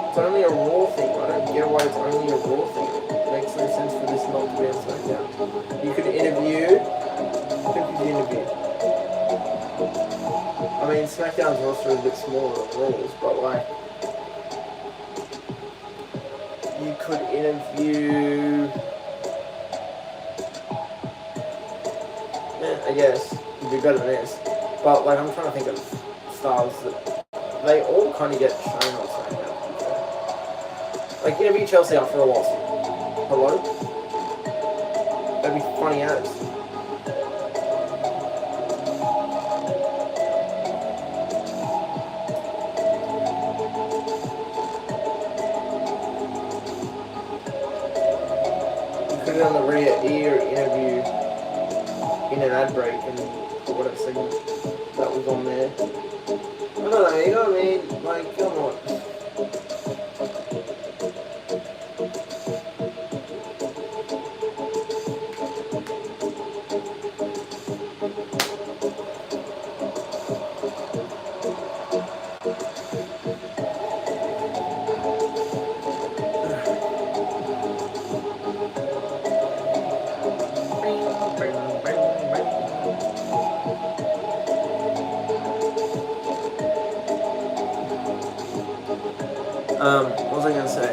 It's only a Raw thing. I don't get why it's only a Raw thing. It makes no sense for this not to be on SmackDown. You could interview. I mean, SmackDown's roster is a bit smaller than Raw's, but like, interview. Yeah, I guess it'd be better than this. But like, I'm trying to think of stars that they all kind of get shown on SmackDown. Like interview Chelsea after a loss. Hello? That'd be funny as. Put it on the rear ear interview in an ad break and whatever segment that was on there. I don't know, you know what I mean? Like, come on. What was I gonna say?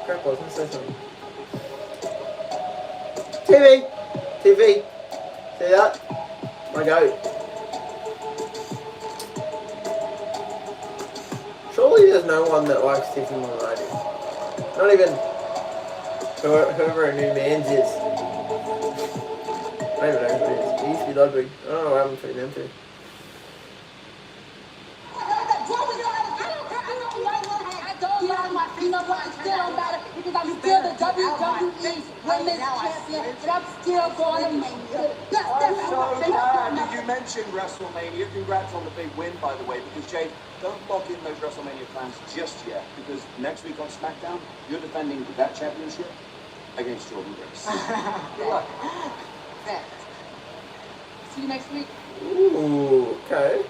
Crap, I was gonna say something. TV! See that? My goat. Surely there's no one that likes Tiffy more than I do. Not even whoever a new man's is. I don't even know who it is. He used to be Ludwig. I don't know what happened between them two. Because I'm still the WWE Women's Champion, and I'm still going to make the best. I'm so glad you mentioned WrestleMania. Congrats on the big win, by the way, because Jade, don't lock in those WrestleMania plans just yet, because next week on SmackDown, you're defending that championship against Jordan Grace. Good luck. See you next week. Ooh, okay.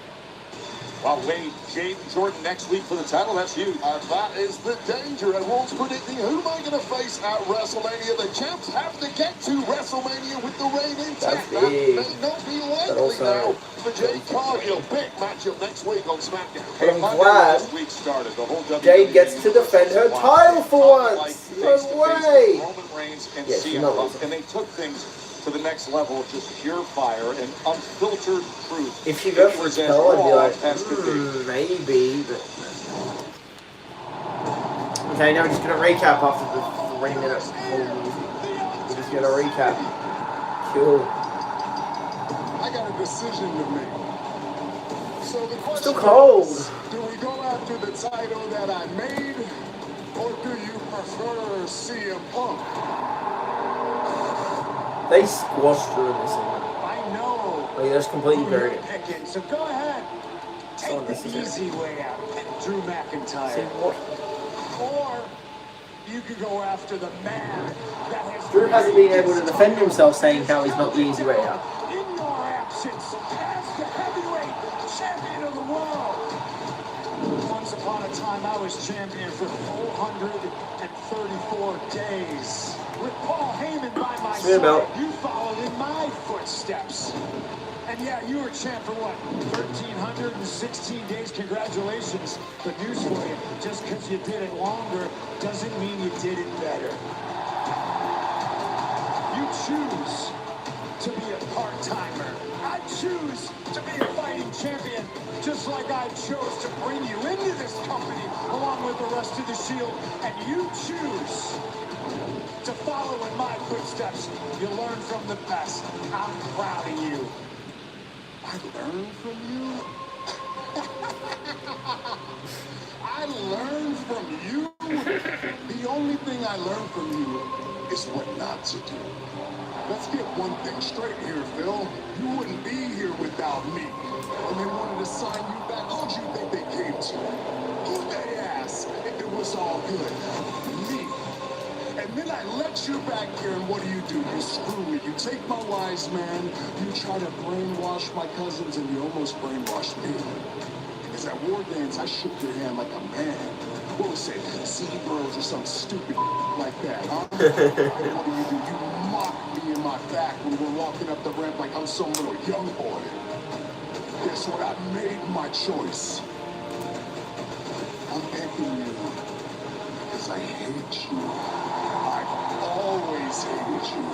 Well, Wade, Jade, Jordan next week for the title. That's huge. And that is the danger. Everyone's predicting who am I going to face at WrestleMania. The champs have to get to WrestleMania with the reign intact. That may not be likely now for Jade Cargill. Big matchup next week on SmackDown. I'm glad Jade gets to defend her title for once. No way. Roman Reigns and Yes, CM Punk, and they took things to the next level of just pure fire and unfiltered truth. If she goes for Hell, I'd be like, maybe, but... Okay, now we're just going to recap after the 3 minutes. We're just going to recap. Cool. I got a decision to make. So the question Still cold. is, do we go after the title that I made, or do you prefer CM Punk? They squashed her in this segment. I know. Like, they just completely buried it. Picking, so go ahead. Take the easy way out. Pick Drew McIntyre. Or you could go after the man that has... Drew hasn't been able to defend himself, saying how he's not the easy way out. In your absence, as the heavyweight champion of the world. Once upon a time, I was champion for 434 days. With Paul Heyman by my side, you followed in my footsteps. And yeah, you were champ for what, 1,316 days? Congratulations. But news for you, just because you did it longer doesn't mean you did it better. You choose to be a part-timer. I choose to be a fighting champion, just like I chose to bring you into this company along with the rest of the Shield. And you choose to follow in my footsteps. You learn from the best. I'm proud of you. I learned from you? I learned from you? The only thing I learned from you is what not to do. Let's get one thing straight here, Phil. You wouldn't be here without me. When they wanted to sign you back, who'd you think they came to? Who'd they ask if it was all good? Me. And then I let you back here, and what do? You screw me. You take my wise man, you try to brainwash my cousins, and you almost brainwashed me. Because at War Games, I shook your hand like a man. What was it? CD Bros or some stupid like that, huh? And what do? You mock me in my back when we're walking up the ramp like I'm some little young boy. guess what? I made my choice. I'm picking you because I hate you. I've always hated you.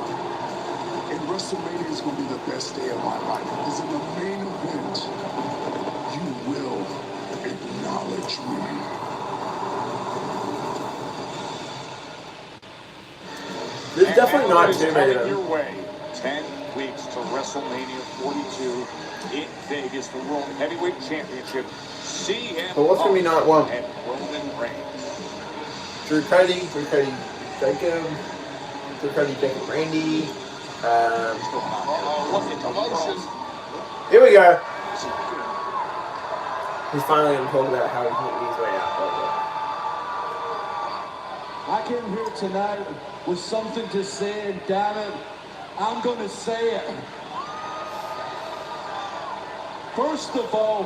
And WrestleMania is going to be the best day of my life because in the main event, you will acknowledge me. This is definitely not too many. Your way. 10 weeks to WrestleMania 42 in Vegas, the World Heavyweight Championship. CM But what's going to be night one? and Roman Reigns. Drew Cody, Jacob, Randy. Here we go. He's finally going to talk about how he can get his way out. I came here tonight with something to say, and damn it, I'm going to say it. First of all,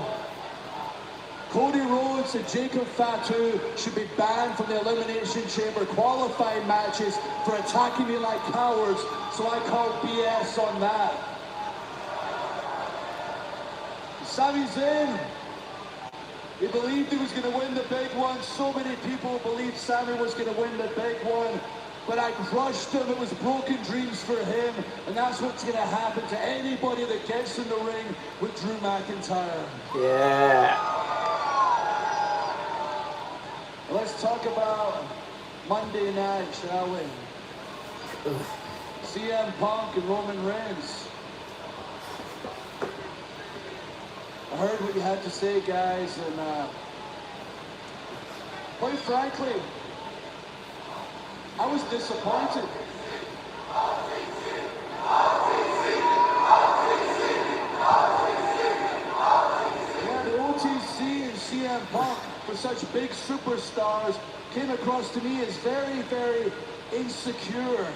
Cody Rhodes and Jacob Fatu should be banned from the Elimination Chamber qualifying matches for attacking me like cowards, so I call BS on that. Sami Zayn, he believed he was going to win the big one. So many people believed Sami was going to win the big one. But I crushed him. It was broken dreams for him. And that's what's going to happen to anybody that gets in the ring with Drew McIntyre. Yeah. Let's talk about Monday night, shall we? CM Punk and Roman Reigns. I heard what you had to say, guys, and quite frankly, I was disappointed. Yeah, the OTC and CM Punk, for such big superstars, came across to me as very, very insecure.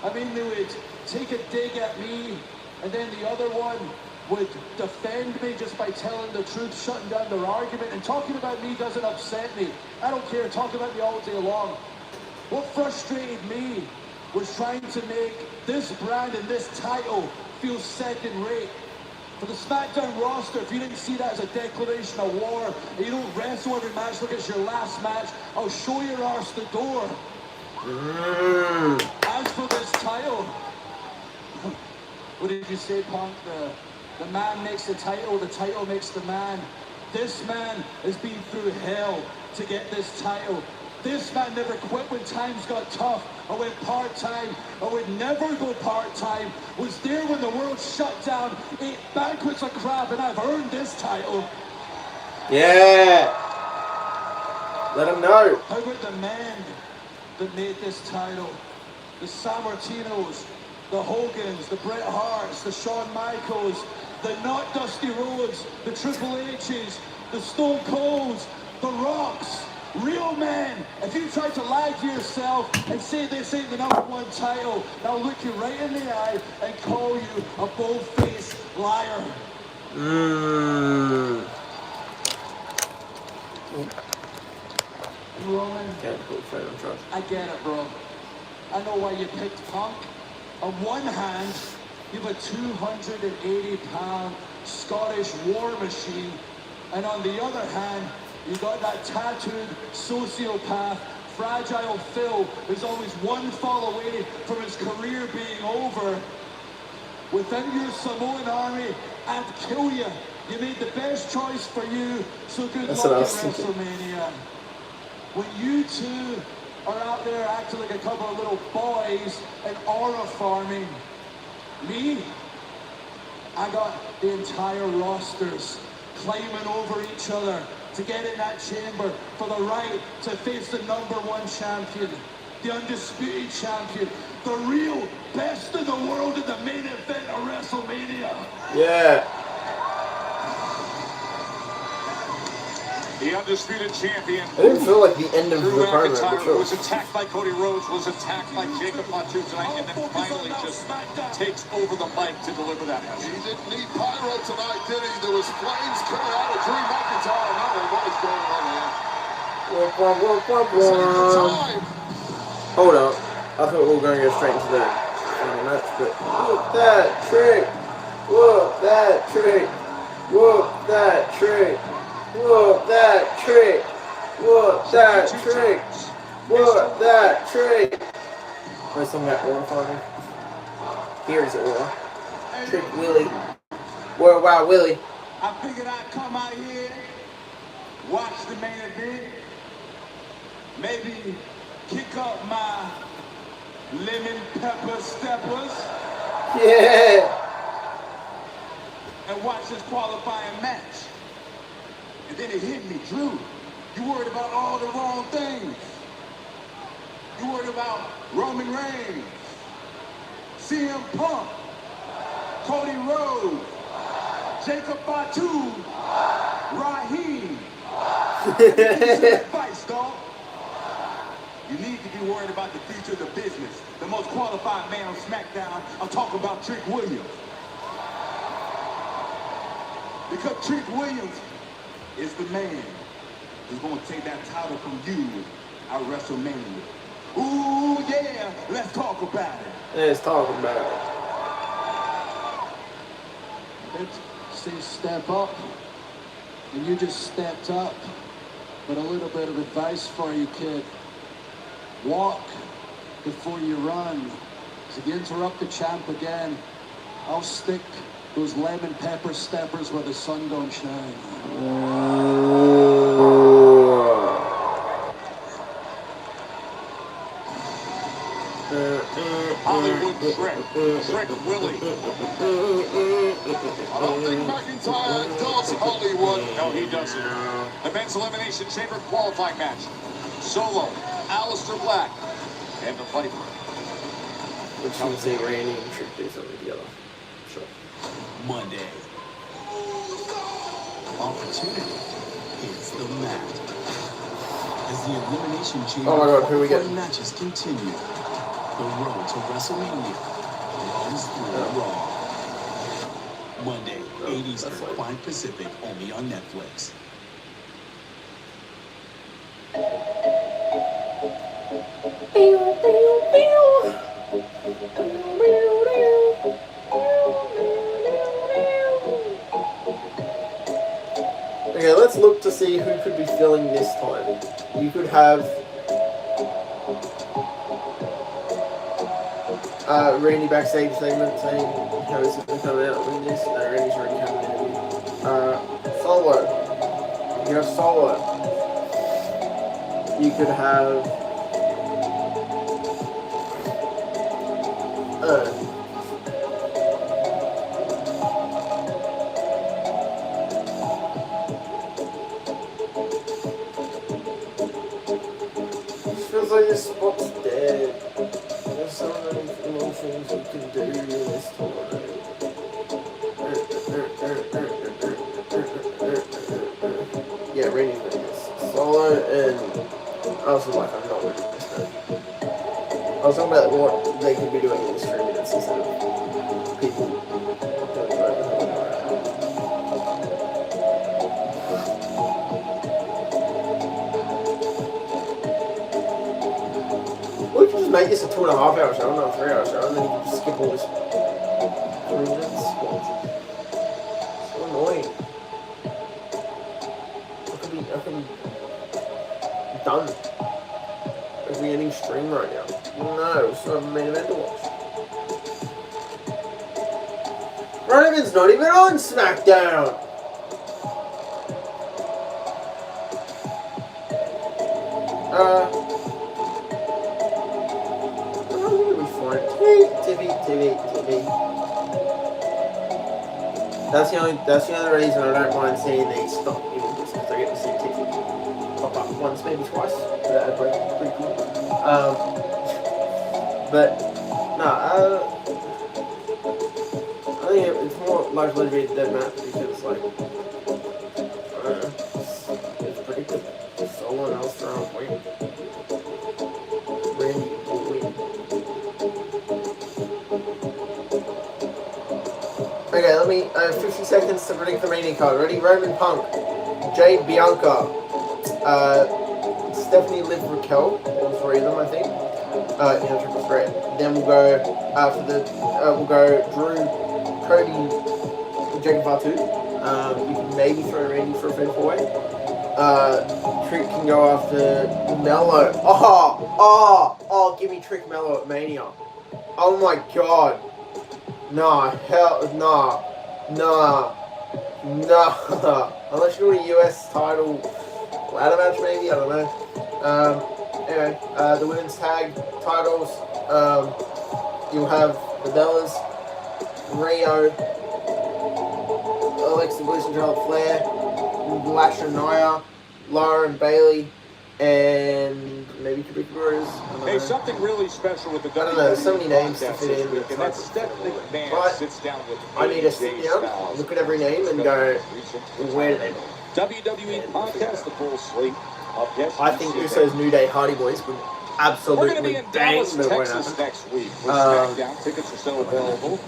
I mean, they would take a dig at me, and then the other one would defend me just by telling the truth, shutting down their argument, and talking about me doesn't upset me. I don't care, talk about me all day long. What frustrated me was trying to make this brand and this title feel second rate. For the SmackDown roster, if you didn't see that as a declaration of war, and you don't wrestle every match like it's your last match, I'll show your arse the door. As for this title, what did you say, Punk? The man makes the title makes the man. This man has been through hell to get this title. This man never quit when times got tough, or went part-time, or would never go part-time. Was there when the world shut down, ate banquets of crap, and I've earned this title. Yeah. Let him know. How about the men that made this title? The Sammartinos, the Hogans, the Bret Harts, the Shawn Michaels, the not Dusty Rhodes, the Triple H's, the Stone Colds, the Rocks. Real men. If you try to lie to yourself and say this ain't the #1 title, I'll look you right in the eye and call you a bold-faced liar. Roman, I get it, bro. I know why you picked Punk. On one hand, you have a 280-pound Scottish war machine, and on the other hand, you got that tattooed sociopath, Fragile Phil, who's always one fall away from his career being over. Within your Samoan army, I'd kill you. You made the best choice for you, so good luck at WrestleMania. When you two are out there acting like a couple of little boys and aura farming, me, I got the entire rosters climbing over each other to get in that chamber for the right to face the #1 champion, the undisputed champion, the real best in the world in the main event of WrestleMania. Yeah. The undisputed champion. It didn't feel like the end of the program. McIntyre was attacked by Cody Rhodes, was attacked by Jacob Fatu tonight, and then finally just takes over the mic to deliver that message. He didn't need pyro tonight, did he? There was flames coming out of Drew McIntyre. I don't know what is going on here. Hold up. I thought we were going to go straight into the final match, but look that trick. Look that trick. Whoop that trick. Whoop that trick. Whoop that trick. Whoop that trick. Where's some of that aura finally? Here's aura. Trick Willie. Worldwide Willie. I figured I'd come out here, watch the main event, maybe kick up my lemon pepper steppers. Yeah. And watch this qualifying match. And then it hit me, Drew. You worried about all the wrong things. You worried about Roman Reigns, CM Punk, Cody Rhodes, Jacob Fatu, Raheem. Advice, dog. You need to be worried about the future of the business. The most qualified man on SmackDown, I'm talking about Trick Williams. Because Trick Williams is the man who's going to take that title from you at WrestleMania. Ooh, yeah, let's talk about it. Let's talk about it. Let's say step up, and you just stepped up. But a little bit of advice for you, kid. Walk before you run. So if you interrupt the champ again, I'll stick those lemon pepper steppers where the sun don't shine. Hollywood Trick Willie. I don't think McIntyre does Hollywood. No, he doesn't. The men's elimination chamber qualifying match. Solo, Aleister Black, and the Viper. Which means they Randy and Trick do something together. Sure. Monday. Opportunity hits the mat. As the elimination chamber Oh my God, who we get? matches continue, the road to WrestleMania runs through Raw. Monday, 8 Eastern, 5 Pacific, only on Netflix. Okay, let's look to see who could be filling this time. You could have Randy backstage segment saying how this is going to come out when this. No, Randy's already having an interview. Solo. You could have Solo. You could have feels like this spot's dead. There's so many little things you can do in this tournament. Yeah, Randy's winning this. Solo and Aleister Black, I'm not winning this match. I was talking about what they could be doing in this 3 minutes instead of people doing We can just make this a 2.5 hour show, not a 3 hour show, and then you can just skip all this 3 minutes. So annoying. I could be done. I could be ending stream right now. No, so I have a main event to watch. Roman's not even on SmackDown! TV. That's the only reason I don't mind seeing these stock images, because I get to see Tiffy pop up once, maybe twice. That break is pretty cool. But no, I think it's more likely to be a dead match because like I don't know, it's pretty good. Solo and Aleister aren't winning. Randy will win. Okay, let me 50 seconds to predict the main card. Ready? Roman Punk, Jade Bianca, Stephanie Liv Raquel, all 3 of them I think. In a triple threat. Then we'll go after the we'll go Drew, Cody, Jacob Fatu. You can maybe throw Randy for a fatal four-way. Trick can go after Mello. Oh, give me Trick Mello at Mania. Oh my god. Nah, hell, nah. Unless you want a US title ladder match, maybe, I don't know. Anyway, the women's tag titles, you'll have the Bellas, Rio, Alexa Bliss and Charlotte Flair, Lash and Nia, Lara and Bailey, and maybe Kabuki Warriors. Hey, something really special with the WWE. I don't know, so many names to fit in. And that's Stephanie McMahon sits down with I need to sit down, look at every name, and go, where do they belong? WWE podcast, the full slate of guests. I think Usos, New Day, Hardy Boys would absolutely in bang, Dallas, but Texas next week with SmackDown. Tickets are still available.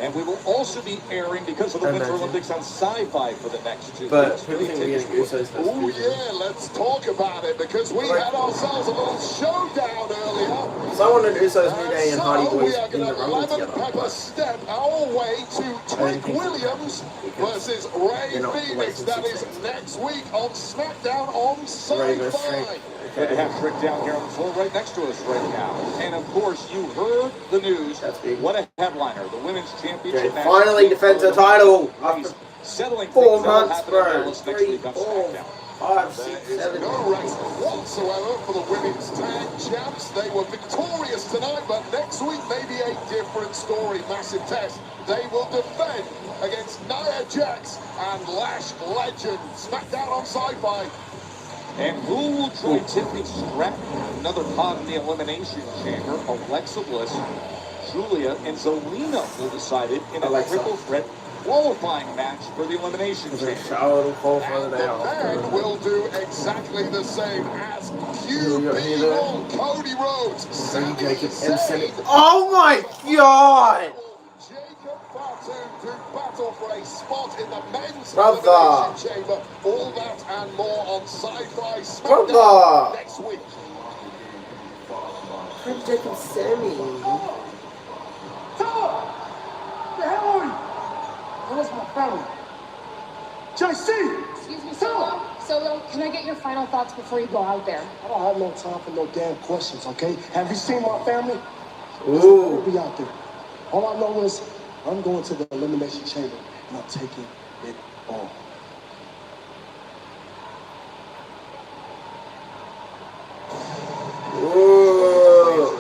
And we will also be airing, because of the Winter Olympics, on Sci-Fi for the next 2 but weeks. people think we're getting Usos. Oh yeah, let's talk about it, because we had ourselves a little showdown earlier. So I wanted Usos, New Day, and Hardy So Boys we are in the going to Rumble lemon together. pepper step our way to Trick Williams versus Ray Phoenix. That is next week on SmackDown on Sci-Fi. Good to have Trick down here on the floor right next to us right now. And of course, you heard the news. That's big. What a headliner. The Women's Championship match. Finally defends her title after settling 4 months, bro. Next 3, week on 4, SmackDown. 5, 6, 7. No rest whatsoever for the women's tag champs. They were victorious tonight, but next week may be a different story. Massive test. They will defend against Nia Jax and Lash Legend. SmackDown on Sci-Fi. And who will join Tiffany Stratton? Another pod in the Elimination Chamber. Alexa Bliss, Julia, and Zelina will decide it in a triple threat qualifying match for the Elimination Chamber. And the men will do exactly the same as QB1, Cody Rhodes, Sami Zayn. Oh my god! Jacob Fatu to battle for a spot in the men's Brother. Elimination Chamber. All that and more on Sci-Fi Brother. SmackDown next week. Jacob Sammy. The hell are you? Where's my family? JC! Excuse me, Solo, can I get your final thoughts before you go out there? I don't have no time for no damn questions, okay? Have you seen my family? Ooh. I'll be out there. All I know is I'm going to the Elimination Chamber and I'm taking it all. Ooh.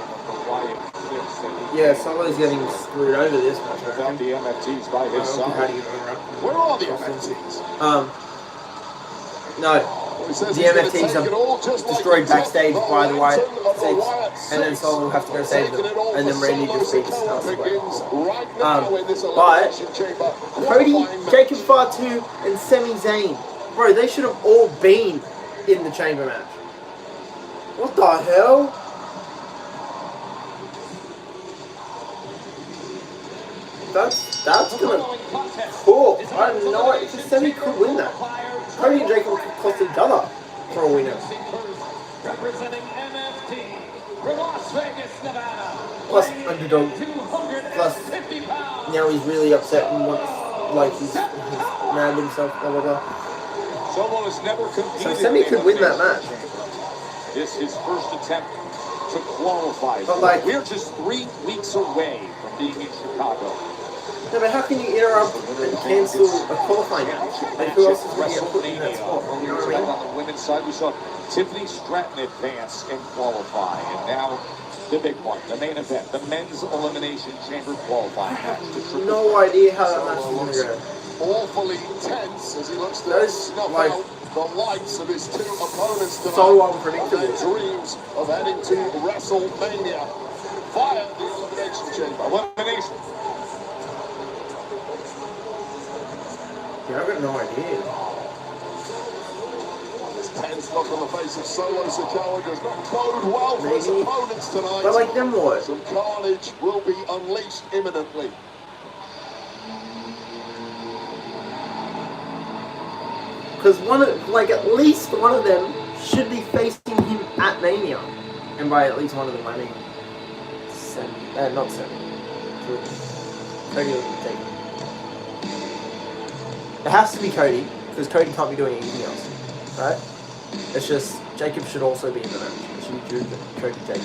Yeah, somebody's getting screwed over this match. Without the MFTs by his side. Where are the MFTs? No. The MFTs are destroyed backstage by the Wyatt Six, and then someone will have to go save them, and then Randy just beats us. But Cody, Jacob Fatu, and Sami Zayn, bro, they should have all been in the chamber match. What the hell? That's gonna cool. I don't know what Sami could win that. Cody and Jacob could cost each other for a winner. Representing MFT from Las Vegas, Nevada. Plus underdog. Plus now he's really upset and wants, like he's mad at himself, blah blah blah. Solo has never competed. So Sami could win that match. This is his first attempt to qualify. But like, we're just 3 weeks away from being in Chicago. No, but how can you interrupt and cancel a qualifying match? Like, who else is going to get put in that spot? You know what I mean? On the women's side, we saw Tiffany Stratton advance and qualify. And now, the big one, the main event, the men's Elimination Chamber qualifying match. No idea how that match is going to go. Awfully tense as he looks to snuff out the lights of his two opponents tonight. So unpredictable. Their dreams of heading to WrestleMania via the Elimination Chamber. Elimination. Yeah, I've got no idea. This tense look on the face of Solo Sikoa does not bode well for his opponents tonight. But like, then what? Some carnage will be unleashed imminently. Because at least one of them should be facing him at Mania. And by at least one of them, I mean not Sami. Cody will take him. It has to be Cody, because Cody can't be doing anything else, right? It's just Jacob should also be in the match. It should be Cody Jacob.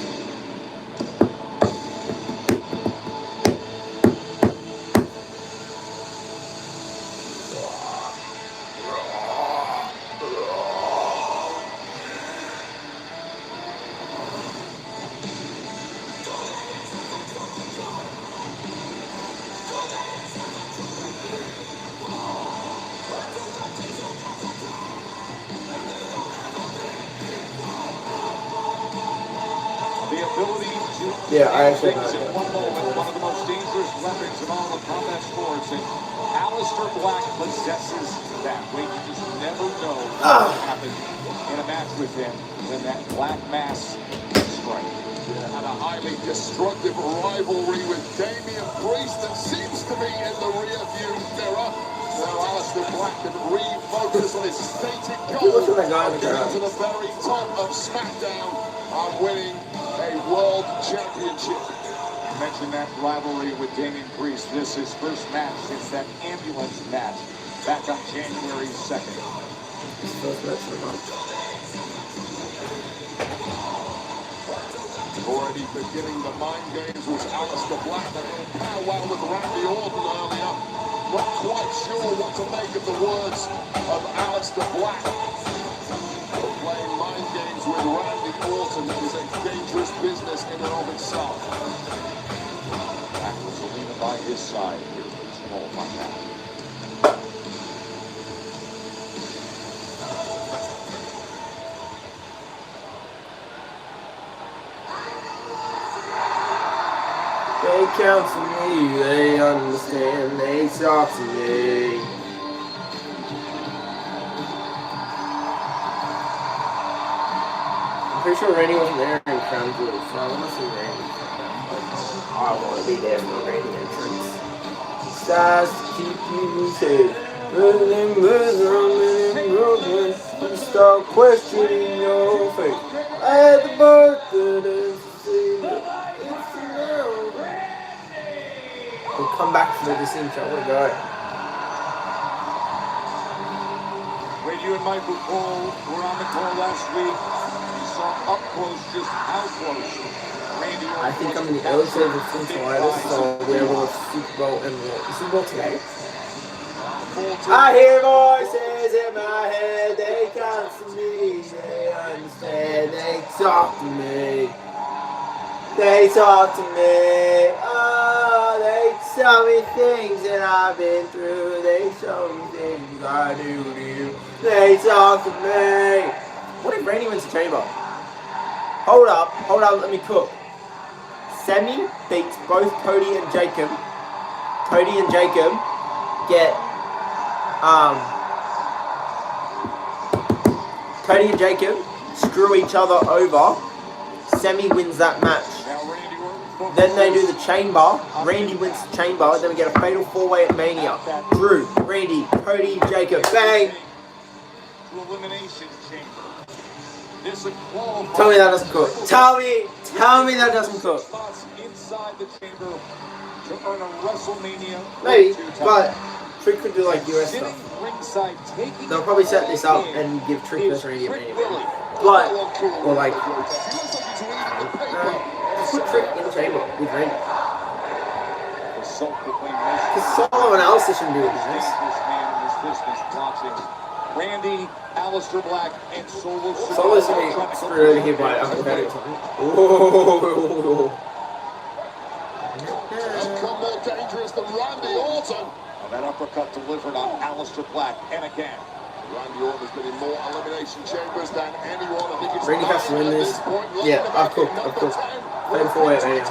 Yeah, I actually know. One of the most dangerous weapons in all of combat sports, and Aleister Black possesses that. Wait, you just never know what will happen in a match with him when that black mass strikes. And a highly destructive rivalry with Damian Priest that seems to be in the rearview mirror. Now Aleister Black can refocus on his stated goal of getting to the very top of SmackDown and winning a world championship. You mentioned that rivalry with Damian Priest. This is his first match since that ambulance match back on January 2nd. Already beginning the mind games was Aleister Black. A little powwow with Randy Orton earlier. Not quite sure what to make of the words of Aleister Black. But playing mind games with Randy Orton is a dangerous business in and of itself. Black was Selena by his side. Here's the small on that. They counsel me, they understand, they talk to me. I'm pretty sure Randy wasn't there in Crown Jewel, so I want to see Randy. I want to be there for the Randy entrance. Stars to keep you safe. Running with running broken. You start questioning your faith. I had the birth that is to see that. We'll come back for this intro. We'll go. When you and Michael Cole were on the call last week, you saw up close just how close Randy Orton. I think I'm in the early stages of tonsillitis, so we're able to Super Bowl and Super Bowl today. I hear voices in my head, they come to me, they understand, they talk to me. They talk to me, oh, they tell me things that I've been through. They show me things I do to you. They talk to me. What if Randy wins the chamber? Hold up, let me cook. Sammy beats both Cody and Jacob. Cody and Jacob get, Cody and Jacob screw each other over. Sammy wins that match. Then they do the chamber. Randy wins the chamber. Then we get a fatal 4-way at Mania. Drew, Randy, Cody, Jacob. Bang! Tell me that doesn't cook. Tell me that doesn't cook. Maybe, but Trick could do like US stuff. They'll probably set this up and give Trick versus Randy at Mania. But, or like, put Trick in the chamber with Randy. Because someone else shouldn't be doing this. Randy, Aleister Black, and Solo. Solo's going to be screwed over here by Uncle Harry. Come more dangerous than Randy Orton. And that uppercut delivered on Aleister Black, and again. Randy Orton has been in more elimination chambers than anyone. I think it's Randy has to win this. Yeah, I've cooked. Playing 4-way at Mania.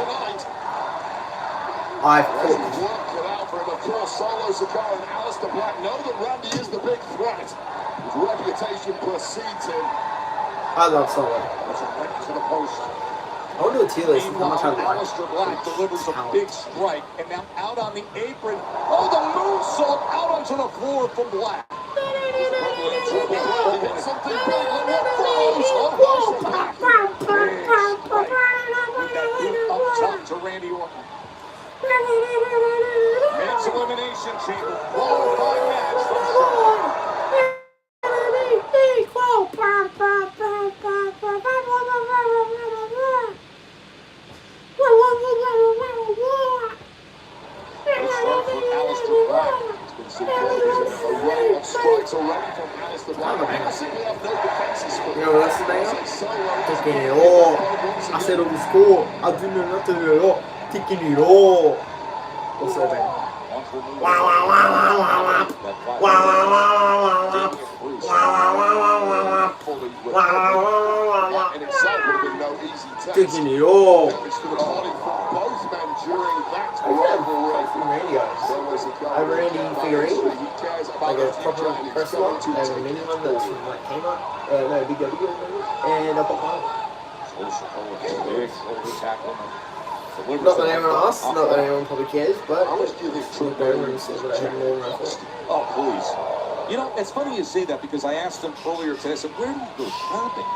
I've cooked. Work it out for him. Of course, Solo Sikoa and Aleister Black know that Randy is the big threat. His reputation precedes him. I love Solo. That's a right to the post. I want to do a tier list. How much I like. Aleister Black delivers a big strike, and now out on the apron. Oh, the moonsault out onto the floor from Black. Something big on what follows. Oh, up top to Randy Orton. Men's elimination chamber. Qualifying match from You know what else is they are? Taking it all. I said on the score. I do know nothing at all. Taking it all. What's that bang? Wow, wow, wow, wow, wow, wow. Wow, wow, wow, wow, wow. Wow, wow, wow, wow, wow. And itself would have been no easy test. Taking it all. Damage to the body from both men during that rivalry. I Randy figurine, like a proper wrestler, and a mini one that's from like Kmart, no, Big W, and up at mine. Not that anyone asks, not that anyone probably cares, but how much do you think True everyone says that I have more than I thought. Oh, please. You know, it's funny you say that because I asked him earlier today, I said, where do you go shopping?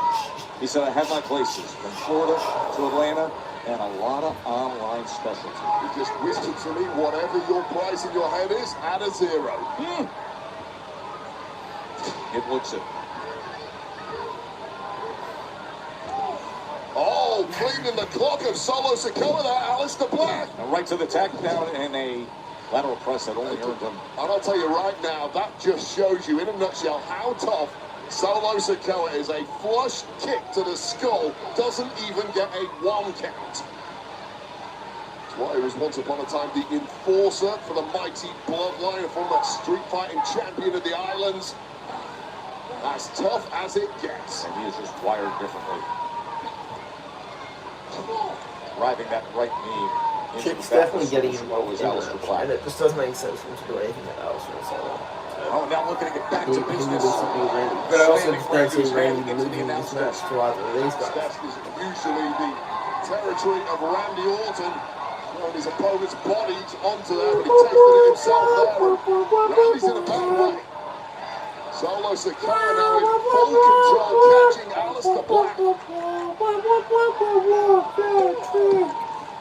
He said, I have my places from Florida to Atlanta and a lot of online specialty. You just whispered to me whatever your price in your head is, add a zero. It looks it. Oh, cleaning the clock of Solo Sikoa there, Alistair Black. And right to the takedown and a lateral press that only earned him. And I'll tell you right now, that just shows you in a nutshell how tough Solo Sikoa is. A flush kick to the skull doesn't even get a 1 count. That's why he was once upon a time the enforcer for the mighty bloodline, a former street fighting champion of the islands. As tough as it gets. And he is just wired differently. Driving that right knee. Chick's definitely getting involved in it, and it just doesn't make sense for him to do anything that Alistair was saying. Oh, now looking to get back to business. But I also just don't see Randy losing this match to either of these guys. That is usually the territory of Randy Orton. Throwing his opponent's bodies onto there, but he tasted it himself there. Randy's in a bad way. Solo Sikoa now in full control, catching Alistair Black.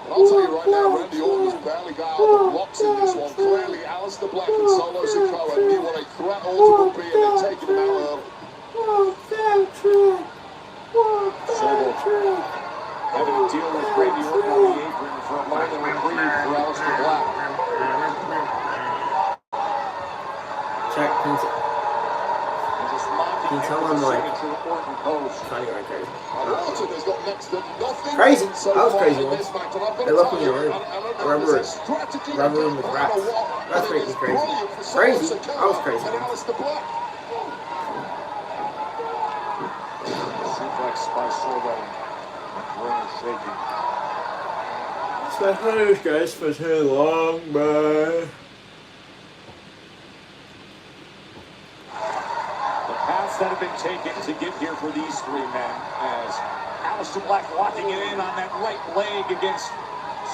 And I'll tell you right now, Randy Orton's barely got out of the blocks in this one. Clearly, Alistair Black and Solo Sikoa knew what a threat Orton would be, and they'd taken him out early. Solo having to deal with Randy Orton on the apron for a moment of reprieve for Alistair Black. Check, can you tell I'm like trying to go crazy? Crazy? I was crazy once. They left me in a room. Rubber room with rats. That's freaking crazy. Crazy? I was crazy once. Suplex by Solo. Ring is shaking. So I thought those guys for too long, bro. That have been taken to get here for these three men, as Alistair Black locking it in on that right leg against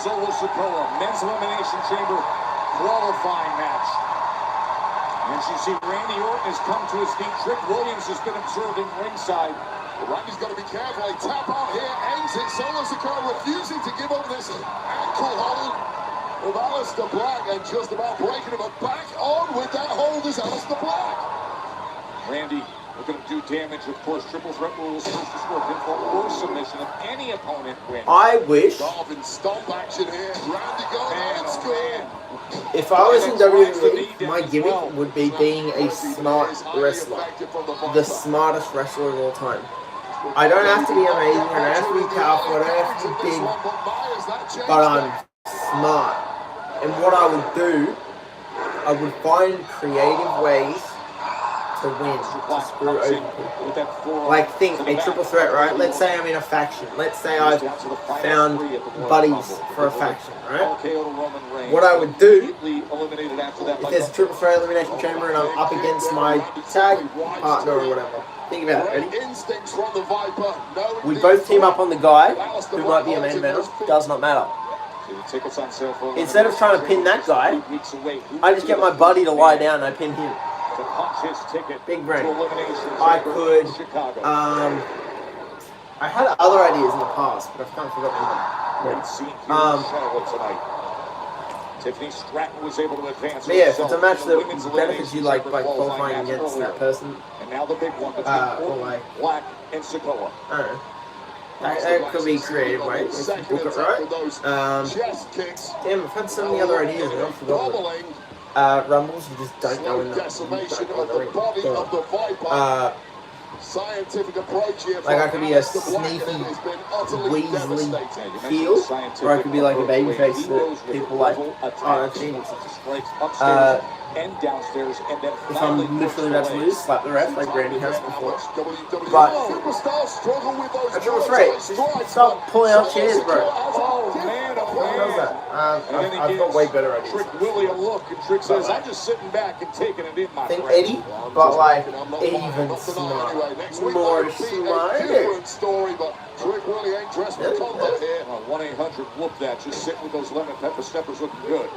Solo Sikoa. Men's Elimination Chamber qualifying match. And you see Randy Orton has come to his feet. Trick Williams has been observing ringside. Randy's got to be careful. A tap out here ends it. Solo Sikoa refusing to give up this ankle hold of Alistair Black, and just about breaking him. But back on with that hold is Alistair Black. Randy looking to do damage. Of course, triple threat rules, first to score pinfall or submission of any opponent wins. I wish Dolphin stomp action here. Randy going on and scoring. if I was in WWE, my gimmick would be being a smart wrestler. The smartest wrestler of all time. I don't have to be amazing, I don't have to be powerful, I don't have to be big, but I'm smart. And what I would do, I would find creative ways to win, to screw over people. Like, think, a triple threat, right? Let's say I'm in a faction. Let's say I've found buddies for a faction, right? What I would do, if there's a triple threat elimination chamber and I'm up against my tag partner or whatever, think about it, ready? We both team up on the guy who might be a main eventer, does not matter. Instead of trying to pin that guy, I just get my buddy to lie down and I pin him. Big brain. I could, I had other ideas in the past, but I've kind of forgotten them. Tiffany Stratton was able to advance. But yeah, if it's a match that benefits you, like by qualifying against that person, and now the big one or like Black and Sikoa. I don't know. That could be creative, right? If you book it right. Damn, I've had so many other ideas and I've forgotten. Rumbles, you just don't go in the ring. scientific approach here. Like I could be a sneaky, weaselly heel, or I could be like a babyface that people like. Oh, that's genius. And downstairs, and then if I'm literally about to lose, slap the ref like Randy has before. But that's what's right. Stop pulling out chairs, bro. Oh man, Who knows that? I've got way better ideas. Trick Willie a look, and Trick says, "I'm just sitting back and taking it in, my friend." Eddie, but like even smart, more smart. Story, but Trick Willie ain't dressed for combat here. 1-800-WHOOP that. Just sitting with those lemon pepper steppers looking good.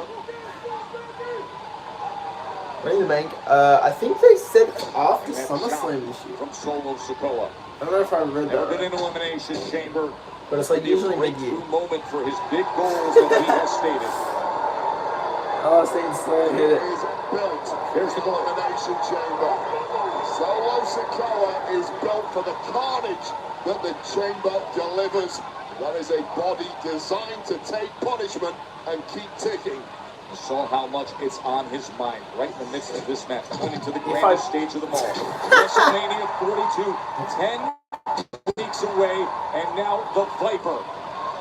Ring the Bank. I think they said after SummerSlam this year. From Solo Sikoa. I don't know if I read that. Never been in Elimination Chamber. But it's like usually mid-year. Moment for his big goals that he has stated. Oh, Satan slowly hit it. Built. Here's the Elimination Chamber. Solo Sikoa is built for the carnage that the chamber delivers. That is a body designed to take punishment and keep ticking. You saw how much it's on his mind right in the midst of this match, pointing to the grandest stage of them all. WrestleMania 42, 10 weeks away, and now the Viper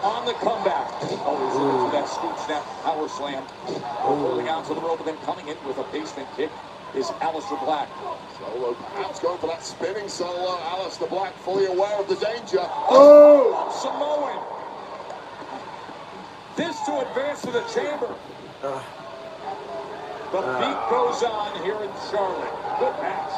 on the comeback. Always looking for that scoop snap power slam. Rolling out to the rope and then coming in with a basement kick is Aleister Black. Solo perhaps going for that spinning solo. Aleister Black fully aware of the danger. Oh! Samoan! This to advance to the chamber. The beat goes on here in Charlotte. Good match.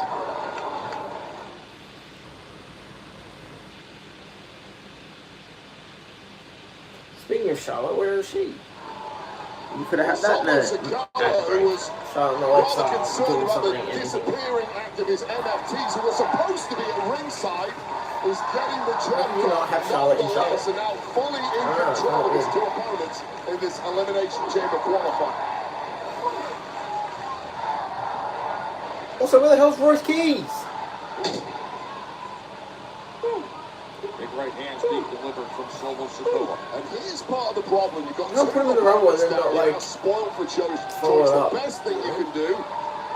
Speaking of Charlotte, where is she? You could have had that in Charlotte Alexa doing something in disappearing act of his MFTs who were supposed to be at ringside is getting the job done. You not have Charlotte in Charlotte. And now fully in control of his two opponents in this Elimination Chamber qualifier. Also, where the hell's Royce Keys? Big right hands being delivered from Solo Sikoa. And here's part of the problem. You've got to put him in the wrong one and not like spoiled for choice. The best thing you can do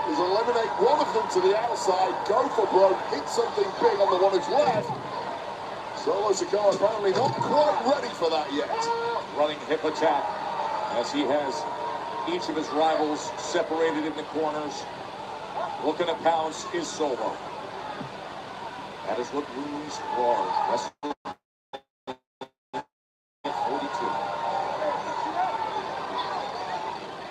is eliminate one of them to the outside, go for broke, hit something big on the one who's left. Solo Sikoa apparently not quite ready for that yet. Running hip attack as he has each of his rivals separated in the corners. Looking to pounce is Solo. That is what looms large. WrestleMania 42.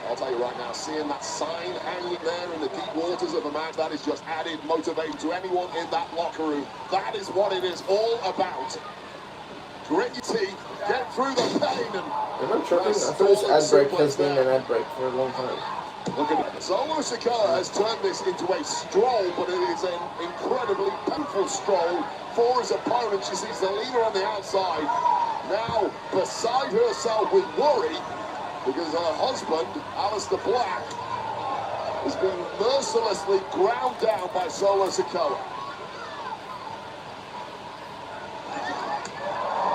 I'll tell you right now, seeing that sign hanging there in the deep waters of a match, that is just added motivation to anyone in that locker room. That is what it is all about. Grit your teeth, get through the pain, and... Am I tripping? I thought this ad break has been an ad break for a long time. Look at it. Solo Sikoa has turned this into a stroll, but it is an incredibly painful stroll for his opponent. She sees the leader on the outside, now beside herself with worry, because her husband, Aleister Black, has been mercilessly ground down by Solo Sikoa.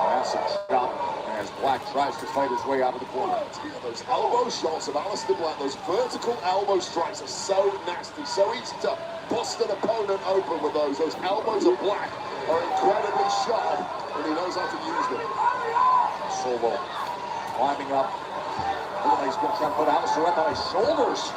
Massive chop as Black tries to fight his way out of the corner. Those elbow shots of Aleister Black, those vertical elbow strikes are so nasty, so easy to bust an opponent open with those. Those elbows of Black are incredibly sharp, and he knows how to use them. Solo climbing up. Oh, he's going to try to put Aleister up on his shoulders.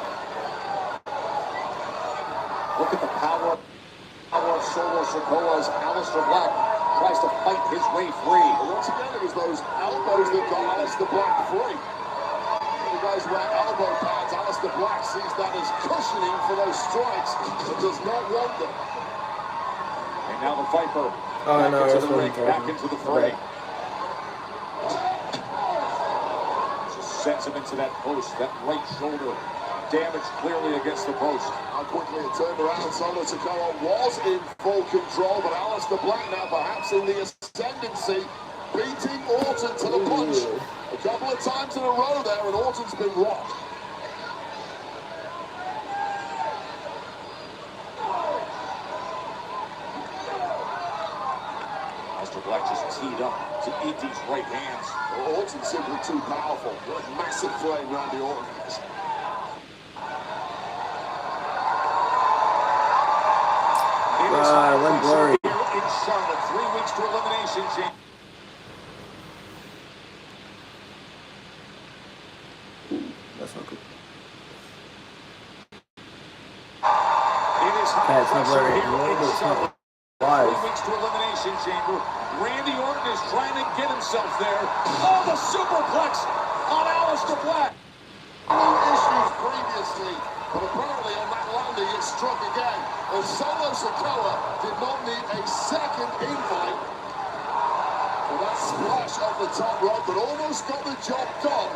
Look at the power of Solo Sikoa as Aleister Black tries to fight his way free. And once again, it was those elbows that got Aleister Black free. The guys wear elbow pads. Aleister Black sees that as cushioning for those strikes, but does not want them. And now the Viper back into the ring, back into the fray. Just sends him into that post, that right shoulder. Damage clearly against the post. How quickly it turned around. Solo Sikoa was in full control, but Aleister Black now perhaps in the ascendancy, beating Orton to the punch a couple of times in a row there, and Orton's been rocked. Aleister Black just teed up to eat these right hands. Orton's simply too powerful. What a massive flame Randy Orton has. went blurry. Here in Charlotte, 3 weeks to elimination chamber. That's not good. It is hot Okay, it's not pressure blurry. here in It's not Charlotte. 3 live. weeks to elimination chamber. Randy Orton is trying to get himself there. Oh, the superplex on Aleister Black. Issues previously, but apparently on that landing it struck again. And Solo Sikoa did not need a second invite for that splash off the top rope, but almost got the job done.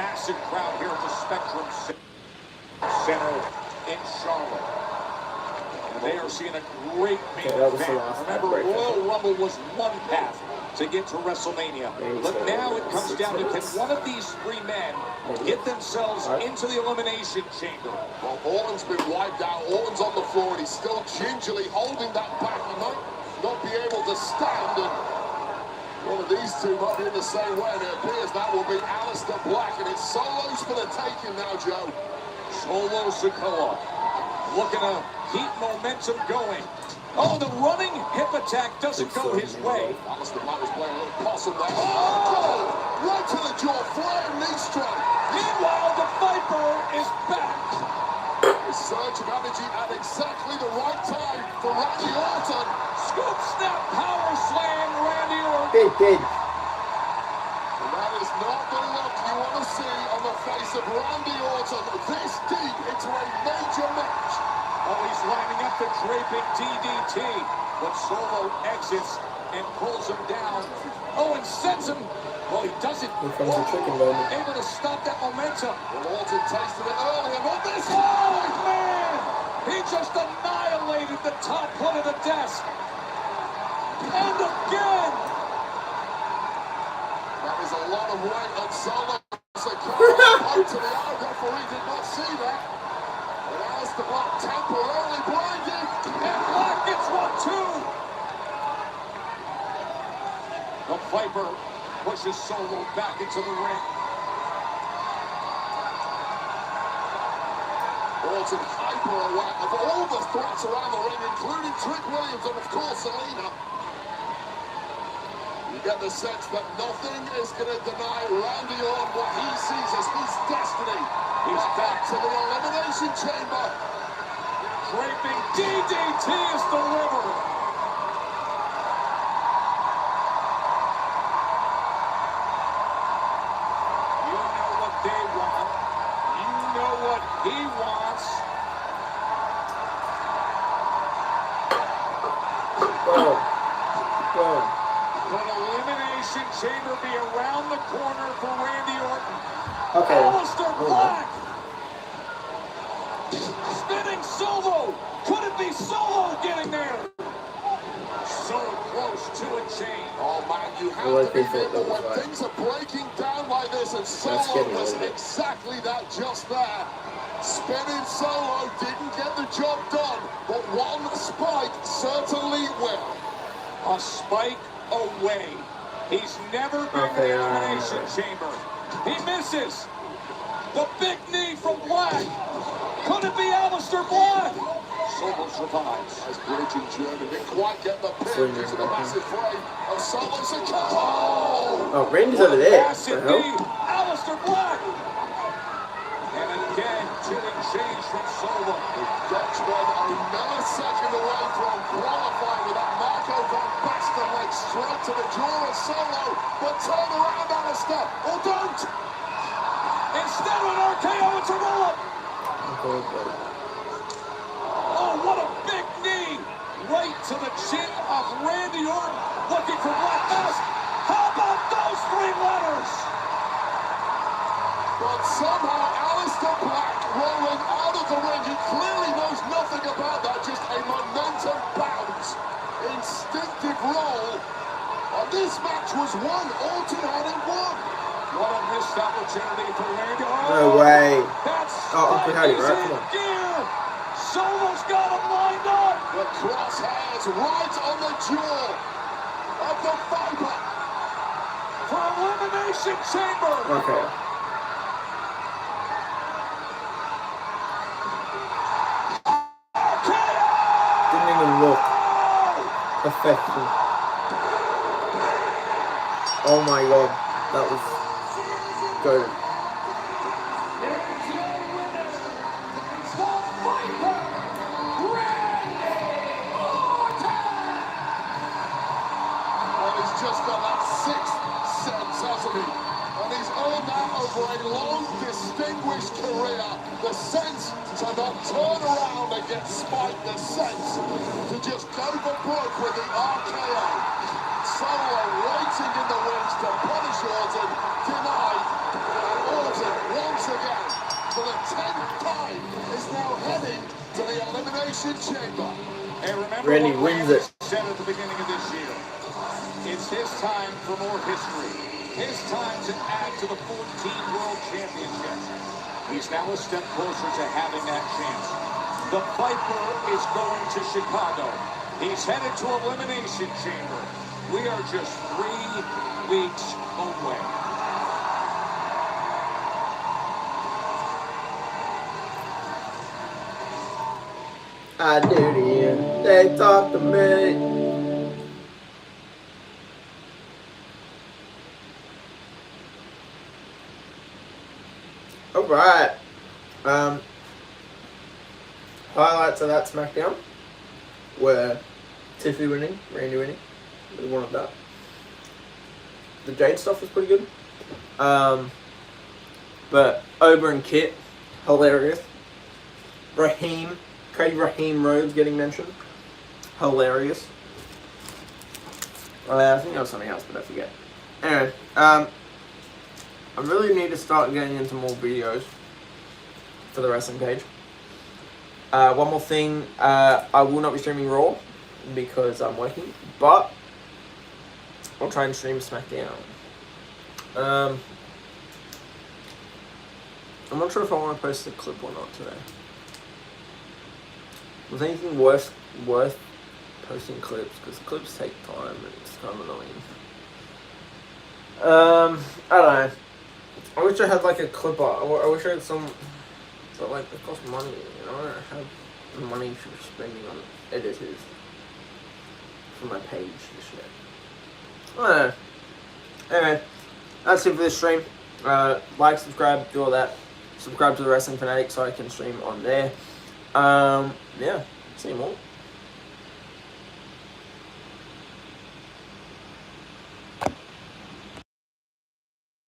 Massive crowd here at the Spectrum Center in Charlotte. And they are seeing a great main event. Remember, Royal Rumble was one path to get to WrestleMania. But now it comes down to, can one of these 3 men get themselves into the elimination chamber? Well, Orton's been wiped out. Orton's on the floor, and he's still gingerly holding that back. He might not be able to stand, and one of these 2 might be in the same way, and it appears that will be Aleister Black, and it's Solos for the taking now, Joe. Solo Sikoa looking to keep momentum going. Oh, the running hip attack doesn't go his way. Aleister Black was playing a little possum there. Oh! Right to the jaw, flying knee strike. Meanwhile, the Viper is back. A surge of energy at exactly the right time for Randy Orton. Scoop, snap, power slam, Randy Orton. Big. And that is not the look you want to see on the face of Randy Orton this deep into a major match. Oh, he's lining up the draping DDT, but Solo exits and pulls him down. Oh, and sends him. Well, he doesn't. Able to stop that momentum. Well, Orton tasted it earlier, not this time. Oh, man! He just annihilated the top foot of the desk. And again! That is a lot of weight on Solo. Sikoa to the eye. Referee did not see that. And Aleister Black temporarily blinded. And Black gets 1, 2. The Viper pushes Solo back into the ring. Orton hyper aware of all the threats around the ring, including Trick Williams and, of course, Selena. You get the sense that nothing is going to deny Randy Orton what he sees as his destiny. He's back to the elimination chamber. Draping DDT is delivered. You know what they want. You know what he wants. Could elimination chamber be around the corner for Randy Orton? Okay. Aleister Black! Spinning Solo! Could it be Solo getting there? So close to a chain. Oh man, you have to be able when things are breaking down like this, and Solo was exactly that just there. Spinning Solo didn't get the job done, but one spike certainly will. A spike away. He's never been in the elimination chamber. He misses. The big knee from Black. Could it be Aleister Black? Solo survives. Nice bridging German. Didn't quite get the pin due to the massive frame of Solo Sikoa. Oh, Randy's over there. Massive knee. Aleister Black. And again, chilling change from Solo. The Dutchman a millisecond away from qualifying with that Marco van Basten leg straight to the jaw of Solo. But turn around, Aleister, or don't. Instead of an RKO, it's a roll-up. Oh, what a big knee. Right to the chin of Randy Orton. Looking for Black Mask. How about those 3 letters? But somehow Aleister Black rolling out of the ring. He clearly knows nothing about that. Just a momentum bounce. Instinctive roll. And this match was won. Orton had it won. What a missed opportunity for Randy Orton. No way. That's Uncle Hattie, right? Come on. gear. Solo's got him lined up. The crosshairs right on the jaw of the Viper. For elimination chamber. Okay. Effective. Oh my god, that was good. Well, he's just got that sixth sense, hasn't he? And he's earned that over a long, distinguished career. The sense to not turn around and get spiked. The sense to just go for broke with the RKO. Solo waiting in the wings to punish Orton. Denied. And Orton, once again, for the 10th time, is now heading to the Elimination Chamber. And remember Randy what wins Randy it. said at the beginning of this year. It's his time for more history. His time to add to the 14 World Championships. He's now a step closer to having that chance. The Viper is going to Chicago. He's headed to Elimination Chamber. We are just 3 weeks away. I do it. They talk to me. Alright. Highlights of that SmackDown were Tiffy winning, Randy winning. We wanted that. The Jade stuff was pretty good. But Ober and Kit, hilarious. Cody Raheem Rhodes getting mentioned. Hilarious. I think there was something else, but I forget. Anyway, I really need to start getting into more videos for the wrestling page. One more thing, I will not be streaming Raw because I'm working, but I'll try and stream SmackDown. I'm not sure if I want to post a clip or not today. Was anything worth posting clips? Because clips take time and it's kind of annoying. I don't know. I wish I had like a clipper. I wish I had some, but like it costs money. You know, I don't have the money for spending on editors for my page and shit. I don't know. Anyway, that's it for this stream. Like, subscribe, do all that. Subscribe to the Wrestling Fanatic so I can stream on there. Yeah, see you all.